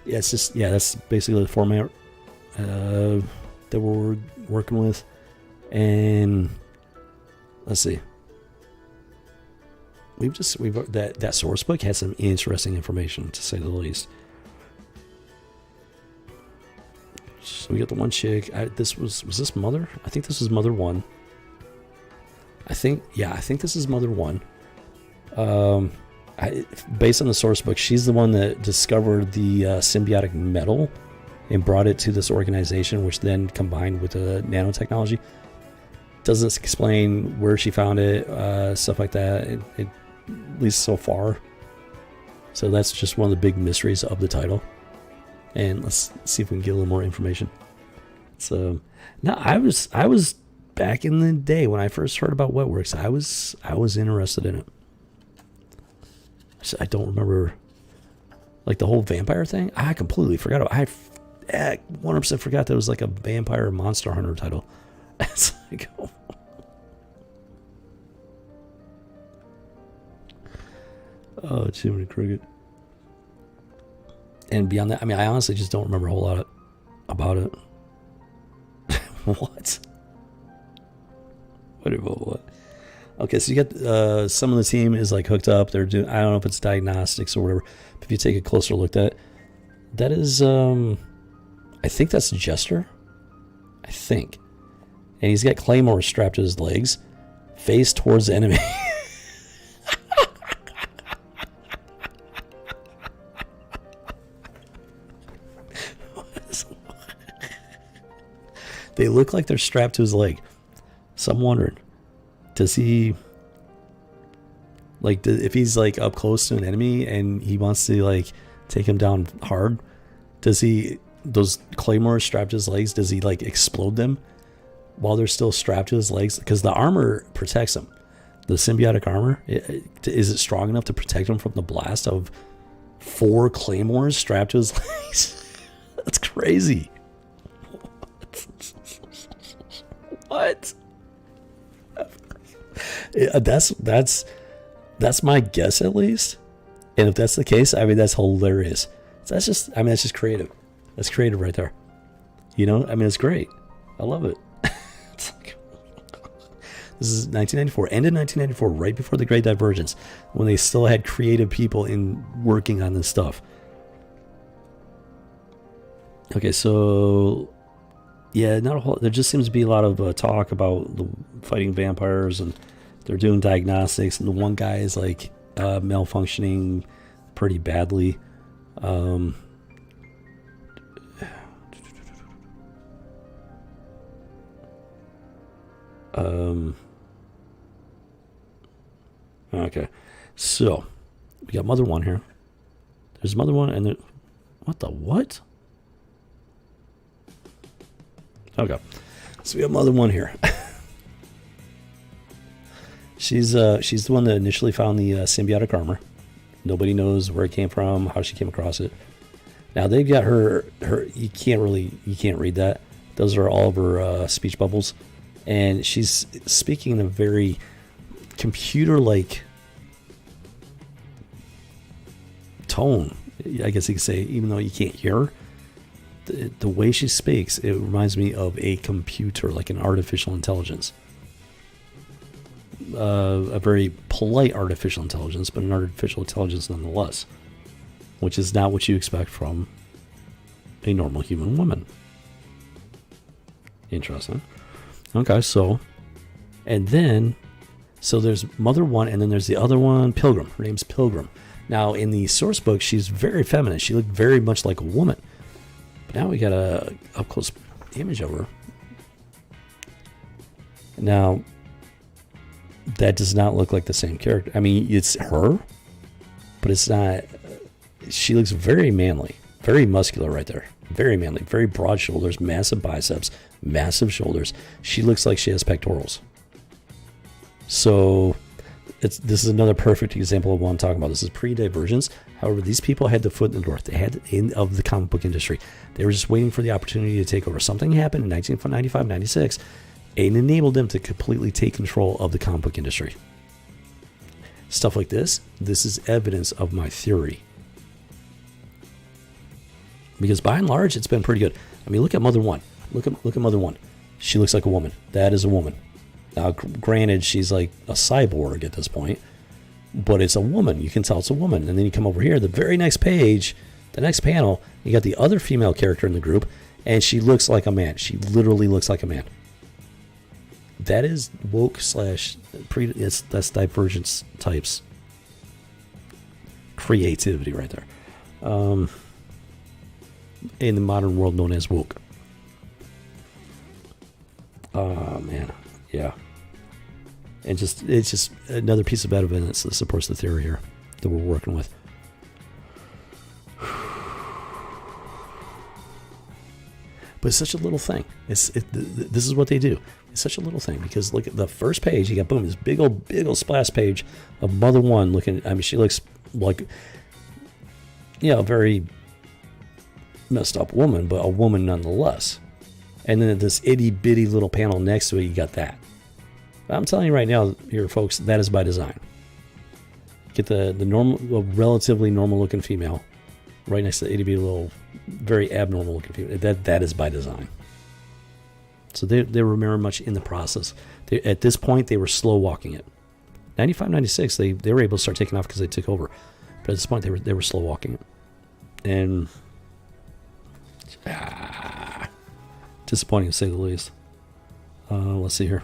it's just, yeah, that's basically the format that we're working with. And let's see. That source book has some interesting information, to say the least. So we got the one chick. Was this Mother? I think this was Mother 1. I think this is Mother 1. Based on the source book, she's the one that discovered the symbiotic metal and brought it to this organization, which then combined with the nanotechnology. Doesn't explain where she found it, stuff like that, at least so far. So that's just one of the big mysteries of the title. And let's see if we can get a little more information. So, no, I was back in the day when I first heard about Wetworks. I was interested in it. I don't remember, like, the whole vampire thing. I completely forgot. I 100% forgot that it was like a vampire monster hunter title. It's like, oh, Jiminy Cricket. And beyond that, I mean, I honestly just don't remember a whole lot about it. What? What? Okay, so you got some of the team is like hooked up. They're doing, I don't know if it's diagnostics or whatever. But if you take a closer look at that is, I think that's Jester. I think. And he's got Claymore strapped to his legs, face towards the enemy. They look like they're strapped to his leg. So I'm wondering, does he, like, if he's like up close to an enemy and he wants to like take him down hard, does he, those claymores strapped to his legs, does he like explode them while they're still strapped to his legs? Because the armor protects him. The symbiotic armor, is it strong enough to protect him from the blast of 4 claymores strapped to his legs? That's crazy. What? That's my guess, at least. And if that's the case, I mean, that's hilarious. So that's just creative. That's creative right there. You know, I mean, it's great. I love it. It's like, this is 1994, ended 1994, right before the Great Divergence, when they still had creative people in working on this stuff. Okay, so yeah, not a whole. There just seems to be a lot of talk about the fighting vampires, and they're doing diagnostics, and the one guy is like malfunctioning pretty badly. Okay, so we got Mother 1 here. There's Mother 1, and there. What? Okay, so we have Mother 1 here. She's the one that initially found the symbiotic armor. Nobody knows where it came from, how she came across it. Now they've got her. You can't read that. Those are all of her speech bubbles, and she's speaking in a very computer-like tone, I guess you could say, even though you can't hear her. The way she speaks, it reminds me of a computer, like an artificial intelligence. A very polite artificial intelligence, but an artificial intelligence nonetheless, which is not what you expect from a normal human woman. Interesting. Okay, so there's Mother 1, and then there's the other one, Pilgrim. Her name's Pilgrim. Now, in the source book, she's very feminine. She looked very much like a woman. But now we got a up-close image of her. Now, that does not look like the same character. I mean, it's her, but it's not. She looks very manly, very muscular right there. Very manly, very broad shoulders, massive biceps, massive shoulders. She looks like she has pectorals. So this is another perfect example of what I'm talking about. This is pre-Divergence. However, these people had the foot in the door. They had of the comic book industry. They were just waiting for the opportunity to take over. Something happened in 1995, 96, and enabled them to completely take control of the comic book industry. Stuff like this is evidence of my theory. Because by and large, it's been pretty good. I mean, look at Mother One. Look at Mother One. She looks like a woman. That is a woman. Now, granted, she's like a cyborg at this point, but it's a woman. You can tell it's a woman. And then you come over here, the very next page, the next panel, you got the other female character in the group, and she looks like a man. She literally looks like a man. That is woke / that's Divergence types creativity right there. In the modern world known as woke. Oh man, yeah. And it's just another piece of evidence that supports the theory here that we're working with. But it's such a little thing. This is what they do. It's such a little thing because look at the first page. You got boom, this big old splash page of Mother One looking. I mean, she looks like, a very messed up woman, but a woman nonetheless. And then this itty bitty little panel next to it, you got that. I'm telling you right now, here, folks, that is by design. Get the normal, relatively normal looking female right next to the itty bitty little, very abnormal looking female. That is by design. So they were very much in the process. At this point, they were slow walking it. 95, 96, they were able to start taking off because they took over. But at this point, they were slow walking it. And disappointing to say the least. Let's see here.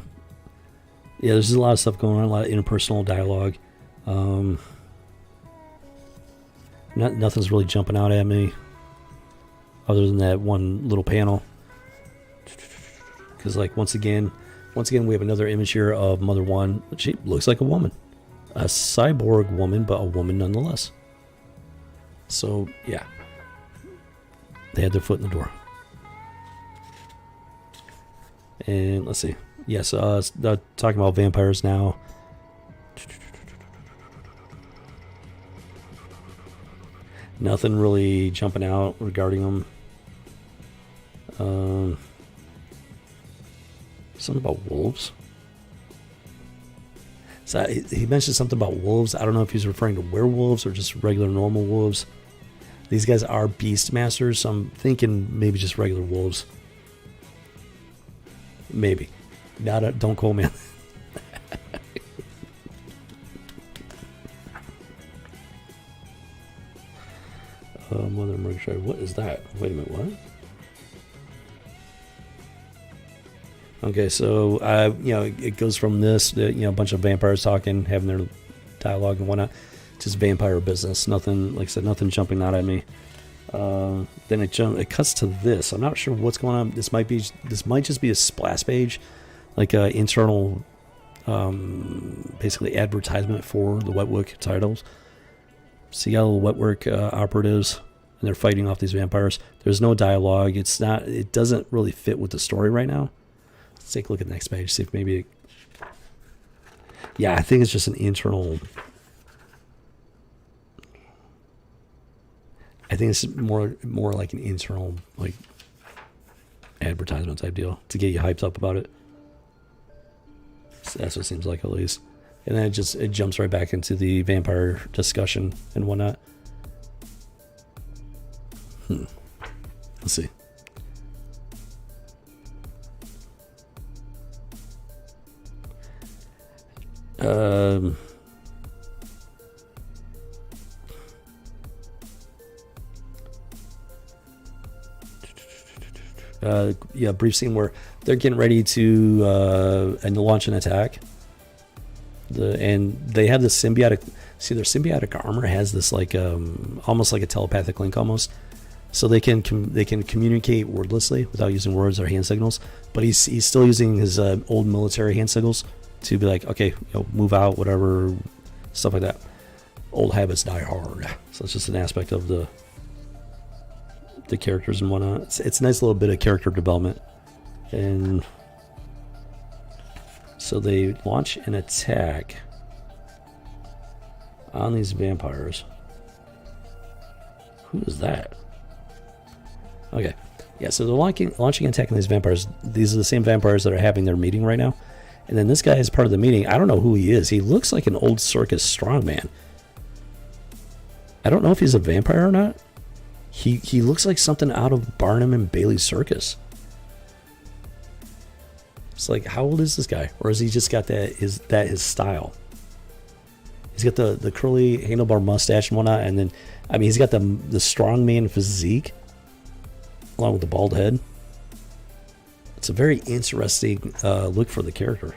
Yeah, there's just a lot of stuff going on, a lot of interpersonal dialogue. Nothing's really jumping out at me other than that one little panel. Because, like, once again, we have another image here of Mother One. She looks like a woman. A cyborg woman, but a woman nonetheless. So, yeah. They had their foot in the door. And let's see. Yes, talking about vampires now. Nothing really jumping out regarding them. Something about wolves. So he mentioned something about wolves. I don't know if he's referring to werewolves or just regular normal wolves. These guys are beast masters, so I'm thinking maybe just regular wolves. Maybe. Don't quote me. Mother Murder. What is that? Wait a minute, what? Okay, so it goes from this, a bunch of vampires talking, having their dialogue and whatnot, just vampire business. Nothing, like I said, nothing jumping out at me. Then it cuts to this. I'm not sure what's going on. This might just be a splash page, like a internal, basically advertisement for the Wetwork titles. So you got little Wetwork operatives, and they're fighting off these vampires. There's no dialogue. It doesn't really fit with the story right now. Let's take a look at the next page, see if maybe I think it's just an internal. I think it's more like an internal, like, advertisement type deal to get you hyped up about it. So that's what it seems like, at least. And then it jumps right back into the vampire discussion and whatnot. Let's see. Brief scene where they're getting ready to launch an attack. And they have this symbiotic. See, their symbiotic armor has this like almost like a telepathic link almost. So they can communicate wordlessly without using words or hand signals. But he's still using his old military hand signals to be like, okay, move out, whatever, stuff like that. Old habits die hard. So it's just an aspect of the characters and whatnot. It's a nice little bit of character development. And so they launch an attack on these vampires. Who is that? Okay. Yeah, so they're launching an attack on these vampires. These are the same vampires that are having their meeting right now. And then this guy is part of the meeting. I don't know who he is. He looks like an old circus strongman. I don't know if he's a vampire or not. He looks like something out of Barnum and Bailey's circus. It's like, how old is this guy? Or has he just got that? Is that his style? He's got the curly handlebar mustache and whatnot, and then he's got the strongman physique along with the bald head. It's a very interesting look for the character.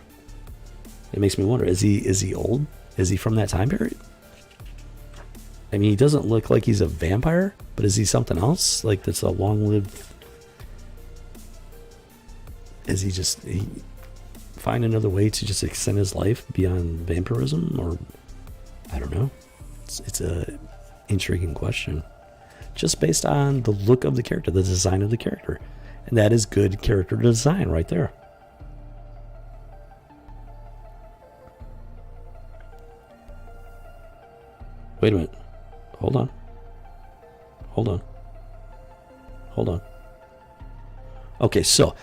It makes me wonder: is he old? Is he from that time period? I mean, he doesn't look like he's a vampire, but is he something else? Like that's a long-lived? Is he find another way to just extend his life beyond vampirism, or I don't know. It's a intriguing question, just based on the look of the character, the design of the character, and that is good character design right there. Wait a minute. Hold on. Okay, so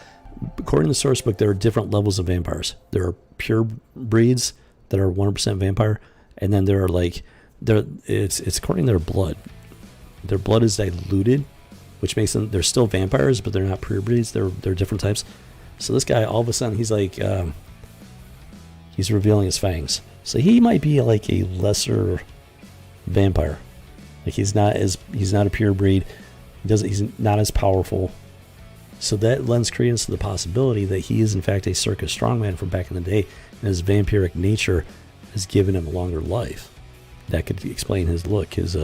according to the source book, there are different levels of vampires. There are pure breeds that are 100% vampire, and then there are it's according to their blood. Their blood is diluted, which makes them, they're still vampires, but they're not pure breeds. They're different types. So this guy, all of a sudden, he's like, he's revealing his fangs. So he might be like a lesser vampire. Like he's not a pure breed. He's not as powerful. So that lends credence to the possibility that he is in fact a circus strongman from back in the day, and his vampiric nature has given him a longer life. That could explain his look, his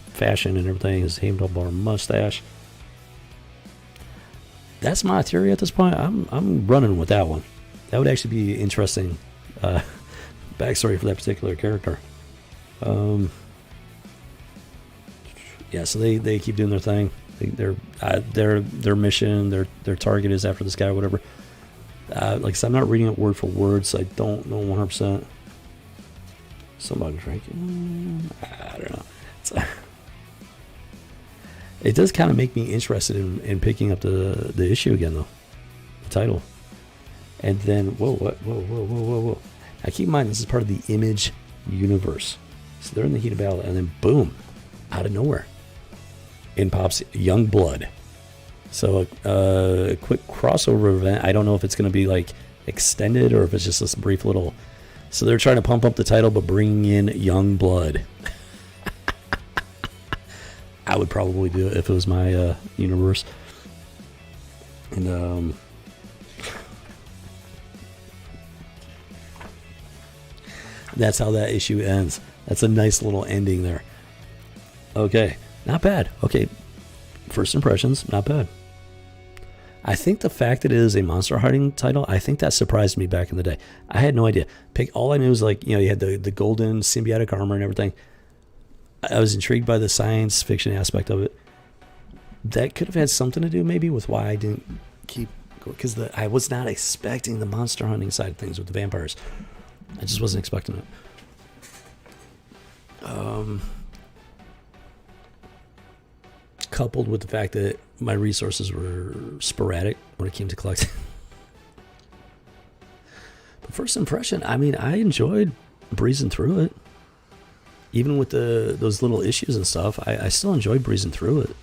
fashion and everything, his handlebar mustache. That's my theory at this point. I'm running with that one. That would actually be interesting backstory for that particular character. Yeah, so they keep doing their thing. Their mission, their target is after this guy or whatever. Like I said, I'm not reading it word for word, so I don't know 100%. Somebody drinking? I don't know. It does kind of make me interested in picking up the issue again, though. The title. And then, whoa. Now keep in mind, this is part of the Image universe. So they're in the heat of battle, and then boom, out of nowhere, in pops Young Blood. So a quick crossover event. I don't know if it's going to be like extended or if it's just this brief little. So they're trying to pump up the title, but bringing in Young Blood. I would probably do it if it was my universe. And that's how that issue ends. That's a nice little ending there. Okay, not bad. Okay, first impressions, not bad. I think the fact that it is a monster hunting title, I think that surprised me back in the day. I had no idea. All I knew was like, you had the golden symbiotic armor and everything. I was intrigued by the science fiction aspect of it. That could have had something to do maybe with why I didn't keep going, because I was not expecting the monster hunting side of things with the vampires. I just wasn't expecting it. Coupled with the fact that my resources were sporadic when it came to collecting. But first impression, I mean, I enjoyed breezing through it. Even with those little issues and stuff, I still enjoyed breezing through it.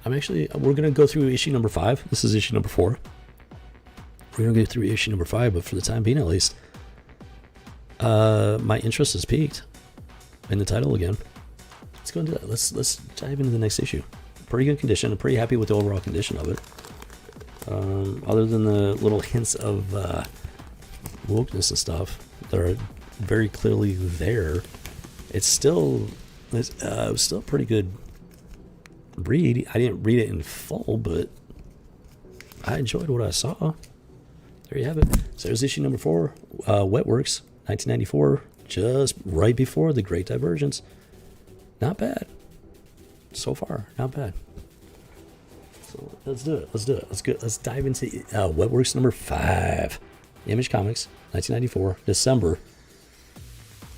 We're going to go through issue number 5. This is issue number 4. We're going to go through issue number 5, but for the time being at least, my interest has peaked in the title again. Let's go into that. Let's dive into the next issue. Pretty good condition. I'm pretty happy with the overall condition of it. Other than the little hints of wokeness and stuff that are very clearly there, it was still a pretty good read. I didn't read it in full, but I enjoyed what I saw. there you have it. So there's issue number 4, Wetworks, 1994, just right before the Great Divergence. Not bad. So far, not bad. So let's do it. Let's dive into Wetworks number 5. Image Comics, 1994, December.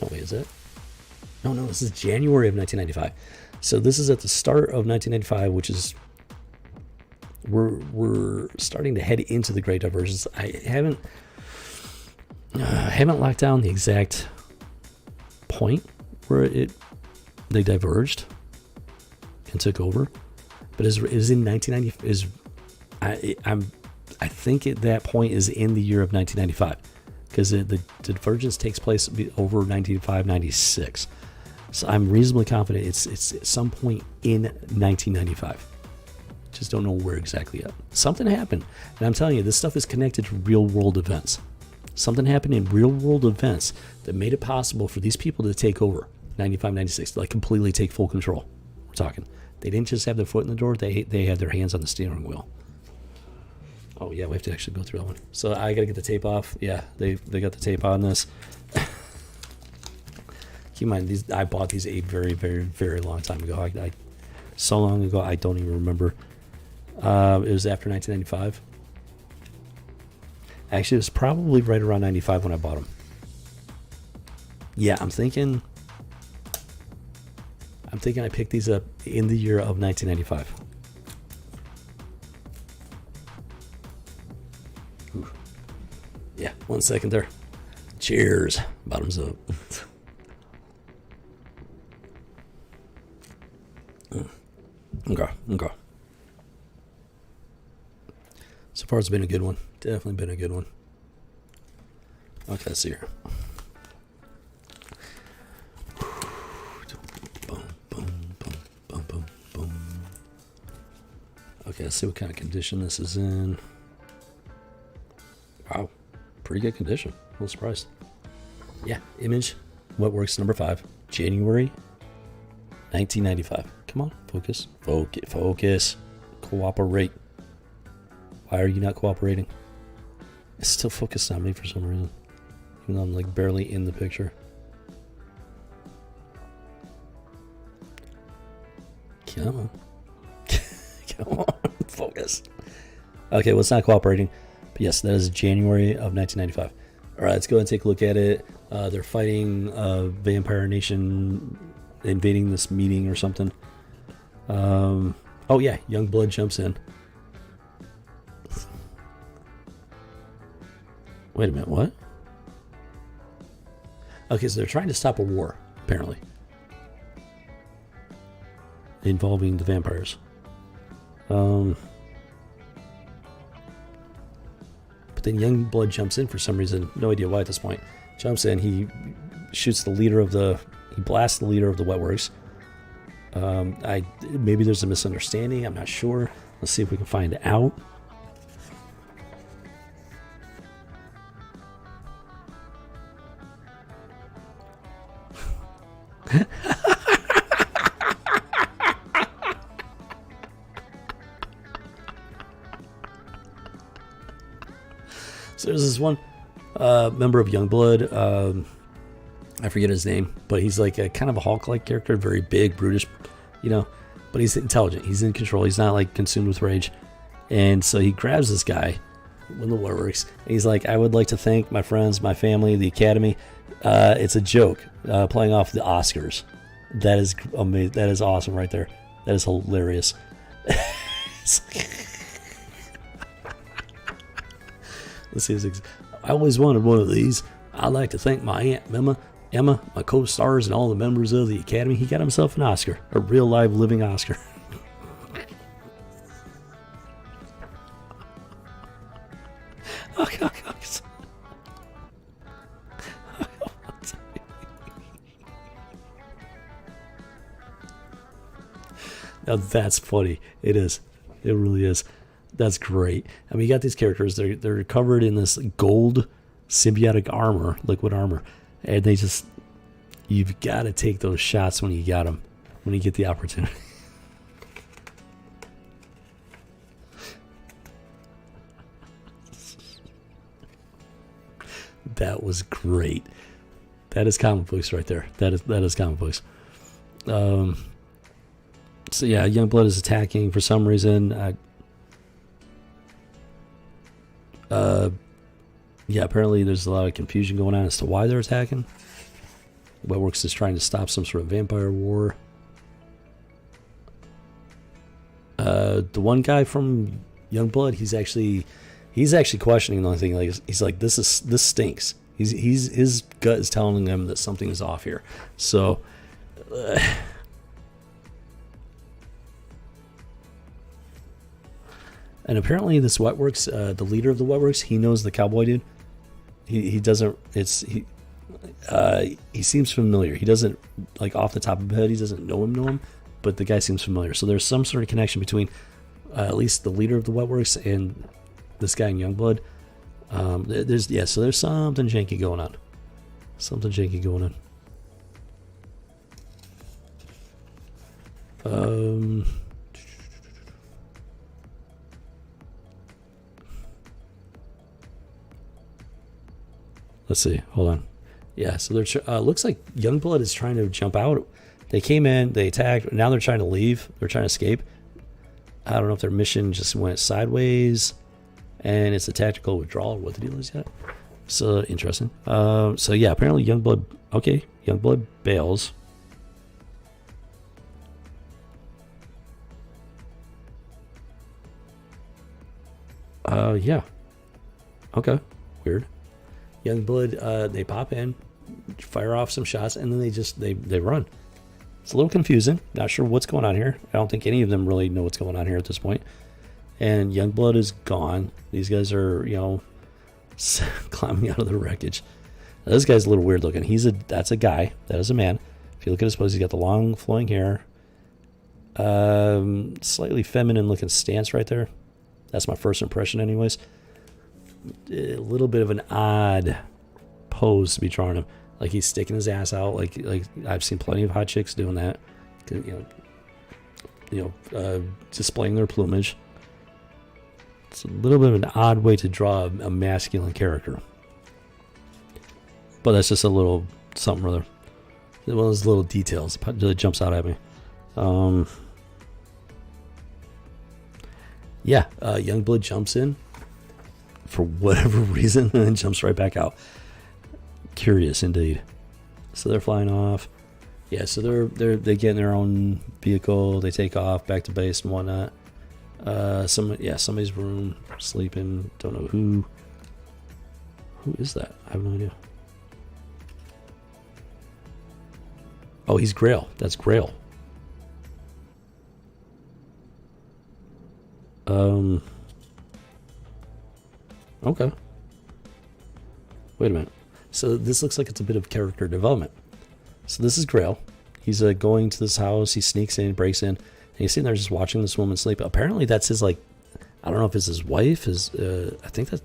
No, wait, is it? No, this is January of 1995. So this is at the start of 1995, which is we're starting to head into the Great Divergence. I haven't locked down the exact point where they diverged and took over, but it is in 1990. I think at that point is in the year of 1995, because the divergence takes place over 95, 96. So I'm reasonably confident it's at some point in 1995. Just don't know where exactly yet. Something happened, and I'm telling you, this stuff is connected to real world events. Something happened in real world events that made it possible for these people to take over 95, 96, like completely take full control. We're talking. They didn't just have their foot in the door, they had their hands on the steering wheel. Oh yeah, we have to actually go through that one. So I gotta get the tape off. Yeah, they got the tape on this. Keep in mind, I bought these a very, very, very long time ago. So long ago, I don't even remember. It was after 1995. Actually, it was probably right around 95 when I bought them. Yeah, I'm thinking I picked these up in the year of 1995. Ooh. Yeah, 1 second there. Cheers. Bottoms up. Okay. So far, it's been a good one. Definitely been a good one. Okay, let's see here. Boom. Okay, let's see what kind of condition this is in. Wow, pretty good condition. A little surprised. Yeah, Image, Wetworks number 5, January 1995. Come on, focus. Cooperate. Why are you not cooperating? It's still focused on me for some reason, even though I'm like barely in the picture. Come on. Come on, focus. Okay, well, it's not cooperating. But yes, that is January of 1995. All right, let's go and take a look at it. They're fighting Vampire Nation invading this meeting or something. Oh yeah, Youngblood jumps in. Wait a minute, what? Okay, so they're trying to stop a war, apparently, involving the vampires. But then Youngblood jumps in for some reason. No idea why at this point. Jumps in, he shoots the leader of he blasts the leader of the Wetworks. Maybe there's a misunderstanding. I'm not sure. Let's see if we can find out. So there's this one member of Youngblood. I forget his name, but he's like a kind of a Hulk-like character, very big, brutish, but he's intelligent. He's in control. He's not like consumed with rage. And so he grabs this guy in the Wetworks, and he's like, I would like to thank my friends, my family, the Academy. It's a joke, playing off the Oscars. That is amazing. That is awesome right there. That is hilarious. Let's see. I always wanted one of these. I'd like to thank my Aunt Emma, my co-stars, and all the members of the Academy. He got himself an Oscar, a real live living Oscar. Now that's funny. It is. It really is. That's great. I mean, you got these characters. They're covered in this gold symbiotic armor, liquid armor, and you've got to take those shots when you got them, when you get the opportunity. That was great. That is comic books right there. That is comic books. So yeah, Youngblood is attacking for some reason. Yeah, apparently there's a lot of confusion going on as to why they're attacking. Wetworks is trying to stop some sort of vampire war. The one guy from Youngblood, he's actually questioning the only thing. Like, he's like, this stinks. His gut is telling him that something is off here. So, and apparently this Wetworks, the leader of the Wetworks, he knows the cowboy dude. He doesn't. He seems familiar. He doesn't, like, off the top of his head, he doesn't know him, but the guy seems familiar. So there's some sort of connection between at least the leader of the Wetworks and this guy in Youngblood. So there's something janky going on. Let's see. Hold on. Yeah, so they're looks like Youngblood is trying to jump out. They came in, they attacked. Now they're trying to leave. They're trying to escape. I don't know if their mission just went sideways, and it's a tactical withdrawal or what the deal is yet. So interesting. So yeah, apparently Youngblood. Okay, Youngblood bails. Yeah. Okay. Weird. Youngblood, they pop in, fire off some shots, and then they run. It's a little confusing. Not sure what's going on here. I don't think any of them really know what's going on here at this point. And Youngblood is gone. These guys are, climbing out of the wreckage. Now, this guy's a little weird looking. That's a guy. That is a man. If you look at his pose, he's got the long flowing hair. Slightly feminine looking stance right there. That's my first impression anyways. A little bit of an odd pose to be drawing him. Like he's sticking his ass out. Like I've seen plenty of hot chicks doing that. Displaying their plumage. It's a little bit of an odd way to draw a masculine character. But that's just a little something or other. One of those little details that jumps out at me. Youngblood jumps in for whatever reason and then jumps right back out. Curious indeed. So they're flying off. Yeah, so they get in their own vehicle, they take off back to base and whatnot. Somebody's room, sleeping, don't know who is that? I have no idea. Oh, he's Grail. That's Grail. Okay. Wait a minute. So this looks like it's a bit of character development. So this is Grail. He's going to this house. He sneaks in, breaks in, and he's sitting there just watching this woman sleep. Apparently that's his, I don't know if it's his wife. I think that.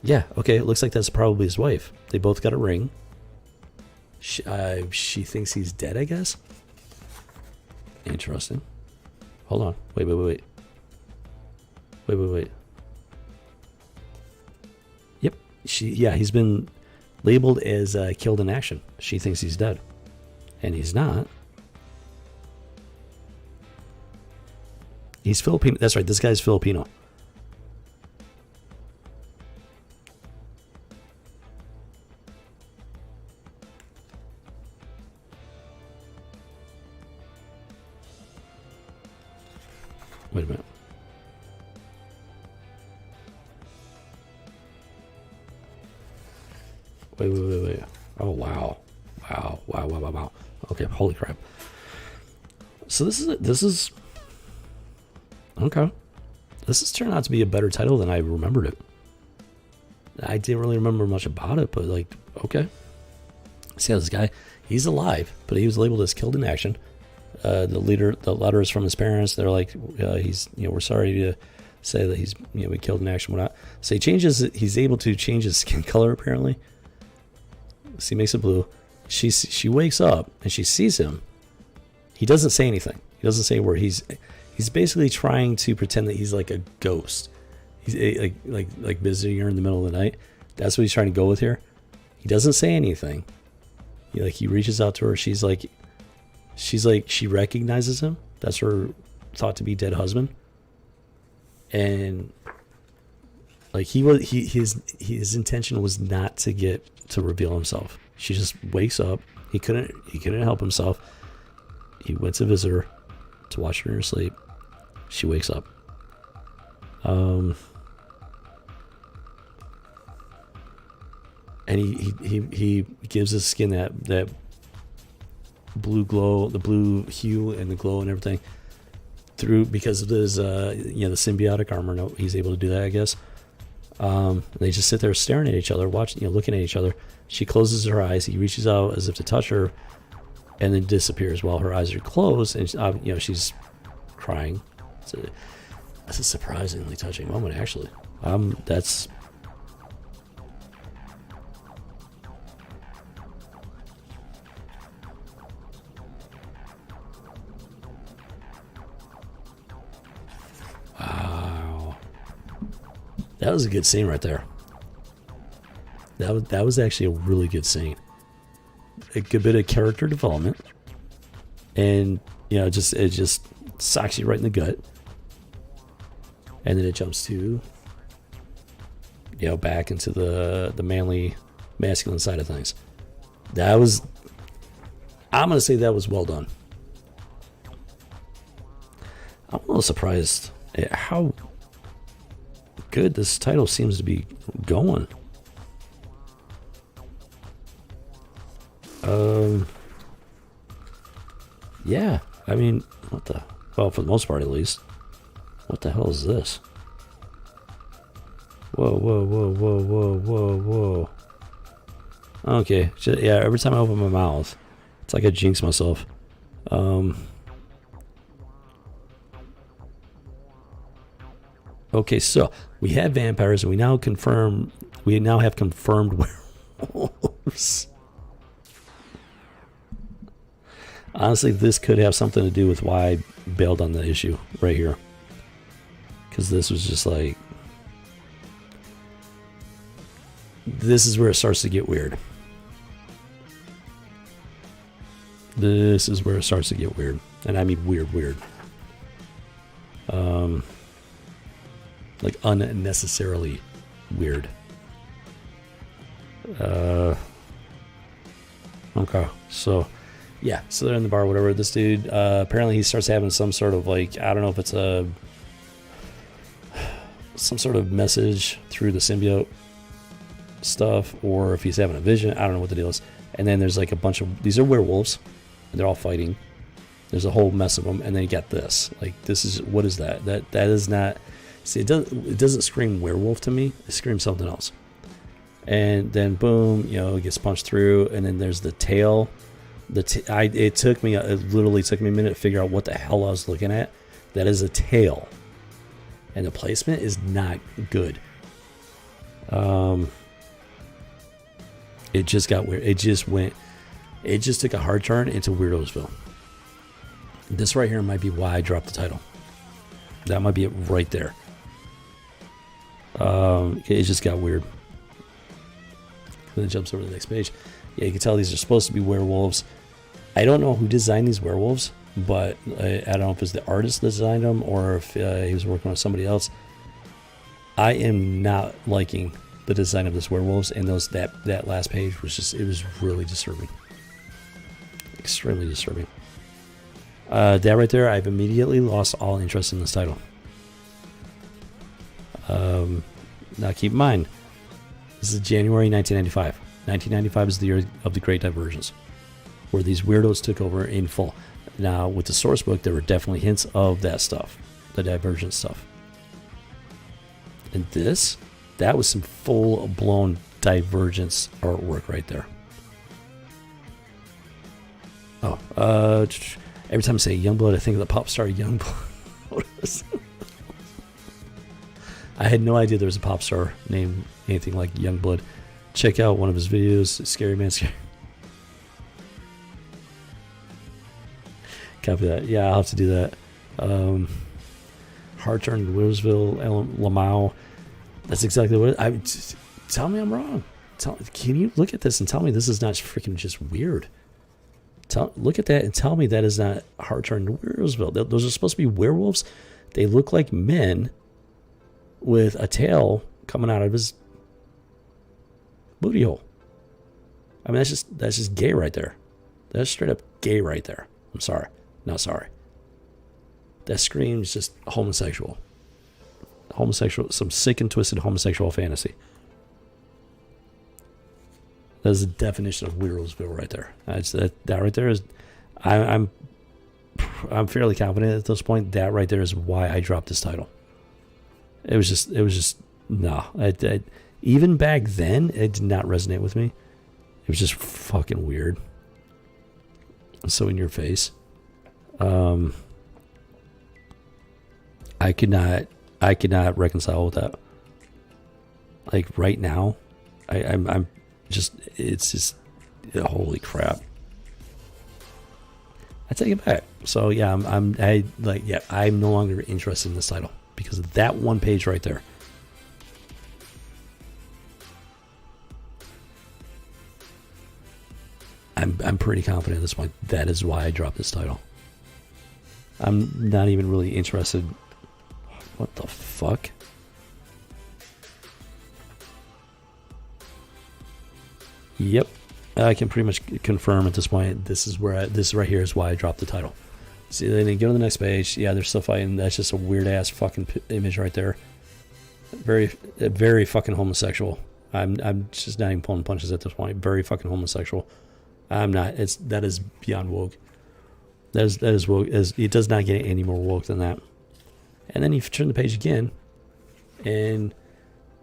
Yeah, okay. It looks like that's probably his wife. They both got a ring. She thinks he's dead, I guess. Interesting. Hold on. Wait. Yep. He's been labeled as killed in action. She thinks he's dead. And he's not. He's Filipino. That's right. This guy's Filipino. Wait a minute. Wait. Oh, wow. Okay, holy crap. So this is okay. This has turned out to be a better title than I remembered it. I didn't really remember much about it, but okay. See how this guy, he's alive, but he was labeled as killed in action. The letter is from his parents. They're like, we're sorry to say that he's, been killed in action, whatnot. So he's able to change his skin color apparently. So he makes it blue. She wakes up and she sees him. He doesn't say anything. He doesn't say where he's basically trying to pretend that he's like a ghost. He's like visiting her in the middle of the night That's what he's trying to go with here. He doesn't say anything. He reaches out to her. She's like, she recognizes him. That's her thought to be dead husband. And like his intention was not to reveal himself. She just wakes up. He couldn't help himself. He went to visit her to watch her in her sleep. She wakes up. And he gives his skin that blue glow, the blue hue and the glow and everything because of his the symbiotic armor. No, he's able to do that, I guess. They just sit there staring at each other, watching, looking at each other. She closes her eyes. He reaches out as if to touch her, and then disappears while her eyes are closed. And she's crying. That's a surprisingly touching moment, actually. That's. Wow. That was a good scene right there. That was actually a really good scene. A good bit of character development, and it just socks you right in the gut, and then it jumps to back into the manly, masculine side of things. I'm gonna say that was well done. I'm a little surprised at how good this title seems to be going. Yeah, I mean, for the most part at least. What the hell is this? Whoa. Okay, every time I open my mouth, it's like I jinx myself. Okay, so we have vampires, and we now have confirmed werewolves. Honestly, this could have something to do with why I bailed on the issue right here. Because this was just like... This is where it starts to get weird. And I mean weird. Like unnecessarily weird. Okay, so... Yeah, so they're in the bar, whatever. This dude, apparently he starts having some sort of I don't know if it's some sort of message through the symbiote stuff, or if he's having a vision. I don't know what the deal is. And then there's a bunch of, these are werewolves, and they're all fighting. There's a whole mess of them, and then you got this. This is, what is that? That is not, see, it doesn't scream werewolf to me. It screams something else. And then boom, it gets punched through, and then there's the tail. It literally took me a minute to figure out what the hell I was looking at. That is a tail, and the placement is not good. It just got weird. It just took a hard turn into Weirdosville. This right here might be why I dropped the title. That might be it right there. It just got weird. Then it jumps over to the next page. Yeah, you can tell these are supposed to be werewolves. I don't know who designed these werewolves, but I don't know if it's the artist that designed them or if he was working with somebody else. I am not liking the design of this werewolves, and that last page was really disturbing. Extremely disturbing. That right there, I've immediately lost all interest in this title. Now keep in mind, this is January 1995. 1995 is the year of the Great Divergence, where these weirdos took over in full. Now, with the source book, there were definitely hints of that stuff, the Divergence stuff. And that was some full-blown Divergence artwork right there. Oh, every time I say Youngblood, I think of the pop star Youngblood. I had no idea there was a pop star named anything like Youngblood. Check out one of his videos, Scary Man Scary. Copy that. Yeah, I'll have to do that. Hard turn to Wilsville, Lamau. That's exactly what tell me I'm wrong. Can you look at this and tell me this is not freaking just weird? Look at that and tell me that is not hard turned to Werewolvesville. Those are supposed to be werewolves. They look like men with a tail coming out of his booty hole. I mean, that's just gay right there. That's straight up gay right there. I'm sorry. Not sorry. That screams just homosexual. Some sick and twisted homosexual fantasy. That's the definition of Werewolvesville right there. That right there is, I'm fairly confident at this point that right there is why I dropped this title. It was just no. Even back then, it did not resonate with me. It was just fucking weird. So in your face. I could not reconcile with that. Like right now, I'm just, it's just, holy crap. I take it back. So yeah, I'm no longer interested in this title because of that one page right there. I'm pretty confident at this point that is why I dropped this title. I'm not even really interested. What the fuck? Yep, I can pretty much confirm at this point. This right here is why I dropped the title. See, then you go to the next page. Yeah, they're still fighting. That's just a weird ass fucking image right there. Very fucking homosexual. I'm just not even pulling punches at this point. Very fucking homosexual. I'm not. That is beyond woke. That is woke. It does not get any more woke than that. And then you turn the page again, and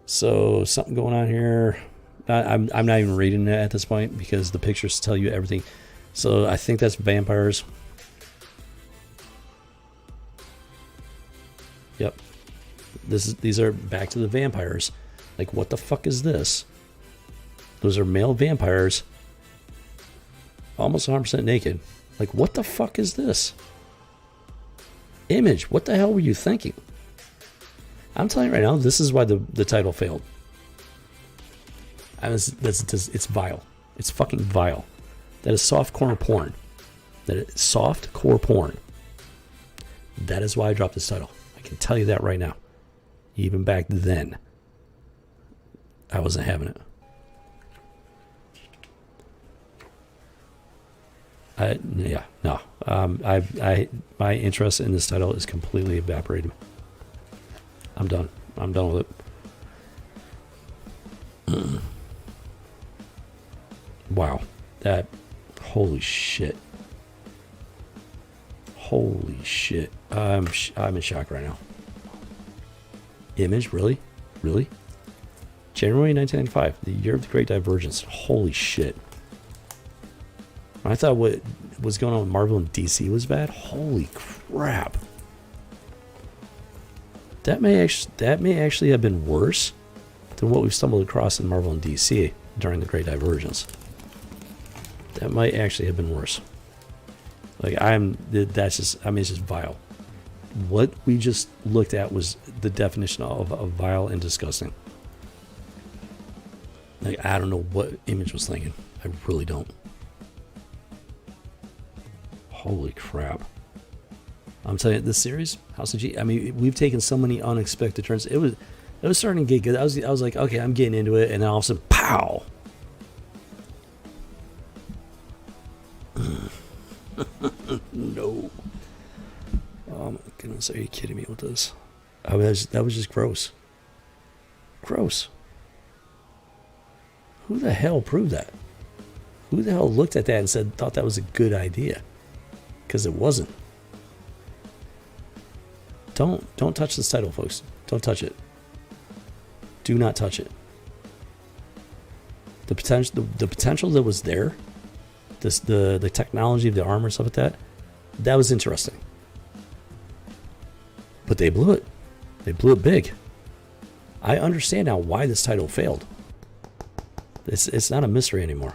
so something going on here. I'm not even reading it at this point because the pictures tell you everything. So I think that's vampires. Yep. These are back to the vampires. Like, what the fuck is this? Those are male vampires, almost 100% naked. Like, what the fuck is this? Image, what the hell were you thinking? I'm telling you right now, this is why the title failed. It's vile. It's fucking vile. That is softcore porn. That is softcore porn. That is why I dropped this title. I can tell you that right now. Even back then, I wasn't having it. My interest in this title is completely evaporated. I'm done. I'm done with it. Wow. Holy shit. Holy shit. I'm in shock right now. Image, really? Really? January 1995, the year of the Great Divergence. Holy shit. I thought what was going on with Marvel and DC was bad. Holy crap. That may actually have been worse than what we've stumbled across in Marvel and DC during the Great Divergence. That might actually have been worse. Like, it's just vile. What we just looked at was the definition of vile and disgusting. Like, I don't know what Image was thinking. I really don't. Holy crap. I'm telling you, this series, House of G, I mean, we've taken so many unexpected turns. It was starting to get good. I was like, okay, I'm getting into it, and then all of a sudden, pow! No. Oh my goodness, are you kidding me with this? That was just gross. Gross. Who the hell proved that? Who the hell looked at that and thought that was a good idea? Because it wasn't. Don't touch this title, folks. Don't touch it. Do not touch it. The potential that was there, the technology of the armor, stuff like that was interesting. But they blew it. They blew it big. I understand now why this title failed. It's not a mystery anymore.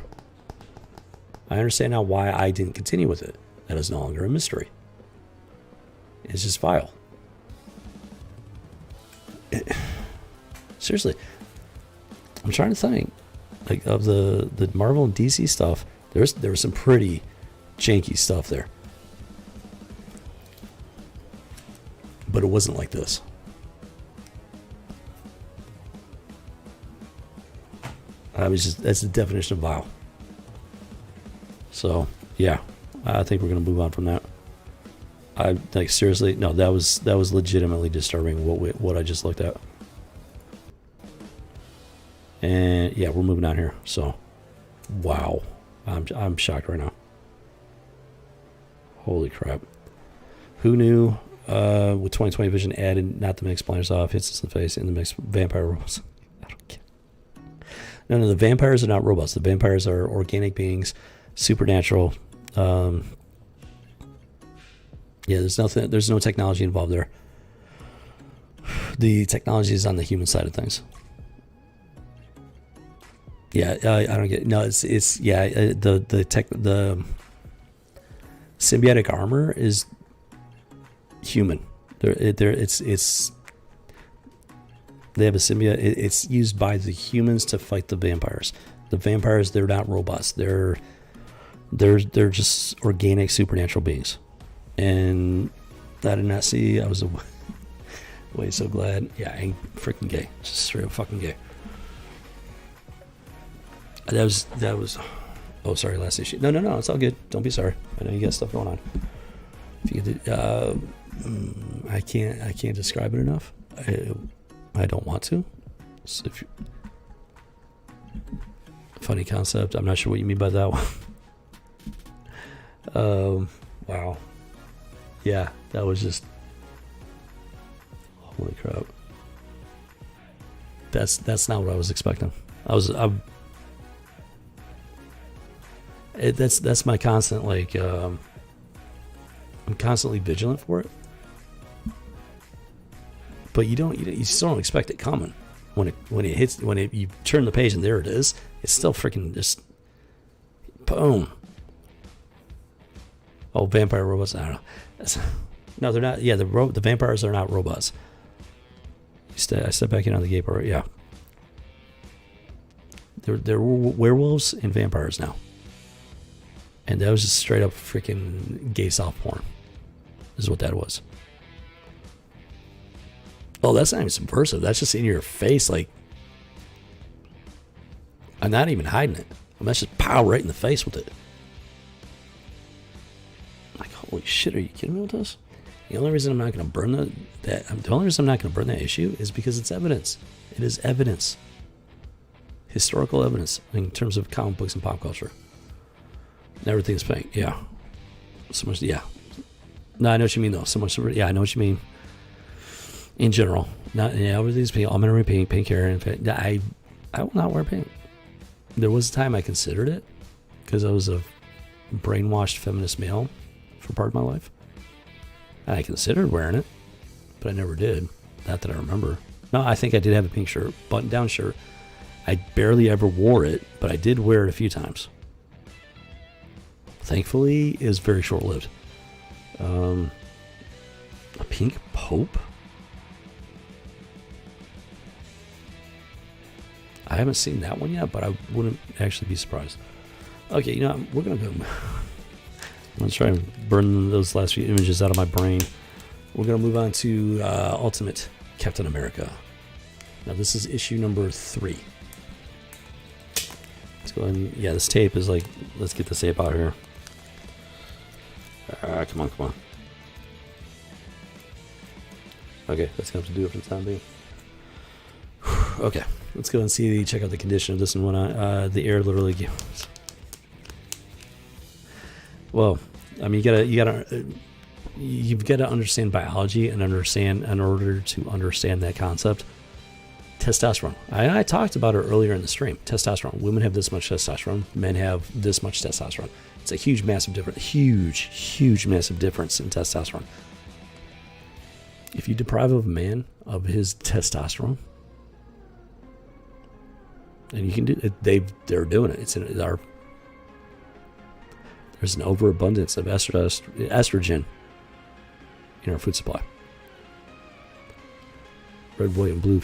I understand now why I didn't continue with it. That is no longer a mystery. It's just vile. Seriously. I'm trying to think, like, of the Marvel and DC stuff. There was some pretty janky stuff there, but it wasn't like this. That's the definition of vile. So yeah, I think we're gonna move on from that. I like, seriously, no, that was legitimately disturbing what I just looked at. And yeah, we're moving on here. So wow, I'm shocked right now. Holy crap. Who knew, with 2020 vision added, not the mix blinders off, hits us in the face, in the mix vampire robots. I don't care. No, the vampires are not robots. The vampires are organic beings, supernatural. Yeah, there's no technology involved there. The technology is on the human side of things. Yeah, I don't get it. No, it's the symbiotic armor is human. They have a symbiote. It's used by the humans to fight the vampires. The vampires, they're not robots. They're just organic supernatural beings. And I did not see. I was way so glad. Yeah, I ain't freaking gay. Just straight up fucking gay. That was. Oh, sorry. Last issue. No. It's all good. Don't be sorry. I know you got stuff going on. If you could, I can't describe it enough. I don't want to. So funny concept. I'm not sure what you mean by that one. Wow. Yeah, that was just, holy crap. That's not what I was expecting. That's my constant, like, I'm constantly vigilant for it. But you still don't expect it coming. When you turn the page and there it is, it's still freaking just boom. Oh, vampire robots. I don't know. No, they're not. Yeah, the vampires are not robots. I step back in on the gay part. Yeah, they're werewolves and vampires now. And that was just straight up freaking gay soft porn. Is what that was. Oh, that's not even subversive. That's just in your face. Like, I'm not even hiding it. That's just pow right in the face with it. Like, holy shit, are you kidding me with this? The only reason I'm not going to burn that issue is because it's evidence. It is evidence. Historical evidence in terms of comic books and pop culture. And everything's fake. Yeah. So much. Yeah. No, I know what you mean though. So much. Yeah, I know what you mean. In general, not everything's pink. I'm gonna wear pink hair, and I will not wear pink. There was a time I considered it because I was a brainwashed feminist male for part of my life, and I considered wearing it, but I never did. Not that I remember. No, I think I did have a pink shirt, button-down shirt. I barely ever wore it, but I did wear it a few times. Thankfully, it was very short-lived. A pink pope? I haven't seen that one yet, but I wouldn't actually be surprised. Okay, we're going to go. I'm going to try and burn those last few images out of my brain. We're going to move on to Ultimate Captain America. Now, this is issue number 3. Let's go ahead and, yeah, this tape is like, let's get this tape out here. Come on. Okay, that's going to have to do it for the time being. Okay, let's go and check out the condition of this and whatnot. The air literally gives. Well, I mean, you've got to understand biology and in order to understand that concept. Testosterone. I talked about it earlier in the stream. Testosterone. Women have this much testosterone. Men have this much testosterone. It's a huge, massive difference. Huge, massive difference in testosterone. If you deprive a man of his testosterone, and you can do it, they're doing it. There's an overabundance of estrogen in our food supply. Red, white, and blue.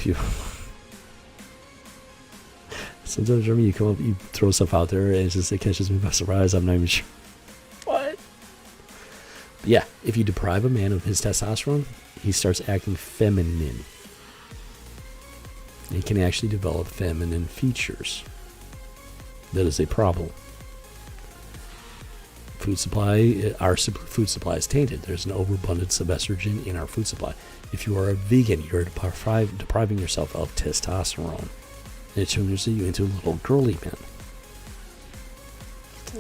Sometimes for me, you come up, you throw stuff out there, and it catches me by surprise. I'm not even sure. What? But yeah, if you deprive a man of his testosterone, he starts acting feminine. He can actually develop feminine features. That is a problem. Food supply, our food supply is tainted. There's an overabundance of estrogen in our food supply. If you are a vegan, you're depriving yourself of testosterone. And it turns you into a little girly man.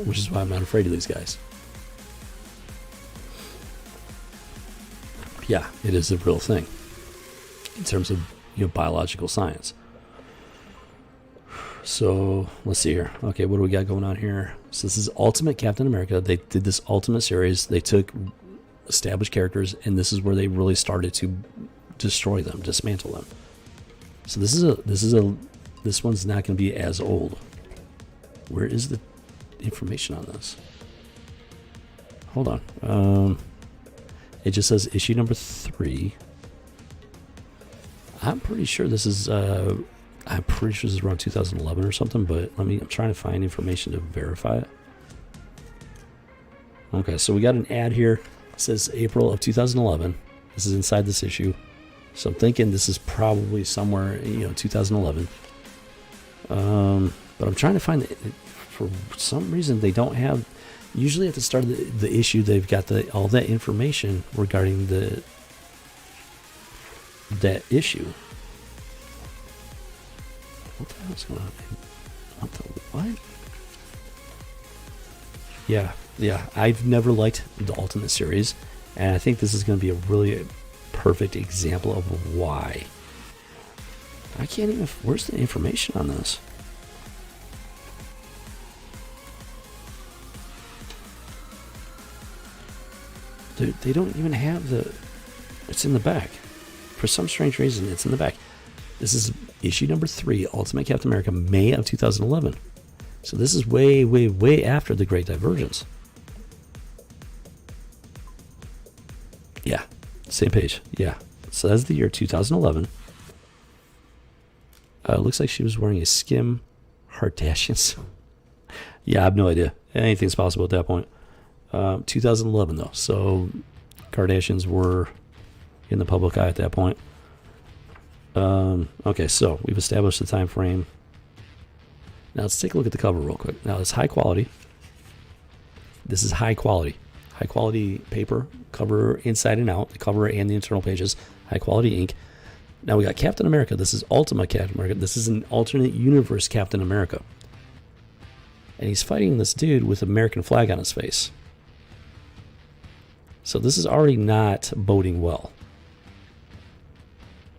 Which is why I'm not afraid of these guys. Yeah, it is a real thing. In terms of biological science. So, let's see here. Okay, what do we got going on here? So this is Ultimate Captain America. They did this Ultimate series. They took established characters, and this is where they really started to destroy them, dismantle them. So this one's not going to be as old. Where is the information on this? Hold on. It just says issue number 3. I'm pretty sure this is around 2011 or something, but I'm trying to find information to verify it. Okay, so we got an ad here. It says April of 2011. This is inside this issue. So I'm thinking this is probably somewhere, 2011. But I'm trying to find it. For some reason, they don't have. Usually at the start of the issue, they've got all that information regarding that issue. What the hell's going on? What? Yeah. I've never liked the Ultimate series, and I think this is going to be a really perfect example of why. I can't even. Where's the information on this? They don't even have the. It's in the back. For some strange reason, it's in the back. This is issue number 3, Ultimate Captain America, May of 2011. So this is way, way, way after the Great Divergence. Yeah, same page. Yeah. So that's the year 2011. Looks like she was wearing a skim Kardashians. Yeah, I have no idea. Anything's possible at that point. 2011 though. So Kardashians were in the public eye at that point. Okay, so we've established the time frame. Now let's take a look at the cover real quick. Now it's high quality. This is high quality paper, cover inside and out, the cover and the internal pages, high quality ink. Now we got Captain America. This is Ultimate Captain America. This is an alternate universe Captain America. And he's fighting this dude with an American flag on his face. So this is already not boding well.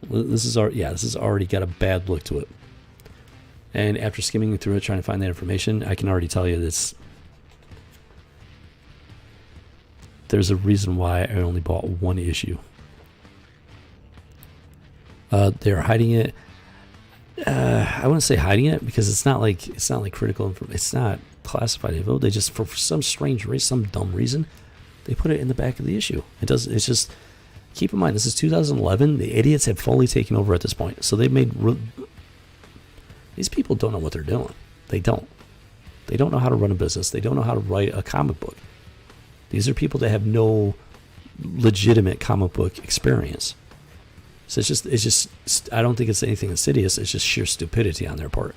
This is already got a bad look to it. And after skimming through it, trying to find that information, I can already tell you this. There's a reason why I only bought one issue. They're hiding it. I wouldn't say hiding it because it's not like critical information. It's not classified info. They just, for some strange reason, some dumb reason, they put it in the back of the issue. It's just. Keep in mind, this is 2011. The idiots have fully taken over at this point. So they've made. These people don't know what they're doing. They don't. They don't know how to run a business. They don't know how to write a comic book. These are people that have no legitimate comic book experience. So it's just. I don't think it's anything insidious. It's just sheer stupidity on their part.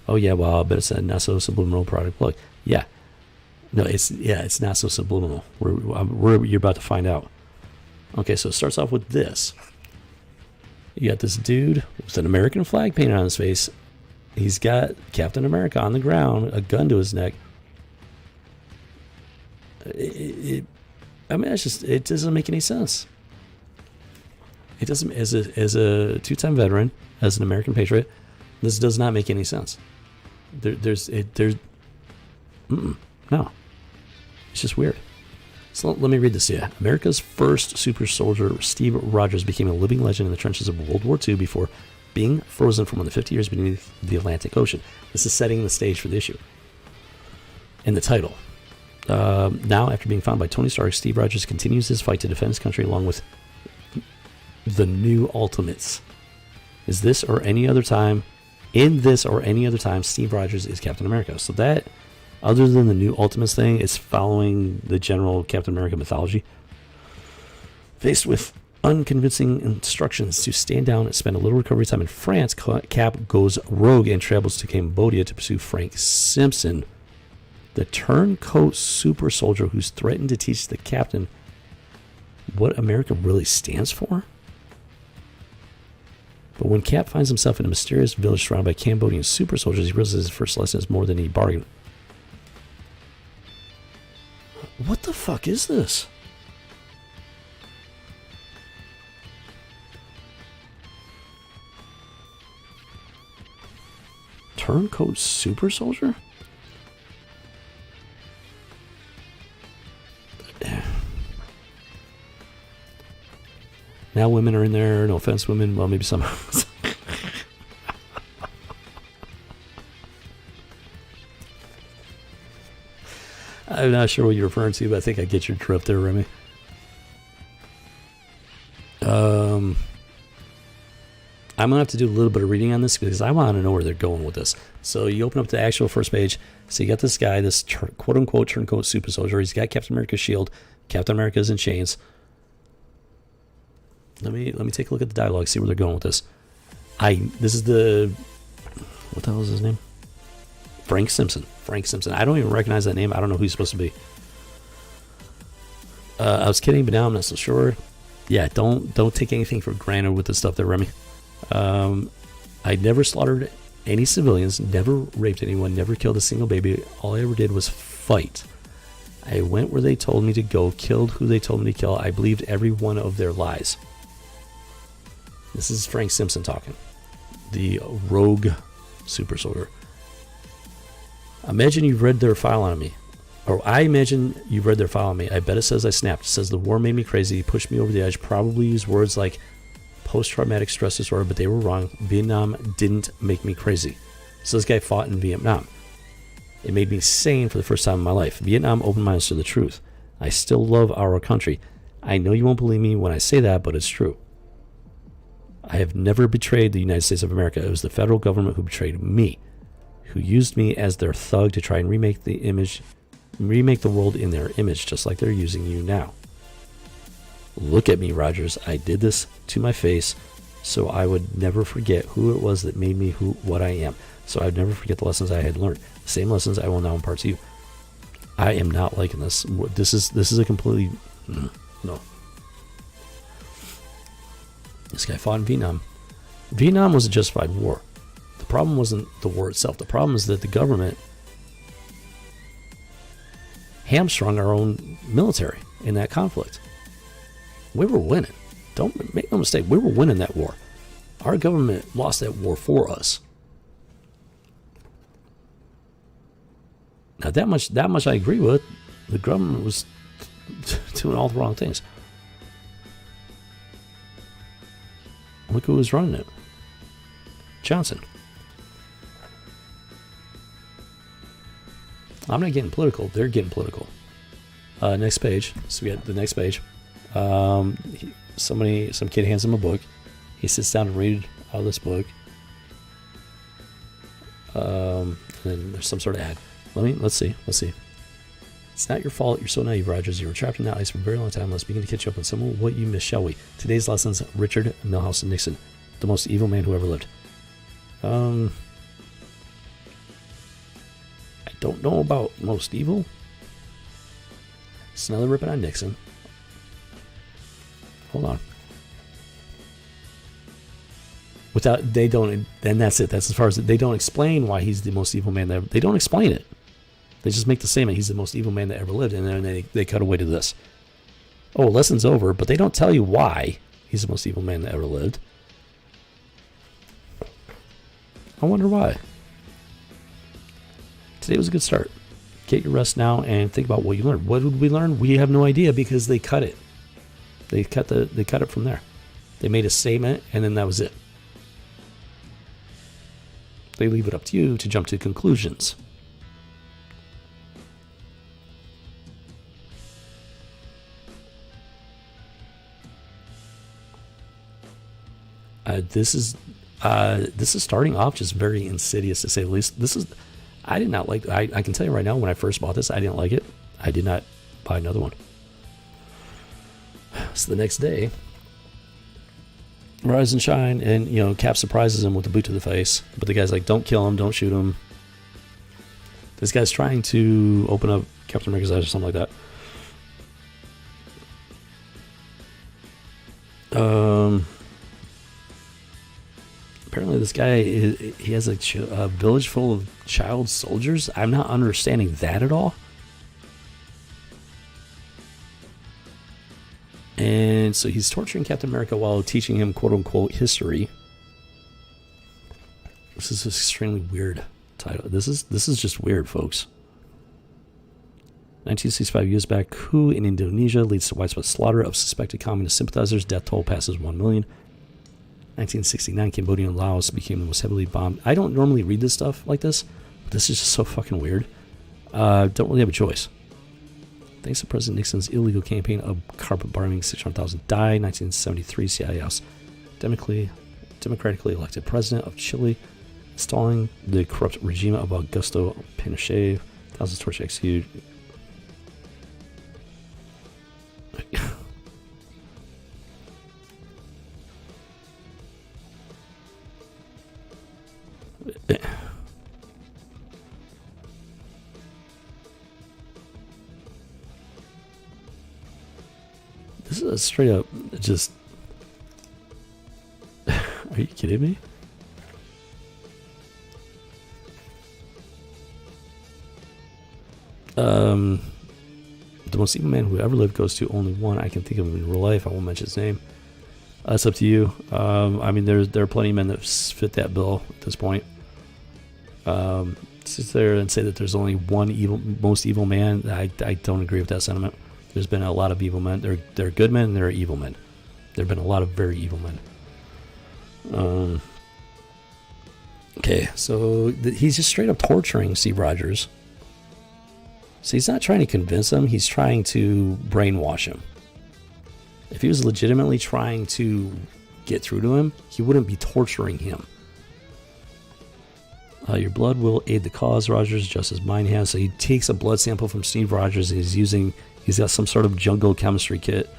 Oh yeah, well, I bet it's a not so subliminal product plug. Yeah. No, it's not so subliminal. You're about to find out. Okay, so it starts off with this. You got this dude with an American flag painted on his face. He's got Captain America on the ground, a gun to his neck. It doesn't make any sense. It doesn't. As a two-time veteran, as an American patriot, this does not make any sense. No, it's just weird. So let me read this to you. America's first super soldier, Steve Rogers, became a living legend in the trenches of World War II before being frozen for more than 50 years beneath the Atlantic Ocean. This is setting the stage for the issue. And the title. Now, after being found by Tony Stark, Steve Rogers continues his fight to defend his country along with the new Ultimates. Is this or any other time In this or any other time, Steve Rogers is Captain America. So that, other than the new Ultimates thing, it's following the general Captain America mythology. Faced with unconvincing instructions to stand down and spend a little recovery time in France, Cap goes rogue and travels to Cambodia to pursue Frank Simpson, the turncoat super soldier who's threatened to teach the captain what America really stands for. But when Cap finds himself in a mysterious village surrounded by Cambodian super soldiers, he realizes his first lesson is more than he bargained. What the fuck is this? Turncoat super soldier? Now women are in there. No offense, women. Well, maybe some. I'm not sure what you're referring to, but I think I get your drift there, Remy. I'm going to have to do a little bit of reading on this because I want to know where they're going with this. So you open up the actual first page. So you got this guy, this quote-unquote turncoat super soldier. He's got Captain America's shield. Captain America's in chains. Let me take a look at the dialogue, see where they're going with this. This is the... What the hell is his name? Frank Simpson. Frank Simpson. I don't even recognize that name. I don't know who he's supposed to be. I was kidding, but now I'm not so sure. Yeah, don't take anything for granted with this stuff there, Remy. I never slaughtered any civilians, never raped anyone, never killed a single baby. All I ever did was fight. I went where they told me to go, killed who they told me to kill. I believed every one of their lies. This is Frank Simpson talking. The rogue super soldier. Imagine you've read their file on me. Or I imagine you've read their file on me. I bet it says I snapped. It says the war made me crazy, pushed me over the edge, probably used words like post-traumatic stress disorder, but they were wrong. Vietnam didn't make me crazy. So this guy fought in Vietnam. It made me sane for the first time in my life. Vietnam opened my eyes to the truth. I still love our country. I know you won't believe me when I say that, but it's true. I have never betrayed the United States of America. It was the federal government who betrayed me, who used me as their thug to try and remake the world in their image, just like they're using you now. Look at me, Rogers. I did this to my face so I would never forget who it was that made me what I am. So I would never forget the lessons I had learned. The same lessons I will now impart to you. I am not liking this. This is a completely... No. This guy fought in Vietnam. Vietnam was a justified war. The problem wasn't the war itself. The problem is that the government hamstrung our own military in that conflict. We were winning. Don't make no mistake. We were winning that war. Our government lost that war for us. Now that much I agree with. The government was doing all the wrong things. Look who was running it. Johnson. I'm not getting political. They're getting political. Next page. So we got the next page. Some kid hands him a book. He sits down to read out of this book. And then there's some sort of ad. Let's see. It's not your fault. You're so naive, Rogers. You were trapped in that ice for a very long time. Let's begin to catch up on some of what you missed, shall we? Today's lessons: Richard Milhouse Nixon, the most evil man who ever lived. I don't know about most evil. It's another ripping on Nixon. Hold on. Then that's it. That's as far as they don't explain why he's the most evil man they don't explain it. They just make the statement, he's the most evil man that ever lived, and then they cut away to this. Oh, lesson's over, but they don't tell you why he's the most evil man that ever lived. I wonder why. Today was a good start. Get your rest now and think about what you learned. What did we learn? We have no idea because they cut it. They cut it from there. They made a statement and then that was it. They leave it up to you to jump to conclusions. This is starting off just very insidious, to say the least. I did not like. I can tell you right now, when I first bought this, I didn't like it. I did not buy another one. So the next day, rise and shine, and Cap surprises him with a boot to the face. But the guy's like, "Don't kill him, don't shoot him." This guy's trying to open up Captain America's eyes or something like that. Apparently this guy, he has a village full of child soldiers. I'm not understanding that at all. And so he's torturing Captain America while teaching him quote-unquote history. This is an extremely weird title. This is just weird, folks. 1965 years back, coup in Indonesia leads to widespread slaughter of suspected communist sympathizers. Death toll passes 1 million. 1969, Cambodia and Laos became the most heavily bombed. I don't normally read this stuff like this, but this is just so fucking weird. Don't really have a choice. Thanks to President Nixon's illegal campaign of carpet bombing, 600,000 died. 1973, CIA House democratically elected president of Chile, installing the corrupt regime of Augusto Pinochet. Thousands tortured, executed. This is a straight up just. Are you kidding me? The most evil man who ever lived goes to only one I can think of in real life. I won't mention his name. That's up to you. I mean, there are plenty of men that fit that bill at this point. Sit there and say that there's only one most evil man. I don't agree with that sentiment. There's been a lot of evil men. There are good men and there are evil men. There have been a lot of very evil men. Okay, so he's just straight up torturing Steve Rogers. So he's not trying to convince him. He's trying to brainwash him. If he was legitimately trying to get through to him, he wouldn't be torturing him. Your blood will aid the cause, Rogers, just as mine has. So he takes a blood sample from Steve Rogers. He's got some sort of jungle chemistry kit.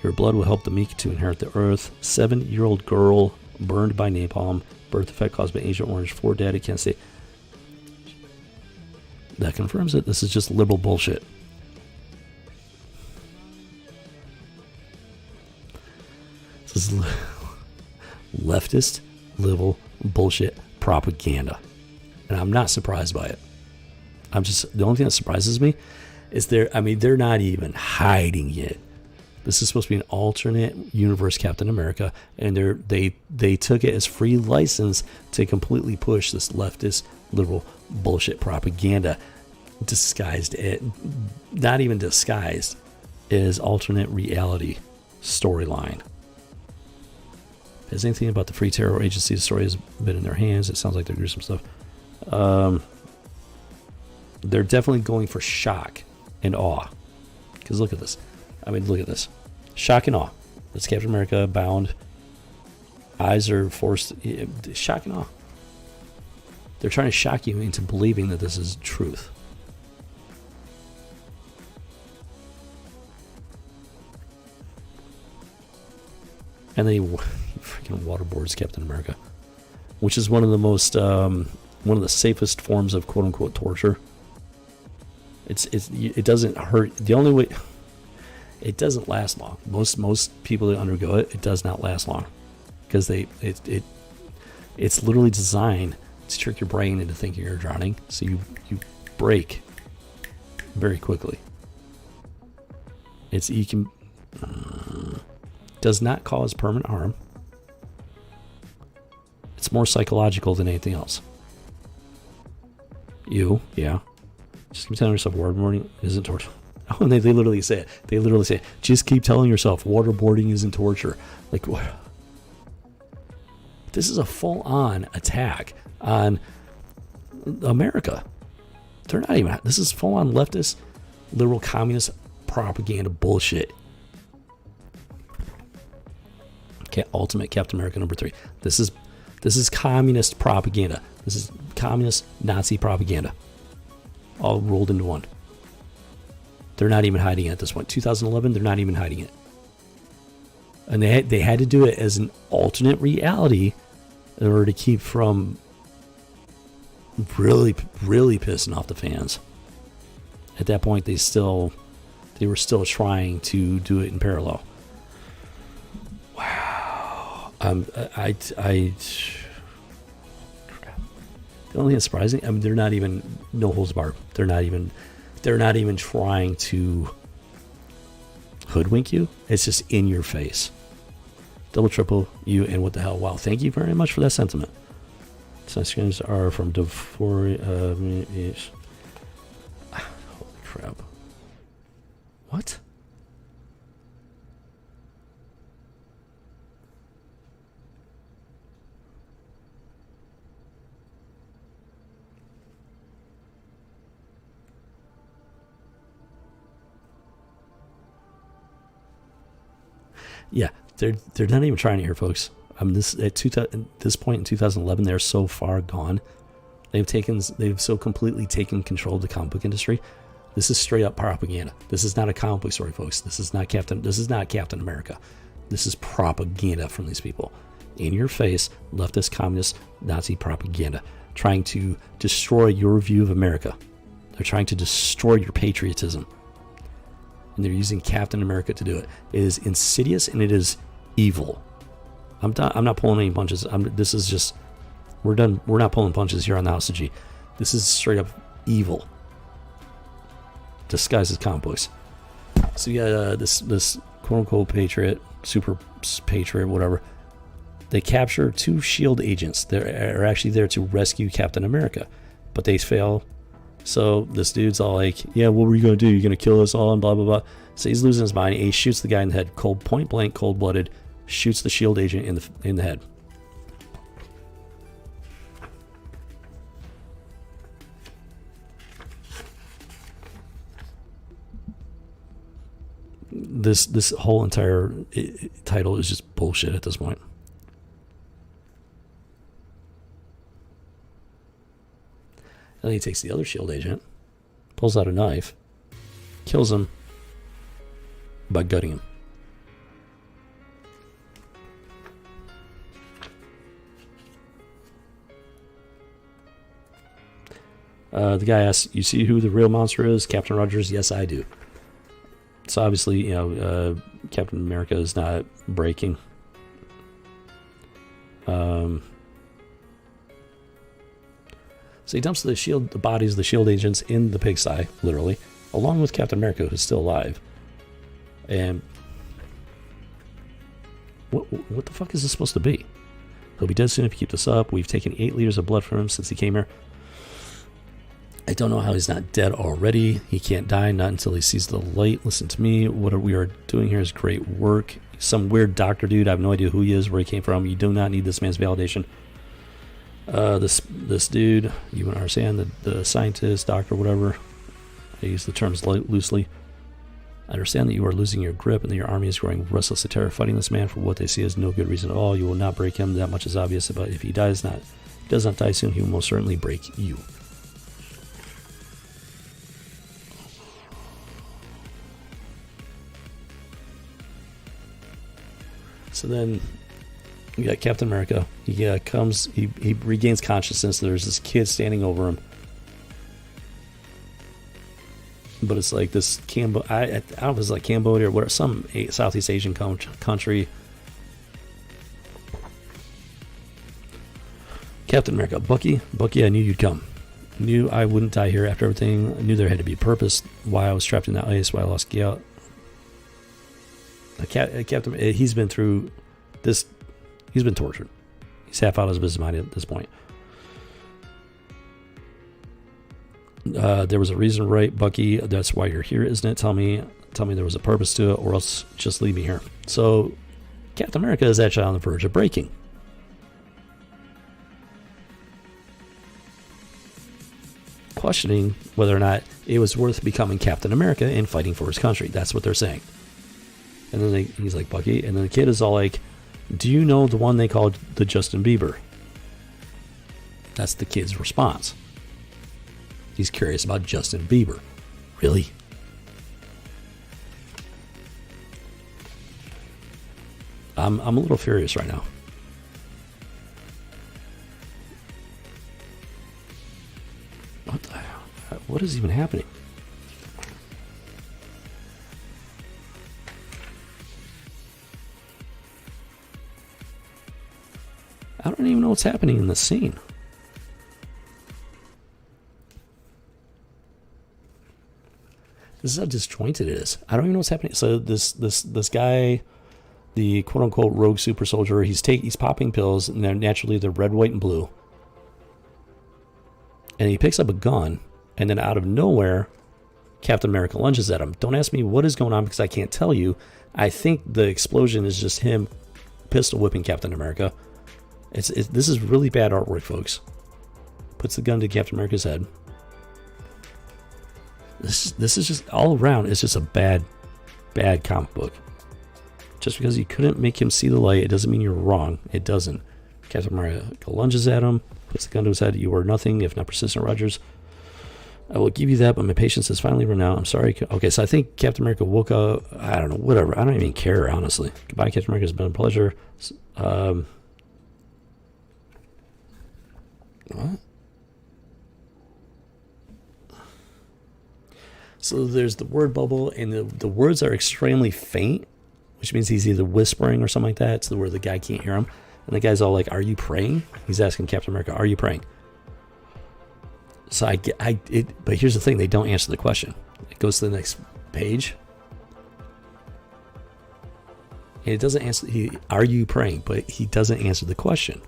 Your blood will help the meek to inherit the earth. 7-year-old girl burned by napalm. Birth defect caused by Agent Orange. 4 daddy can't stay. That confirms it. This is just liberal bullshit. This is leftist liberal bullshit propaganda. And I'm not surprised by it. The only thing that surprises me is they're not even hiding it. This is supposed to be an alternate universe Captain America, and they took it as free license to completely push this leftist liberal bullshit propaganda, disguised it, not even disguised, as alternate reality storyline. Has anything about the Free Terror Agency story has been in their hands? It sounds like they're gruesome stuff. They're definitely going for shock and awe. Because look at this. Look at this. Shock and awe. That's Captain America bound. Eyes are forced. Shock and awe. They're trying to shock you into believing that this is truth. And then he freaking waterboards Captain America, which is one of the safest forms of quote unquote torture. It doesn't hurt. The only way, it doesn't last long. Most people that undergo it does not last long, because it's literally designed to trick your brain into thinking you're drowning, so you break very quickly. Does not cause permanent harm. It's more psychological than anything else. Just keep telling yourself waterboarding isn't torture. Oh, and they literally say it. They literally say, just keep telling yourself waterboarding isn't torture. Like, what? This is a full-on attack on America. They're not even. This is full-on leftist, liberal, communist propaganda bullshit. Okay, Ultimate Captain America #3. This is This is communist propaganda. This is communist Nazi propaganda, all rolled into one. They're not even hiding it at this point. 2011, they're not even hiding it. And they had to do it as an alternate reality in order to keep from really, really pissing off the fans. At that point, they were still trying to do it in parallel. Wow. The only thing that's surprising, I mean, they're not even no holds barred. They're not even trying to hoodwink you. It's just in your face. Double, triple you, and what the hell? Wow, thank you very much for that sentiment. Sunscreens are from Holy crap. What? Yeah, they're not even trying it here, folks. This point in 2011, they're so far gone. They've so completely taken control of the comic book industry. This is straight up propaganda. This is not a comic book story, folks. This is not Captain America. This is propaganda from these people. In your face, leftist, communist, Nazi propaganda, trying to destroy your view of America. They're trying to destroy your patriotism. And they're using Captain America to do it. It is insidious and it is evil. I'm not pulling any punches. This is just, we're done. We're not pulling punches here on the House of G. This is straight up evil disguised as comic books. So yeah, this quote unquote patriot, super patriot, whatever. They capture 2 S.H.I.E.L.D. agents. They're actually there to rescue Captain America, but they fail. So this dude's all like, yeah, what were you going to do? You're going to kill us all and blah, blah, blah. So he's losing his mind. He shoots the guy in the head, point blank, cold-blooded, shoots the S.H.I.E.L.D. agent in the head. This whole entire title is just bullshit at this point. And then he takes the other S.H.I.E.L.D. agent, pulls out a knife, kills him by gutting him. The guy asks, you see who the real monster is? Captain Rogers? Yes, I do. So obviously, Captain America is not breaking. So he dumps the bodies of the S.H.I.E.L.D. agents in the pigsty, literally, along with Captain America, who's still alive. And what the fuck is this supposed to be? He'll be dead soon if you keep this up. We've taken 8 liters of blood from him since he came here. I don't know how he's not dead already. He can't die, not until he sees the light. Listen to me. What we are doing here is great work. Some weird doctor dude. I have no idea who he is, where he came from. You do not need this man's validation. This dude, you understand, the scientist, doctor, whatever. I use the terms loosely. I understand that you are losing your grip and that your army is growing restless and terror fighting this man for what they see as no good reason at all. You will not break him. That much is obvious. But if he does not die soon, he will most certainly break you. So then you got Captain America. He regains consciousness. There's this kid standing over him. But it's like this I don't know if it's like Cambodia or where, some Southeast Asian country. Captain America. Bucky, I knew you'd come. Knew I wouldn't die here after everything. I knew there had to be a purpose. Why I was trapped in that ice. Why I lost Gale. Captain, he's been through this. He's been tortured. He's half out of his business mind at this point. There was a reason, right, Bucky? That's why you're here, isn't it? Tell me there was a purpose to it, or else just leave me here. So, Captain America is actually on the verge of breaking. Questioning whether or not it was worth becoming Captain America and fighting for his country. That's what they're saying. And then he's like, Bucky, and then the kid is all like, do you know the one they called the Justin Bieber? That's the kid's response. He's curious about Justin Bieber. Really? I'm a little furious right now. What the hell? What is even happening? I don't even know what's happening in the scene. This is how disjointed it is. I don't even know what's happening. So this guy, the quote unquote rogue super soldier, he's popping pills, and they're red, white, and blue. And he picks up a gun, and then out of nowhere, Captain America lunges at him. Don't ask me what is going on because I can't tell you. I think the explosion is just him pistol whipping Captain America. This is really bad artwork, folks. Puts the gun to Captain America's head. This is just all around. It's just a bad comic book. Just because you couldn't make him see the light, it doesn't mean you're wrong. It doesn't. Captain America lunges at him, puts the gun to his head. You are nothing if not persistent, Rogers. I will give you that, but my patience has finally run out. I'm sorry. Okay, so I think Captain America woke up. I don't know, whatever. I don't even care, honestly. Goodbye, Captain America. It's been a pleasure. What? So there's the word bubble, and the words are extremely faint, which means he's either whispering or something like that. So where the guy can't hear him. And the guy's all like, "Are you praying?" He's asking Captain America, "Are you praying?" So but here's the thing: they don't answer the question. It goes to the next page, and it doesn't answer. "Are you praying?" But he doesn't answer the question.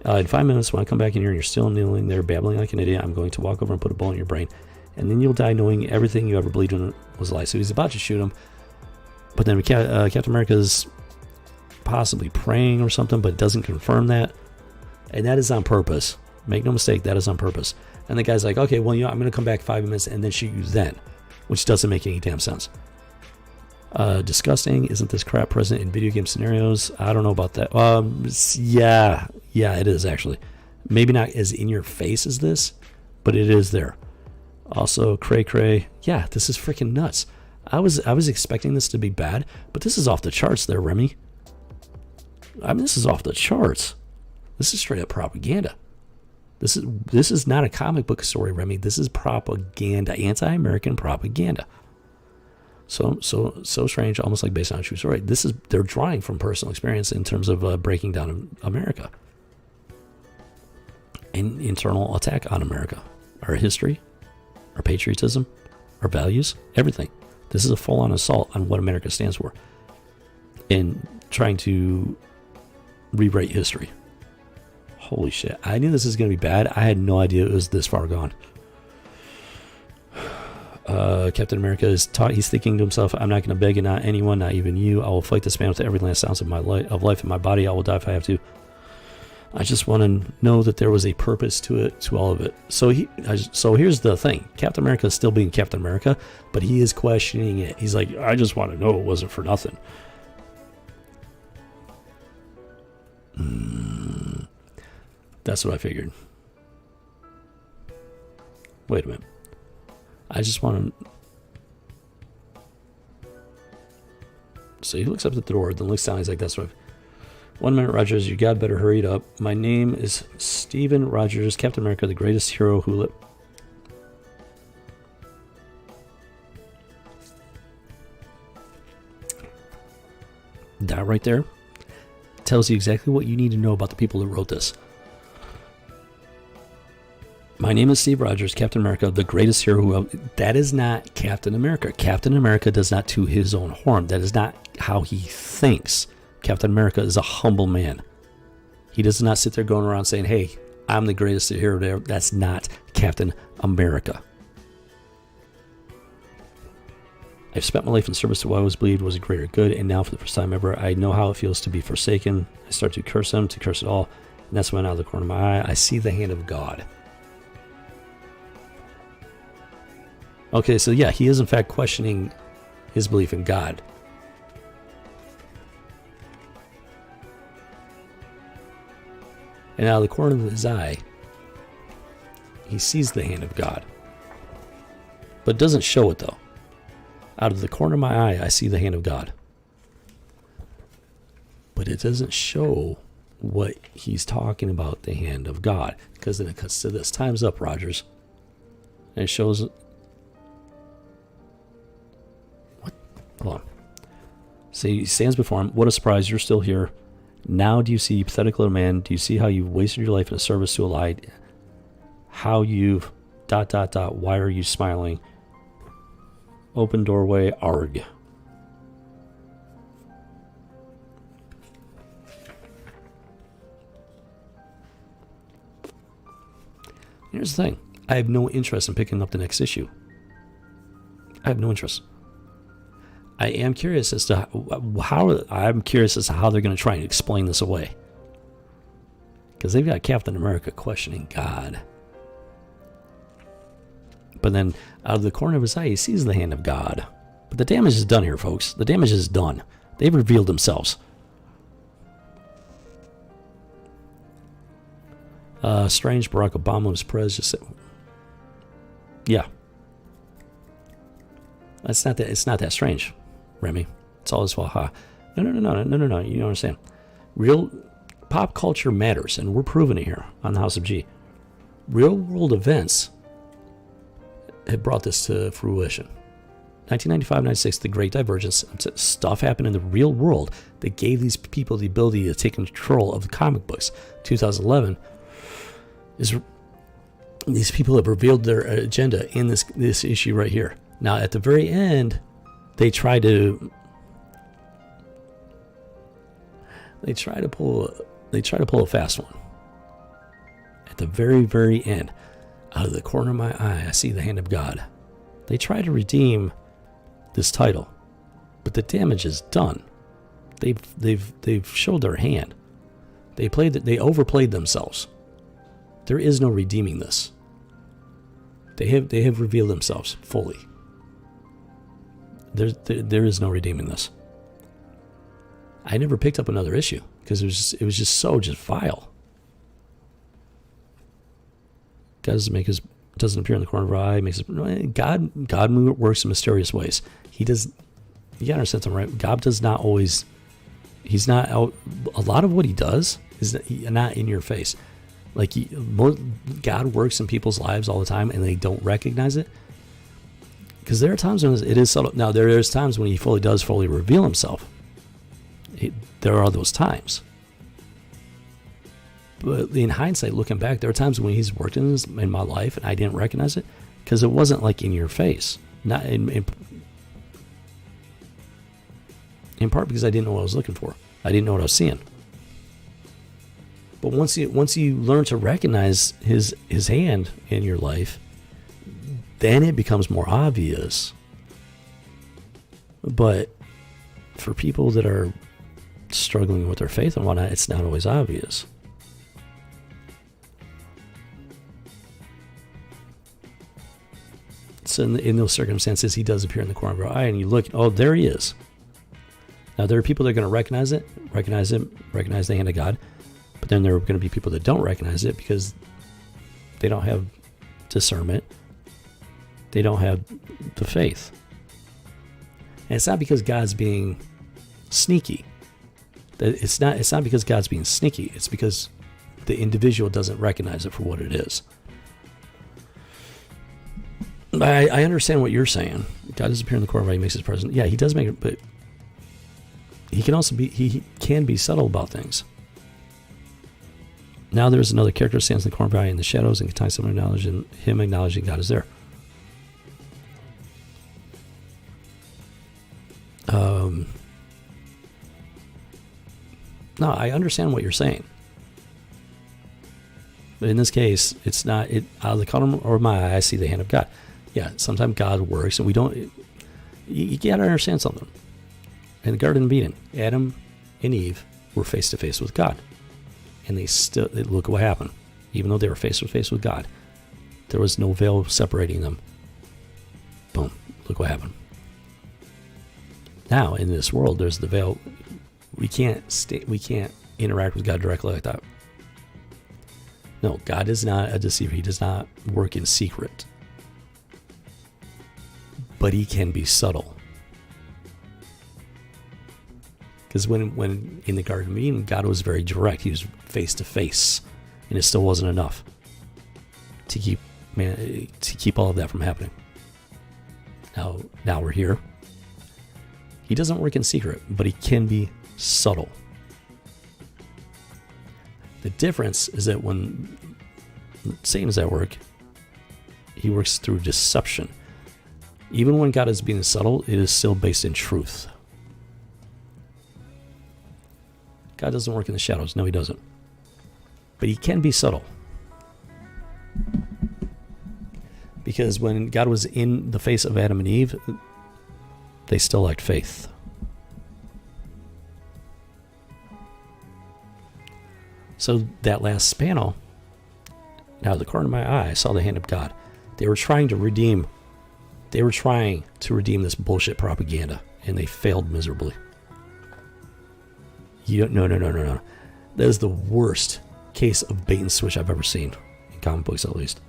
In 5 minutes, when I come back in here and you're still kneeling there, babbling like an idiot, I'm going to walk over and put a bullet in your brain, and then you'll die knowing everything you ever believed in was a lie. So he's about to shoot him, but then Captain America's possibly praying or something, but doesn't confirm that, and that is on purpose. Make no mistake, that is on purpose. And the guy's like, "Okay, well, I'm going to come back 5 minutes and then shoot you then," which doesn't make any damn sense. Disgusting. Isn't this crap present in video game scenarios? I don't know about that. Yeah, it is actually. Maybe not as in your face as this, but it is there. Also, cray. Yeah, this is freaking nuts. I was expecting this to be bad, but this is off the charts there, Remy. I mean, this is off the charts. This is straight up propaganda. This is not a comic book story, Remy. This is propaganda, anti-American propaganda. So strange, almost like based on a true story. They're drawing from personal experience in terms of breaking down America, an internal attack on America, our history, our patriotism, our values, everything. This is a full-on assault on what America stands for, and trying to rewrite history. Holy shit! I knew this was going to be bad. I had no idea it was this far gone. Captain America he's thinking to himself, "I'm not going to beg and not anyone, not even you. I will fight this man with every last ounce of life in my body. I will die if I have to. I just want to know that there was a purpose to all of it." So here's the thing: Captain America is still being Captain America, but he is questioning it. He's like, "I just want to know it wasn't for nothing." That's what I figured. Wait a minute. I just want to... So he looks up at the door, then looks down. He's like, "That's what 1 minute, Rogers. You God better hurry it up. My name is Steven Rogers, Captain America, the greatest hero who lived." That right there tells you exactly what you need to know about the people who wrote this. My name is Steve Rogers, Captain America, the greatest hero who... That is not Captain America. Captain America does not toot his own horn. That is not how he thinks. Captain America is a humble man. He does not sit there going around saying, "Hey, I'm the greatest hero there." That's not Captain America. "I've spent my life in service to what I was believed was a greater good, and now for the first time ever, I know how it feels to be forsaken. I start to curse him, to curse it all, and that's when out of the corner of my eye, I see the hand of God." Okay, so yeah, he is in fact questioning his belief in God. And out of the corner of his eye, he sees the hand of God. But doesn't show it, though. Out of the corner of my eye, I see the hand of God. But it doesn't show what he's talking about, the hand of God. Because then it cuts to this. Time's up, Rogers. And it shows... What? Hold on. So he stands before him. What a surprise, you're still here. Now do you see, pathetic little man, do you see how you've wasted your life in a service to a lie? How you've... ... Why are you smiling? Open doorway, arg. Here's the thing. I have no interest in picking up the next issue. I have no interest. I am curious as to how they're going to try and explain this away. Because they've got Captain America questioning God. But then out of the corner of his eye, he sees the hand of God. But the damage is done here, folks. The damage is done. They've revealed themselves. Strange, Barack Obama was president. Just said, yeah. It's not that strange, Remy. It's all his fault. Ha. No. You don't understand. Real pop culture matters, and we're proving it here on the House of G. Real world events had brought this to fruition. 1995-96, the Great Divergence. Stuff happened in the real world that gave these people the ability to take control of the comic books. 2011 is these people have revealed their agenda in this issue right here. Now, at the very end, they try to pull a fast one. At the very, very end, out of the corner of my eye, I see the hand of God. They try to redeem this title, but the damage is done. They've showed their hand. They overplayed themselves. There is no redeeming this. They have revealed themselves fully. There is no redeeming this. I never picked up another issue because it was just so vile. God doesn't appear in the corner of our eye. God works in mysterious ways. He does. You gotta understand something, right? God does not always. He's not out. A lot of what he does is not in your face. Like God works in people's lives all the time, and they don't recognize it. Because there are times when it is subtle. Now there is times when he does fully reveal himself. There are those times. But in hindsight, looking back, there are times when he's worked in my life and I didn't recognize it because it wasn't like in your face. Not in part because I didn't know what I was looking for. I didn't know what I was seeing. But once you learn to recognize his hand in your life, then it becomes more obvious. But for people that are struggling with their faith and whatnot, it's not always obvious. So in those circumstances, he does appear in the corner of your eye, and you look, oh, there he is. Now, there are people that are going to recognize the hand of God, but then there are going to be people that don't recognize it because they don't have discernment. They don't have the faith. And it's not because God's being sneaky. It's not because God's being sneaky. It's because the individual doesn't recognize it for what it is. I understand what you're saying. God does appear in the corner of our eye, he makes his presence. Yeah, he does make it, but he can be subtle about things. Now there's another character who stands in the corner of our eye in the shadows and can tie someone acknowledging God is there. No, I understand what you're saying. But in this case, it's not out of the corner of my eye, I see the hand of God. Yeah, sometimes God works, and we don't. You gotta understand something. In the Garden of Eden, Adam and Eve were face to face with God, and they look what happened. Even though they were face to face with God, there was no veil separating them. Boom! Look what happened. Now in this world, there's the veil. We can't interact with God directly like that. No, God is not a deceiver. He does not work in secret. But he can be subtle. Because when in the Garden of Eden, God was very direct. He was face to face. And it still wasn't enough to keep all of that from happening. Now we're here. He doesn't work in secret, but he can be subtle. The difference is that when Satan is at work, he works through deception. Even when God is being subtle, it is still based in truth. God doesn't work in the shadows. No, he doesn't. But he can be subtle. Because when God was in the face of Adam and Eve, they still lacked faith. So that last panel, out of the corner of my eye, I saw the hand of God. They were trying to redeem this bullshit propaganda, and they failed miserably. No. That is the worst case of bait and switch I've ever seen, in comic books at least.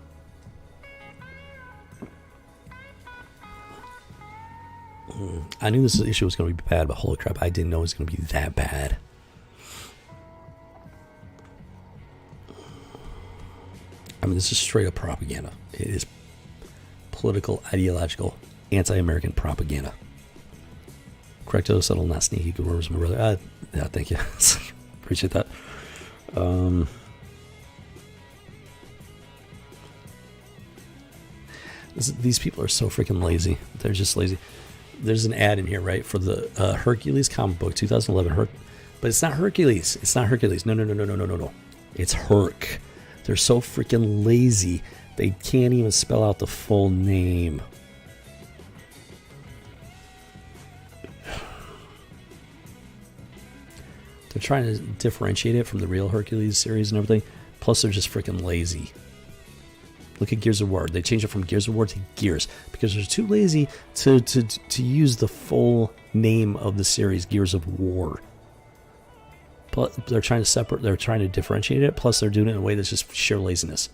I knew this issue was going to be bad, but holy crap, I didn't know it was going to be that bad. I mean, this is straight up propaganda. It is political, ideological, anti-American propaganda. Correcto, subtle, not sneaky, good words, my brother. Yeah, thank you. Appreciate that. These people are so freaking lazy. They're just lazy. There's an ad in here, right, for the Hercules comic book, 2011. But it's not Hercules. It's not Hercules. No. It's Herc. They're so freaking lazy, they can't even spell out the full name. They're trying to differentiate it from the real Hercules series and everything. Plus, they're just freaking lazy. Look at Gears of War. They changed it from Gears of War to Gears because they're too lazy to use the full name of the series, Gears of War. Plus, they're trying to differentiate it. Plus, they're doing it in a way that's just sheer laziness.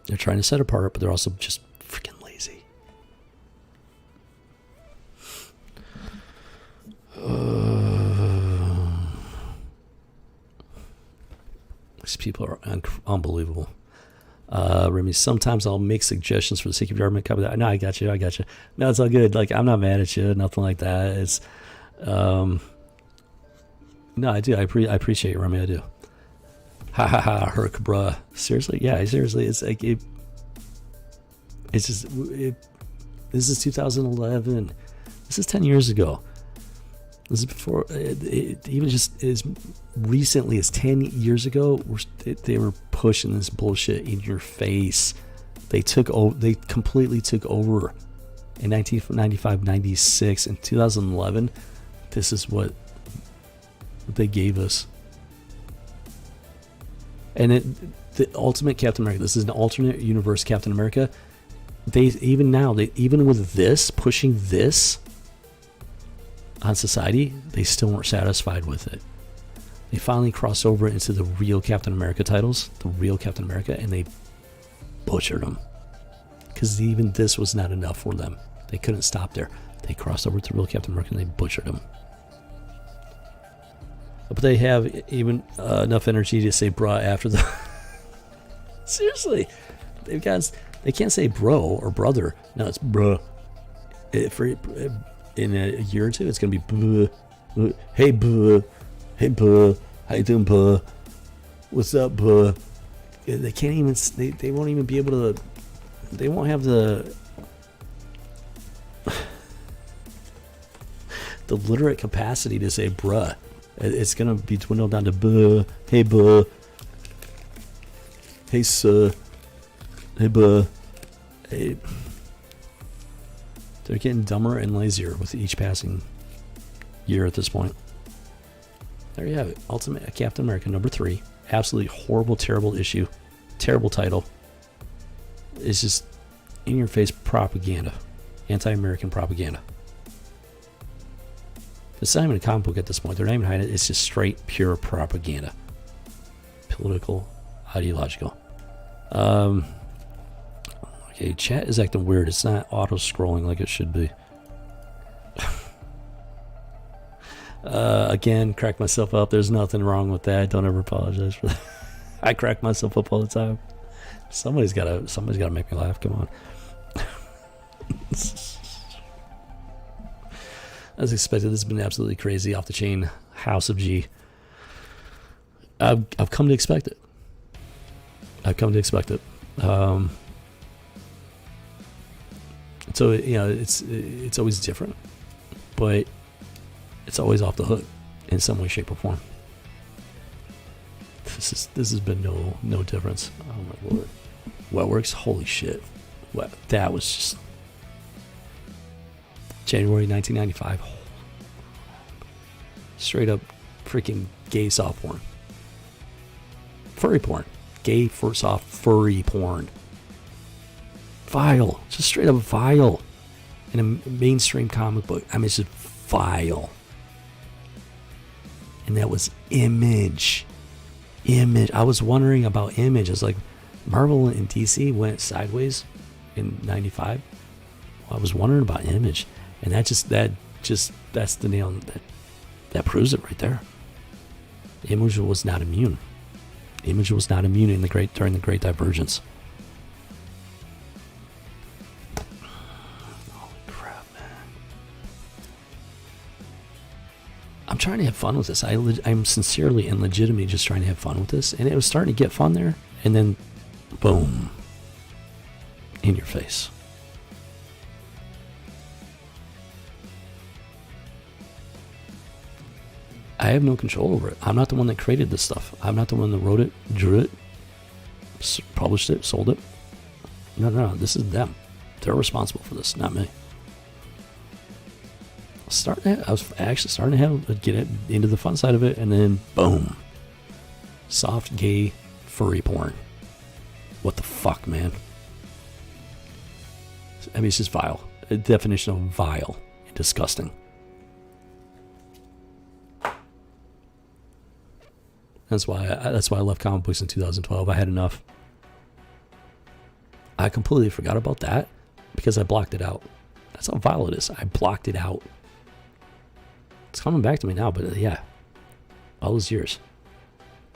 They're trying to set it apart, but they're also just freaking lazy. These people are unbelievable. Remy, sometimes I'll make suggestions for the sake of your argument. No, I got you. No, it's all good. Like, I'm not mad at you. Nothing like that. It's, no, I do. I appreciate you, Remy. I do. Ha ha ha, Herc, bruh. Seriously? Yeah, seriously. It's like, this is 2011. This is 10 years ago. This is before, even just as recently as 10 years ago, they were pushing this bullshit in your face. They completely took over in 1995, 96, and 2011. This is what they gave us. And the ultimate Captain America, this is an alternate universe Captain America. Even with this, pushing this on society, they still weren't satisfied with it. They finally crossed over into the real Captain America titles, the real Captain America, and they butchered them. Because even this was not enough for them. They couldn't stop there. They crossed over to the real Captain America and they butchered them. But they have even enough energy to say bruh after the... Seriously. They can't say bro or brother. No, it's bruh. In a year or two, it's going to be buh. Hey, buh. Hey, buh. How you doing, buh? What's up, buh? They can't even... They won't even be able to... They won't have the literate capacity to say bruh. It's going to be dwindled down to buh. Hey, buh. Hey, sir. Hey, buh. Hey. They're getting dumber and lazier with each passing year at this point. There you have it. Ultimate Captain America #3. Absolutely horrible, terrible issue. Terrible title. It's just in-your-face propaganda. Anti-American propaganda. It's not even a comic book at this point. They're not even hiding it. It's just straight, pure propaganda. political, ideological. Okay, chat is acting weird. It's not auto-scrolling like it should be. Again, crack myself up. There's nothing wrong with that. Don't ever apologize for that. I crack myself up all the time. Somebody's gotta make me laugh. Come on. As expected, this has been absolutely crazy, off the chain. House of G. I've come to expect it. So it's always different, but it's always off the hook in some way, shape, or form. This has been no difference. Oh my lord. Wetworks, holy shit. That was just January 1995. Straight up freaking gay soft porn. Furry porn. Gay for soft furry porn. Vile. Just straight up vile. In a mainstream comic book. I mean, it's just vile. And that was Image. I was wondering about Image. It's like Marvel and DC went sideways in 95. Well, I was wondering about Image. And that's the nail that proves it right there. Image was not immune. Image was not immune during the Great Divergence. Holy crap, man! I'm trying to have fun with this. I'm sincerely and legitimately just trying to have fun with this, and it was starting to get fun there, and then, boom, in your face. I have no control over it. I'm not the one that created this stuff. I'm not the one that wrote it, drew it, published it, sold it. No. This is them. They're responsible for this, not me. I was actually starting to get into the fun side of it, and then boom, soft gay furry porn. What the fuck, man? I mean, it's just vile. A definition of vile and disgusting. That's why I left comic books in 2012. I had enough. I completely forgot about that because I blocked it out. That's how vile it is. I blocked it out. It's coming back to me now, but yeah. All those years,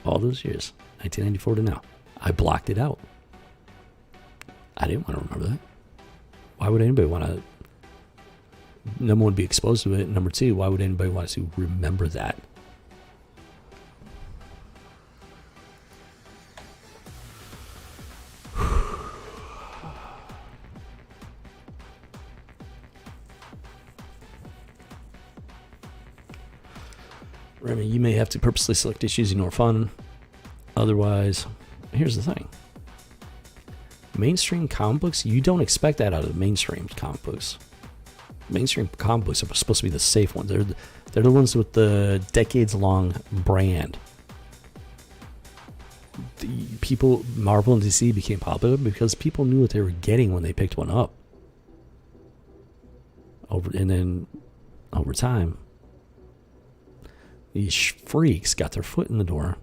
1994 to now, I blocked it out. I didn't want to remember that. Why would anybody want to? Number one, be exposed to it. Number two, why would anybody want to remember that? I mean, you may have to purposely select issues you know are fun. Otherwise, here's the thing. Mainstream comic books, you don't expect that out of mainstream comic books. Mainstream comic books are supposed to be the safe ones. They're the ones with the decades-long brand. Marvel and DC became popular because people knew what they were getting when they picked one up. Over time, these freaks got their foot in the door.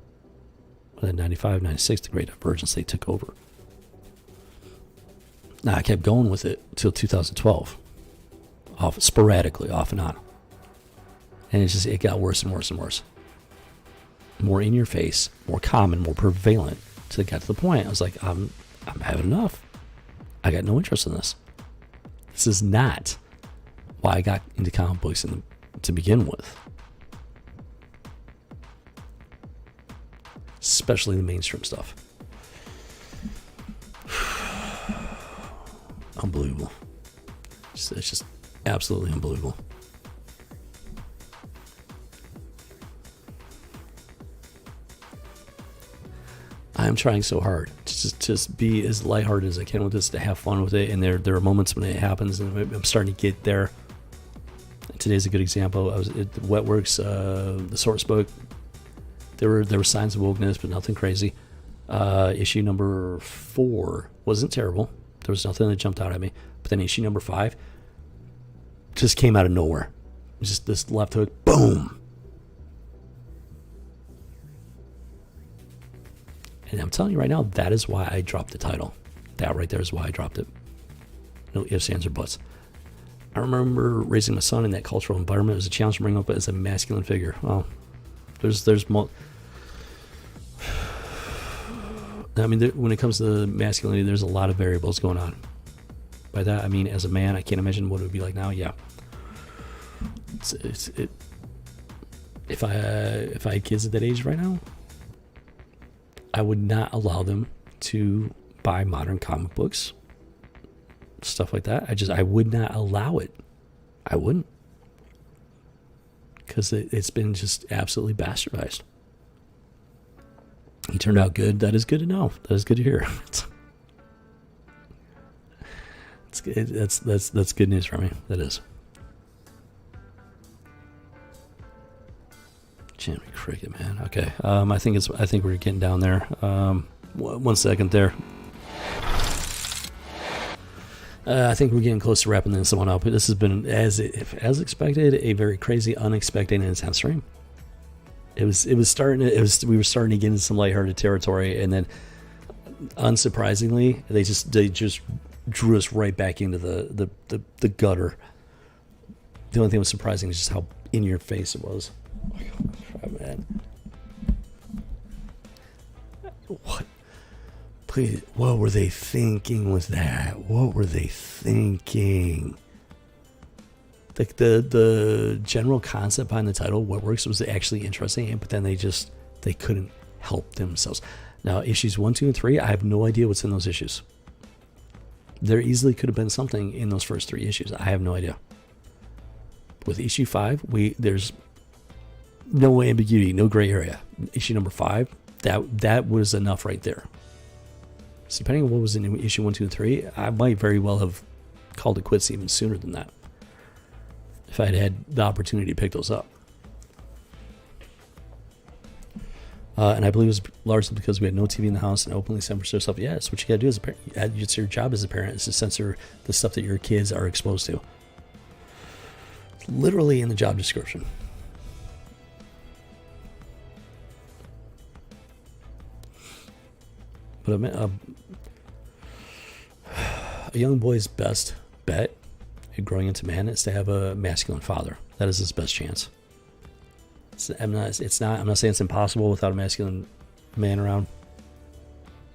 But in 95, 96, the Great Divergence, they took over. Now, I kept going with it till 2012. Sporadically, off and on. And it got worse and worse and worse. More in your face, more common, more prevalent. Till it got to the point, I was like, I'm having enough. I got no interest in this. This is not why I got into comic books to begin with. Especially the mainstream stuff. Unbelievable. It's just absolutely unbelievable. I'm trying so hard to just be as lighthearted as I can with this, to have fun with it, and there are moments when it happens, and I'm starting to get there. Today's a good example. I was at Wetworks, the source book. There were signs of wokeness, but nothing crazy. Issue number 4 wasn't terrible. There was nothing that jumped out at me. But then issue number 5 just came out of nowhere. Just this left hook, boom. And I'm telling you right now, that is why I dropped the title. That right there is why I dropped it. No ifs, ands, or buts. I remember raising my son in that cultural environment. It was a challenge to bring up as a masculine figure. Well, when it comes to masculinity, there's a lot of variables going on. By that, I mean, as a man, I can't imagine what it would be like now. Yeah. If I had kids at that age right now, I would not allow them to buy modern comic books, stuff like that. I would not allow it. I wouldn't, because it's been just absolutely bastardized. He turned out good. That is good to know. That is good to hear. It's good. That's good news for me. That is. Jimmy Cricket, man. Okay. I think we're getting down there. 1 second there. I think we're getting close to wrapping this one up. This has been, as expected, a very crazy, unexpected, and intense stream. We were starting to get into some lighthearted territory, and then, unsurprisingly, they just drew us right back into the gutter. The only thing that was surprising is just how in your face it was. Oh, man. What? Please, what were they thinking with that? What were they thinking? The general concept behind the title, What Works, was actually interesting, but then they couldn't help themselves. Now, issues 1, 2, and 3, I have no idea what's in those issues. There easily could have been something in those first 3 issues. I have no idea. With issue 5, there's no ambiguity, no gray area. Issue number 5, that was enough right there. So depending on what was in issue 1, 2, and 3, I might very well have called it quits even sooner than that, if I'd had the opportunity to pick those up. And I believe it was largely because we had no TV in the house and openly censored stuff. Yeah, it's what you got to do as a parent. It's your job as a parent, is to censor the stuff that your kids are exposed to. It's literally in the job description. But a young boy's best bet at growing into man is to have a masculine father. That is his best chance. I'm not saying it's impossible without a masculine man around.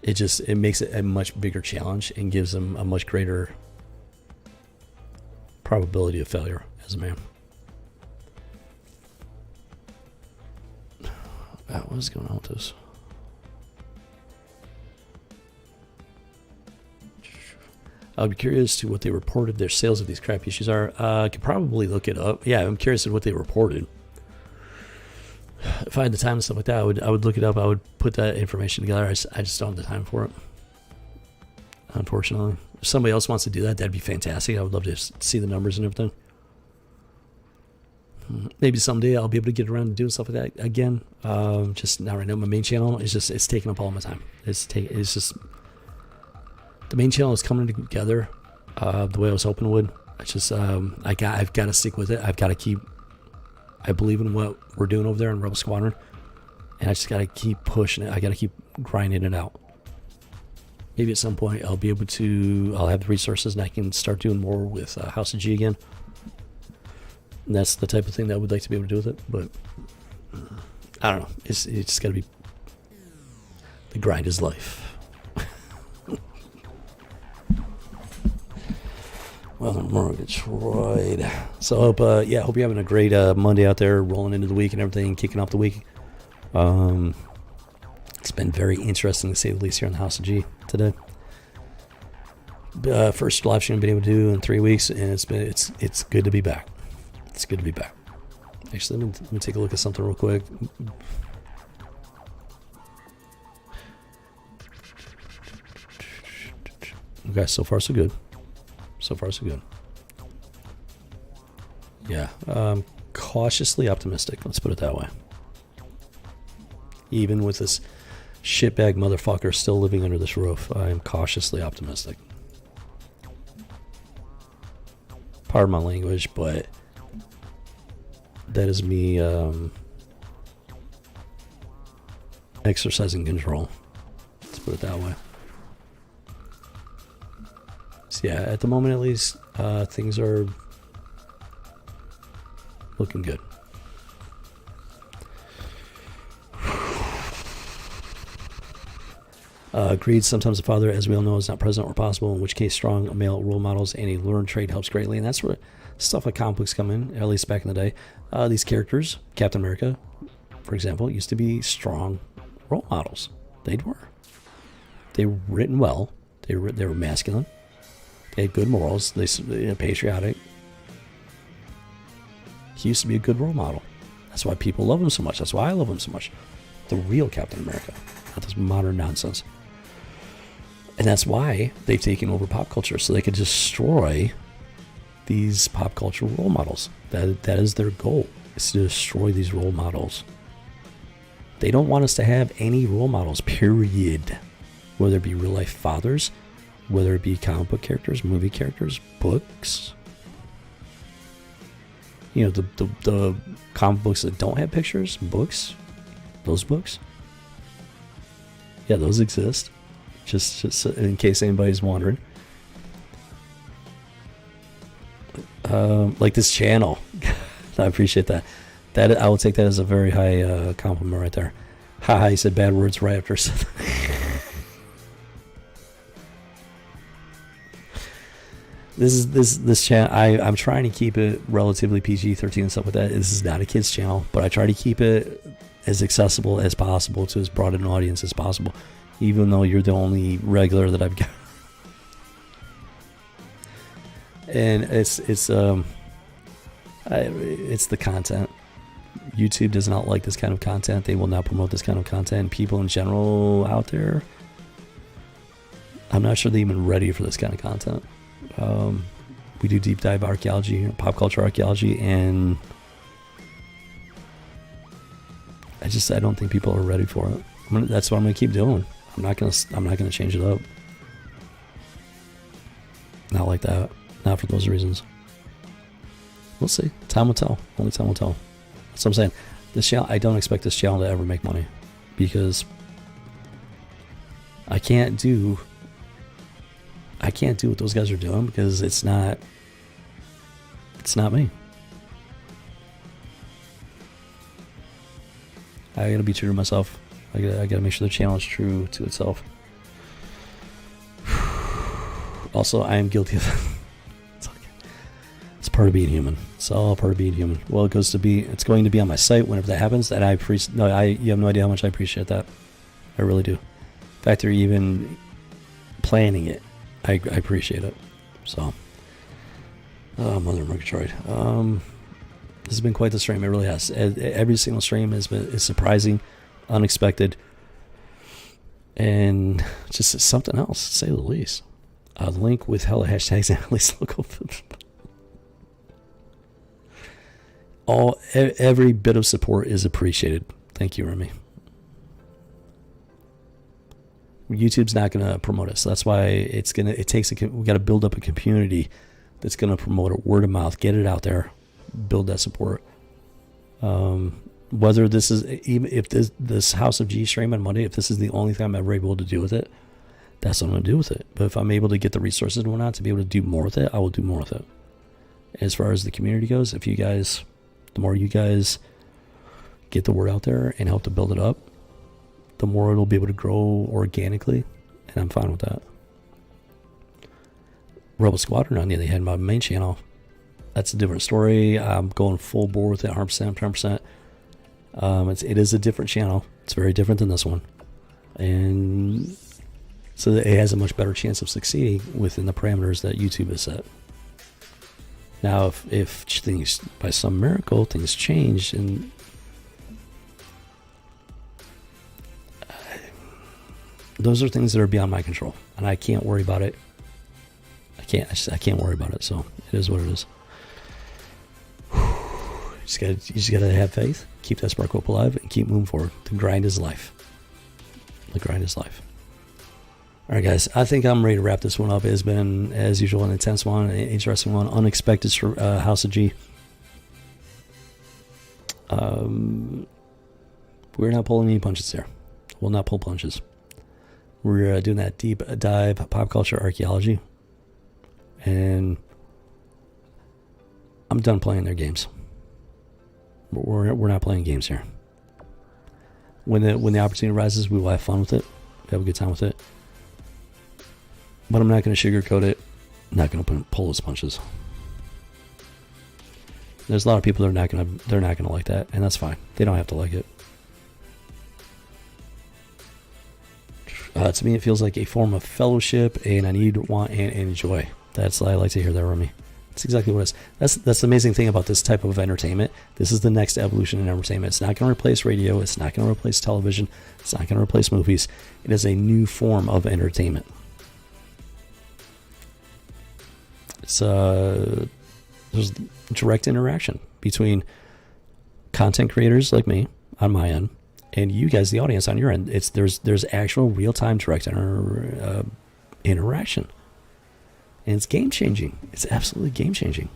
It makes it a much bigger challenge and gives him a much greater probability of failure as a man. What is going on with this? I'd be curious to what they reported their sales of these crap issues are. I could probably look it up. Yeah, I'm curious at what they reported. If I had the time and stuff like that, I would look it up. I would put that information together. I just don't have the time for it, unfortunately. If somebody else wants to do that, that'd be fantastic. I would love to see the numbers and everything. Maybe someday I'll be able to get around to doing stuff like that again. Just not right now. My main channel it's taking up all my time. It's just the main channel is coming together the way I was hoping it would. It's just I've got to stick with it. I believe in what we're doing over there in Rebel Squadron, and I just got to keep pushing it. I got to keep grinding it out. Maybe at some point I'll have the resources and I can start doing more with House of G again. And that's the type of thing that I would like to be able to do with it, but I don't know. It's just got to be, the grind is life. Well, more Detroit. So I hope you're having a great Monday out there, rolling into the week and everything, kicking off the week. It's been very interesting to say the least here on the House of G today. First live stream I've been able to do in 3 weeks, and it's good to be back. It's good to be back. Actually, let me take a look at something real quick. Okay, so far so good. So far, so good. Yeah, cautiously optimistic. Let's put it that way. Even with this shitbag motherfucker still living under this roof, I am cautiously optimistic. Pardon my language, but that is me exercising control. put it that way. So yeah, at the moment at least, things are looking good. Agreed, sometimes the father, as we all know, is not present or possible, in which case strong male role models and a learned trait helps greatly. And that's where stuff like comic books come in, at least back in the day. These characters, Captain America, for example, used to be strong role models. They were. They were written well. They were masculine. They had good morals. They were patriotic. He used to be a good role model. That's why people love him so much. That's why I love him so much. The real Captain America, not this modern nonsense. And that's why they've taken over pop culture, so they could destroy these pop culture role models. That is their goal, is to destroy these role models. They don't want us to have any role models, period. Whether it be real life fathers, whether it be comic book characters, movie characters, books. You know, the comic books that don't have pictures, books, those books. Yeah, those exist. Just in case anybody's wondering. Like this channel. I appreciate that. That I will take that as a very high compliment right there. Haha, he said bad words right after. This channel, I'm trying to keep it relatively PG-13 and stuff like that. This is not a kids channel, but I try to keep it as accessible as possible to as broad an audience as possible, even though you're the only regular that I've got. And it's the content. YouTube does not like this kind of content. They will not promote this kind of content. People in general out there, I'm not sure they're even ready for this kind of content. We do deep dive archaeology, pop culture archaeology, and I don't think people are ready for it. That's what I'm gonna keep doing. I'm not gonna change it up. Not like that. Not for those reasons. We'll see. Time will tell. Only time will tell. That's what I'm saying. This channel, I don't expect this channel to ever make money, because I can't do what those guys are doing, because it's not me. I gotta be true to myself. I gotta make sure the channel is true to itself. Also, I am guilty of it's okay. It's part of being human. It's all part of being human. Well, it's going to be on my site whenever that happens. And you have no idea how much I appreciate that. I really do. In fact, they're even planning it. I appreciate it. So, Mother Murgatroyd. This has been quite the stream. It really has. Every single stream is surprising, unexpected, and just something else, to say the least. The link with hella hashtags and at least local. Every bit of support is appreciated. Thank you, Remy. YouTube's not going to promote us. So that's why we got to build up a community that's going to promote it, word of mouth, get it out there, build that support. Whether this is, even if this House of G stream on Monday, if this is the only thing I'm ever able to do with it, that's what I'm going to do with it. But if I'm able to get the resources and whatnot to be able to do more with it, I will do more with it. As far as the community goes, the more you guys get the word out there and help to build it up, the more it'll be able to grow organically, and I'm fine with that. Rebel Squadron, on the other hand, my main channel, that's a different story. I'm going full bore with it, 100%. It is a different channel. It's very different than this one, and so it has a much better chance of succeeding within the parameters that YouTube has set. Now, if things, by some miracle, things change, and those are things that are beyond my control, and I can't worry about it. I can't worry about it. So it is what it is. You just gotta have faith, keep that spark hope alive, and keep moving forward. The grind is life. The grind is life. All right, guys. I think I'm ready to wrap this one up. It has been, as usual, an intense one, an interesting one, unexpected House of G. We're not pulling any punches here. We'll not pull punches. We're doing that deep dive pop culture archaeology, and I'm done playing their games. We're not playing games here. When the opportunity arises, we will have fun with it, have a good time with it. But I'm not going to sugarcoat it. I'm not going to pull those punches. There's a lot of people that are not going to like that, and that's fine. They don't have to like it. To me, it feels like a form of fellowship, and I need, want, and enjoy. That's I like to hear that from me. That's exactly what it is. That's the amazing thing about this type of entertainment. This is the next evolution in entertainment. It's not going to replace radio. It's not going to replace television. It's not going to replace movies. It is a new form of entertainment. It's there's direct interaction between content creators like me on my end and you guys, the audience, on your end. There's actual real-time direct interaction. And it's game-changing. It's absolutely game-changing.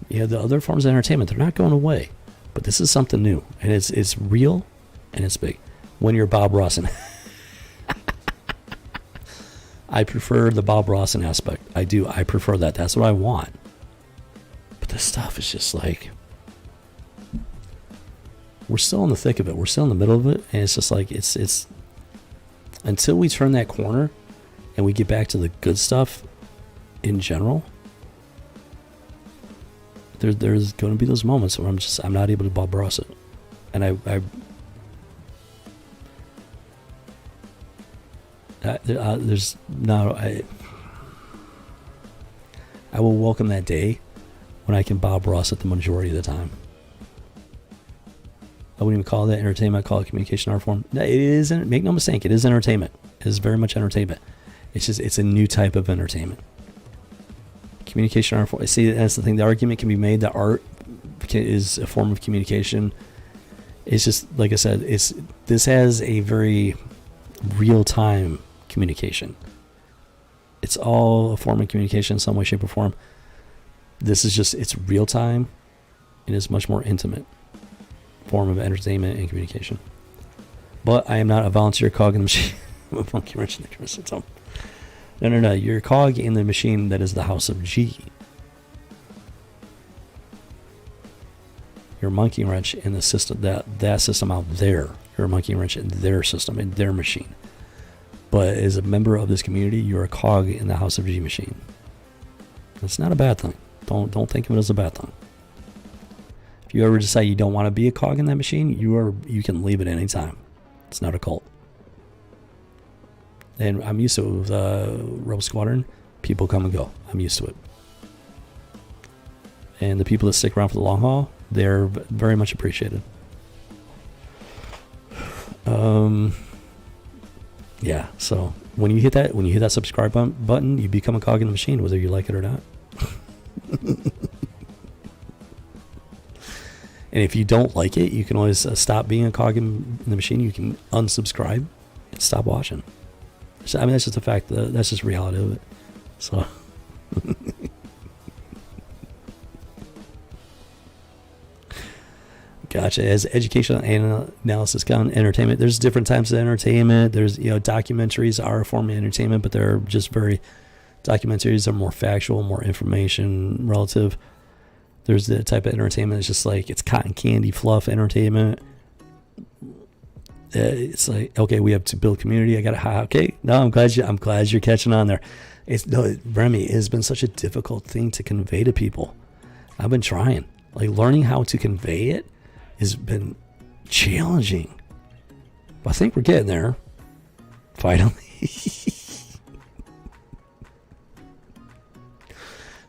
Yeah, the other forms of entertainment, they're not going away. But this is something new. And it's real, and it's big. When you're Bob Rossen. I prefer the Bob Rossen aspect. I do. I prefer that. That's what I want. But this stuff is just like... We're still in the thick of it. We're still in the middle of it. And it's just like... It's until we turn that corner and we get back to the good stuff in general, there's going to be those moments where I'm not able to Bob Ross it. And there's no... I will welcome that day when I can Bob Ross it the majority of the time. I wouldn't even call that entertainment. I call it communication art form. No, it isn't. Make no mistake. It is entertainment. It is very much entertainment. It's a new type of entertainment. Communication art form. See, that's the thing. The argument can be made that art is a form of communication. It's just, like I said, this has a very real-time communication. It's all a form of communication in some way, shape, or form. This is just, it's real-time and it's much more intimate form of entertainment and communication. But I am not a volunteer cog in the machine. I'm a monkey wrench in the chrysotome. No. You're a cog in the machine that is the House of G. You're a monkey wrench in the system, that system out there. You're a monkey wrench in their system, in their machine. But as a member of this community, you're a cog in the House of G machine. It's not a bad thing. Don't think of it as a bad thing. If you ever decide you don't want to be a cog in that machine, you can leave it at any time. It's not a cult. And I'm used to it with Rebel Squadron. People come and go. I'm used to it. And the people that stick around for the long haul, they're very much appreciated. Yeah, so when you hit that subscribe button, you become a cog in the machine, whether you like it or not. And if you don't like it, you can always stop being a cog in the machine. You can unsubscribe and stop watching. So, I mean, that's just a fact. That's just reality of it. So, gotcha. As educational analysis on entertainment, there's different types of entertainment. There's, documentaries are a form of entertainment, but they're just documentaries are more factual, more information relative. There's the type of entertainment that's just like, it's cotton candy fluff entertainment. It's like, okay, we have to build community. Okay. No, I'm glad you're catching on there. Remy, it has been such a difficult thing to convey to people. I've been trying, learning how to convey it has been challenging. But I think we're getting there. Finally.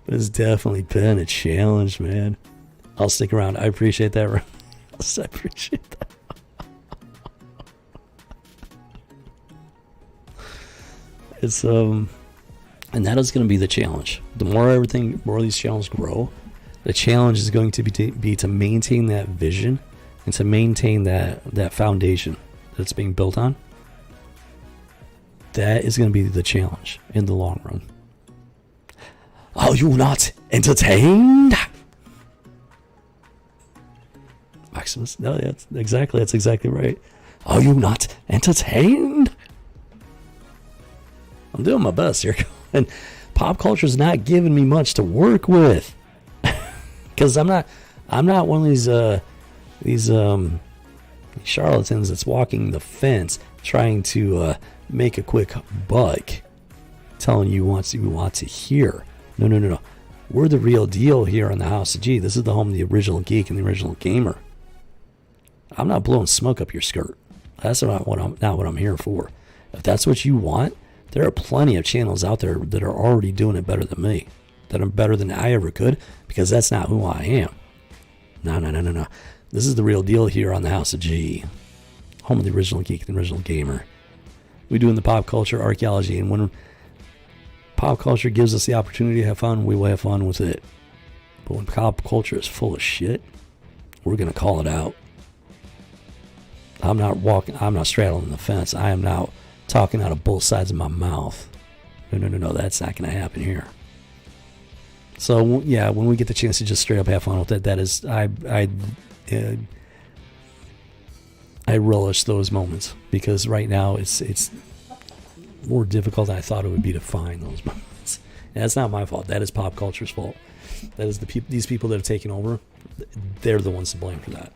But it's definitely been a challenge, man. I'll stick around. I appreciate that. I appreciate that. It's and that is going to be the challenge. The more these challenges grow, the challenge is going to be to maintain that vision and to maintain that foundation that's being built on. That is going to be the challenge in the long run. Are you not entertained? Maximus? No, that's exactly right. Are you not entertained? I'm doing my best here. And pop culture's not giving me much to work with. Because I'm not one of these charlatans that's walking the fence trying to make a quick buck, telling you what you want to hear. No. We're the real deal here on the House of G. This is the home of the original geek and the original gamer. I'm not blowing smoke up your skirt. That's not what I'm here for. If that's what you want, there are plenty of channels out there that are already doing it better than me, that are better than I ever could, because that's not who I am. No. This is the real deal here on the House of G, home of the original geek and the original gamer. We do in the pop culture archaeology, and when pop culture gives us the opportunity to have fun, we will have fun with it. But when pop culture is full of shit, we're going to call it out. I'm not straddling the fence. I am now talking out of both sides of my mouth. No, that's not going to happen here. So, yeah, when we get the chance to just straight up have fun with it, that is, I relish those moments, because right now it's more difficult than I thought it would be to find those moments. And that's not my fault. That is pop culture's fault. That is these people that have taken over. They're the ones to blame for that.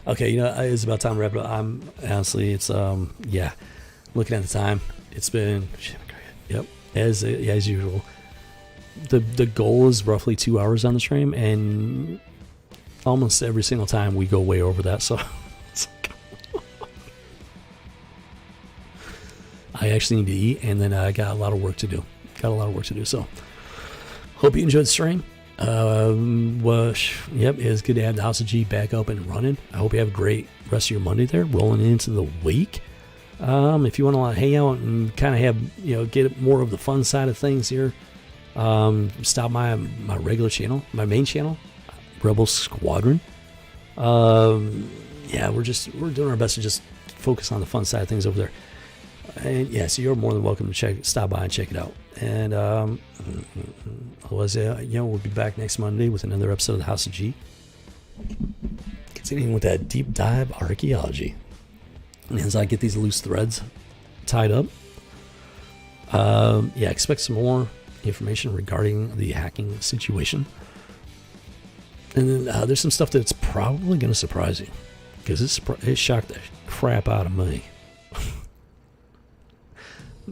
Okay, it's about time to wrap it up. I'm honestly, it's looking at the time, it's been as usual. The goal is roughly 2 hours on the stream, and almost every single time we go way over that. So I actually need to eat, and then I got a lot of work to do. So hope you enjoyed the stream. It's good to have the House of G back up and running. I hope you have a great rest of your Monday there, rolling into the week. If you want to hang out and kind of have, get more of the fun side of things here, stop by my regular channel, my main channel, Rebel Squadron. We're doing our best to just focus on the fun side of things over there. And so you're more than welcome to stop by and check it out. And otherwise, we'll be back next Monday with another episode of the House of G. Continuing with that deep dive archaeology. And as I get these loose threads tied up, expect some more information regarding the hacking situation. And then there's some stuff that's probably going to surprise you, because it shocked the crap out of me.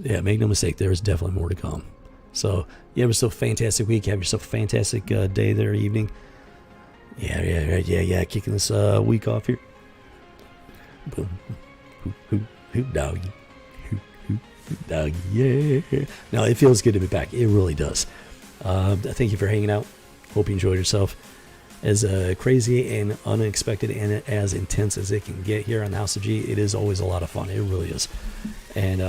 Yeah, make no mistake, there is definitely more to come. So, have yourself a fantastic week. Have yourself a fantastic day there, evening. Yeah. Kicking this week off here. Boom. Hoop doggy. Hoop doggy. Yeah. No, it feels good to be back. It really does. Thank you for hanging out. Hope you enjoyed yourself. As crazy and unexpected and as intense as it can get here on the House of G, it is always a lot of fun. It really is. And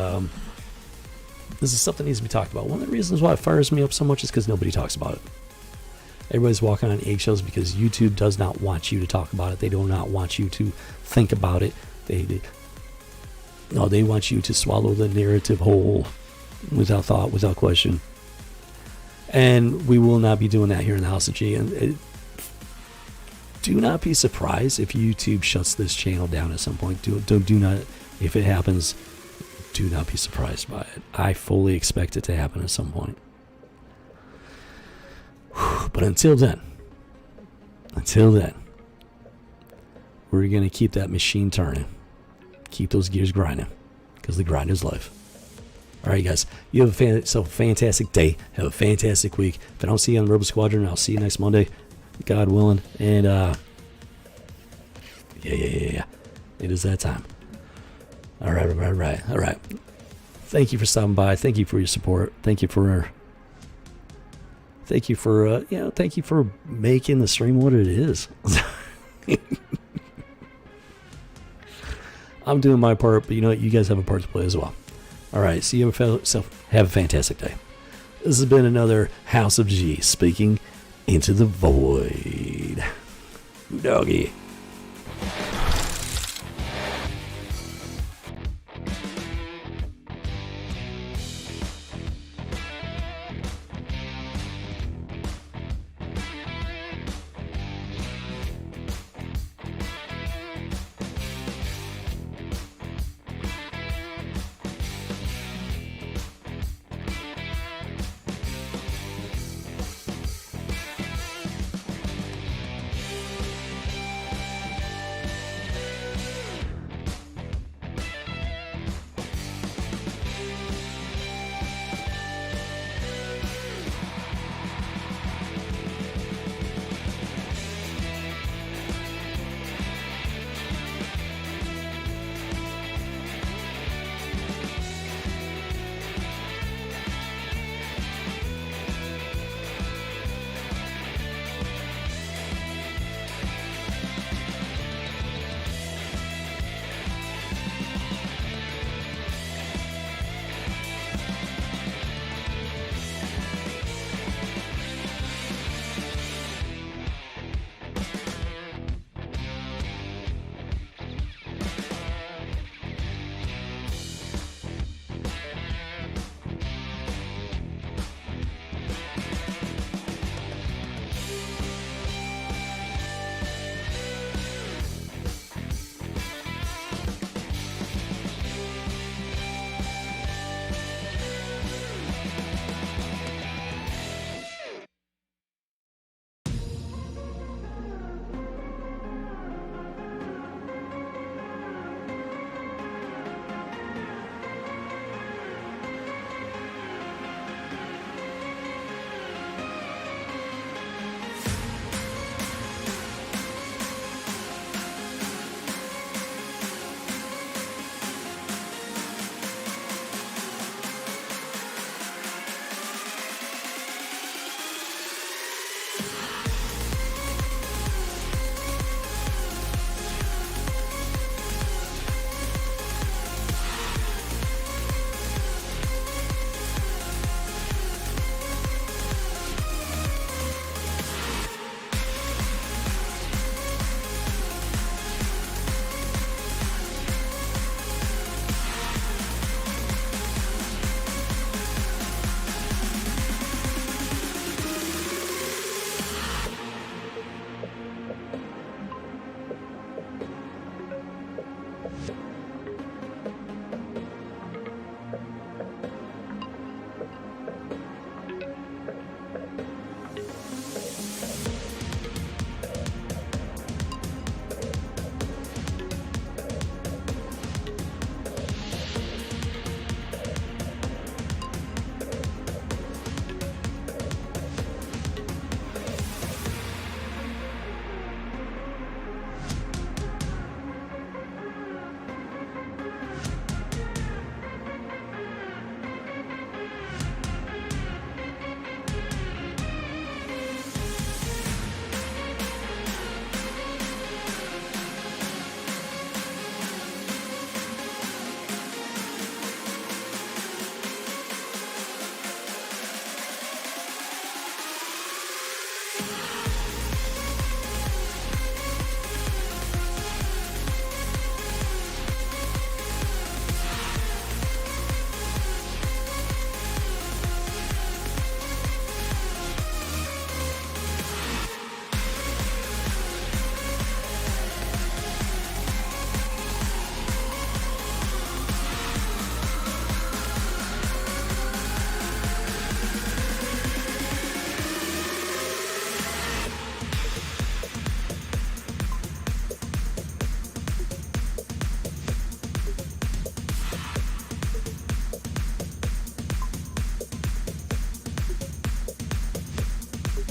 this is something that needs to be talked about. One of the reasons why it fires me up so much is because nobody talks about it. Everybody's walking on eggshells because YouTube does not want you to talk about it. They do not want you to think about it. They want you to swallow the narrative whole, without thought, without question. And we will not be doing that here in the House of G. And do not be surprised if YouTube shuts this channel down at some point. Do not, if it happens, do not be surprised by it. I fully expect it to happen at some point. But until then, we're going to keep that machine turning. Keep those gears grinding, because the grind is life. All right, guys. You have a fantastic day. Have a fantastic week. If I don't see you on the Rebel Squadron, I'll see you next Monday, God willing. And it is that time. All right. Thank you for stopping by. Thank you for your support. Thank you for making the stream what it is. I'm doing my part, but you know what? You guys have a part to play as well. All right. See you. Have a fantastic day. This has been another House of G speaking into the void. Doggy.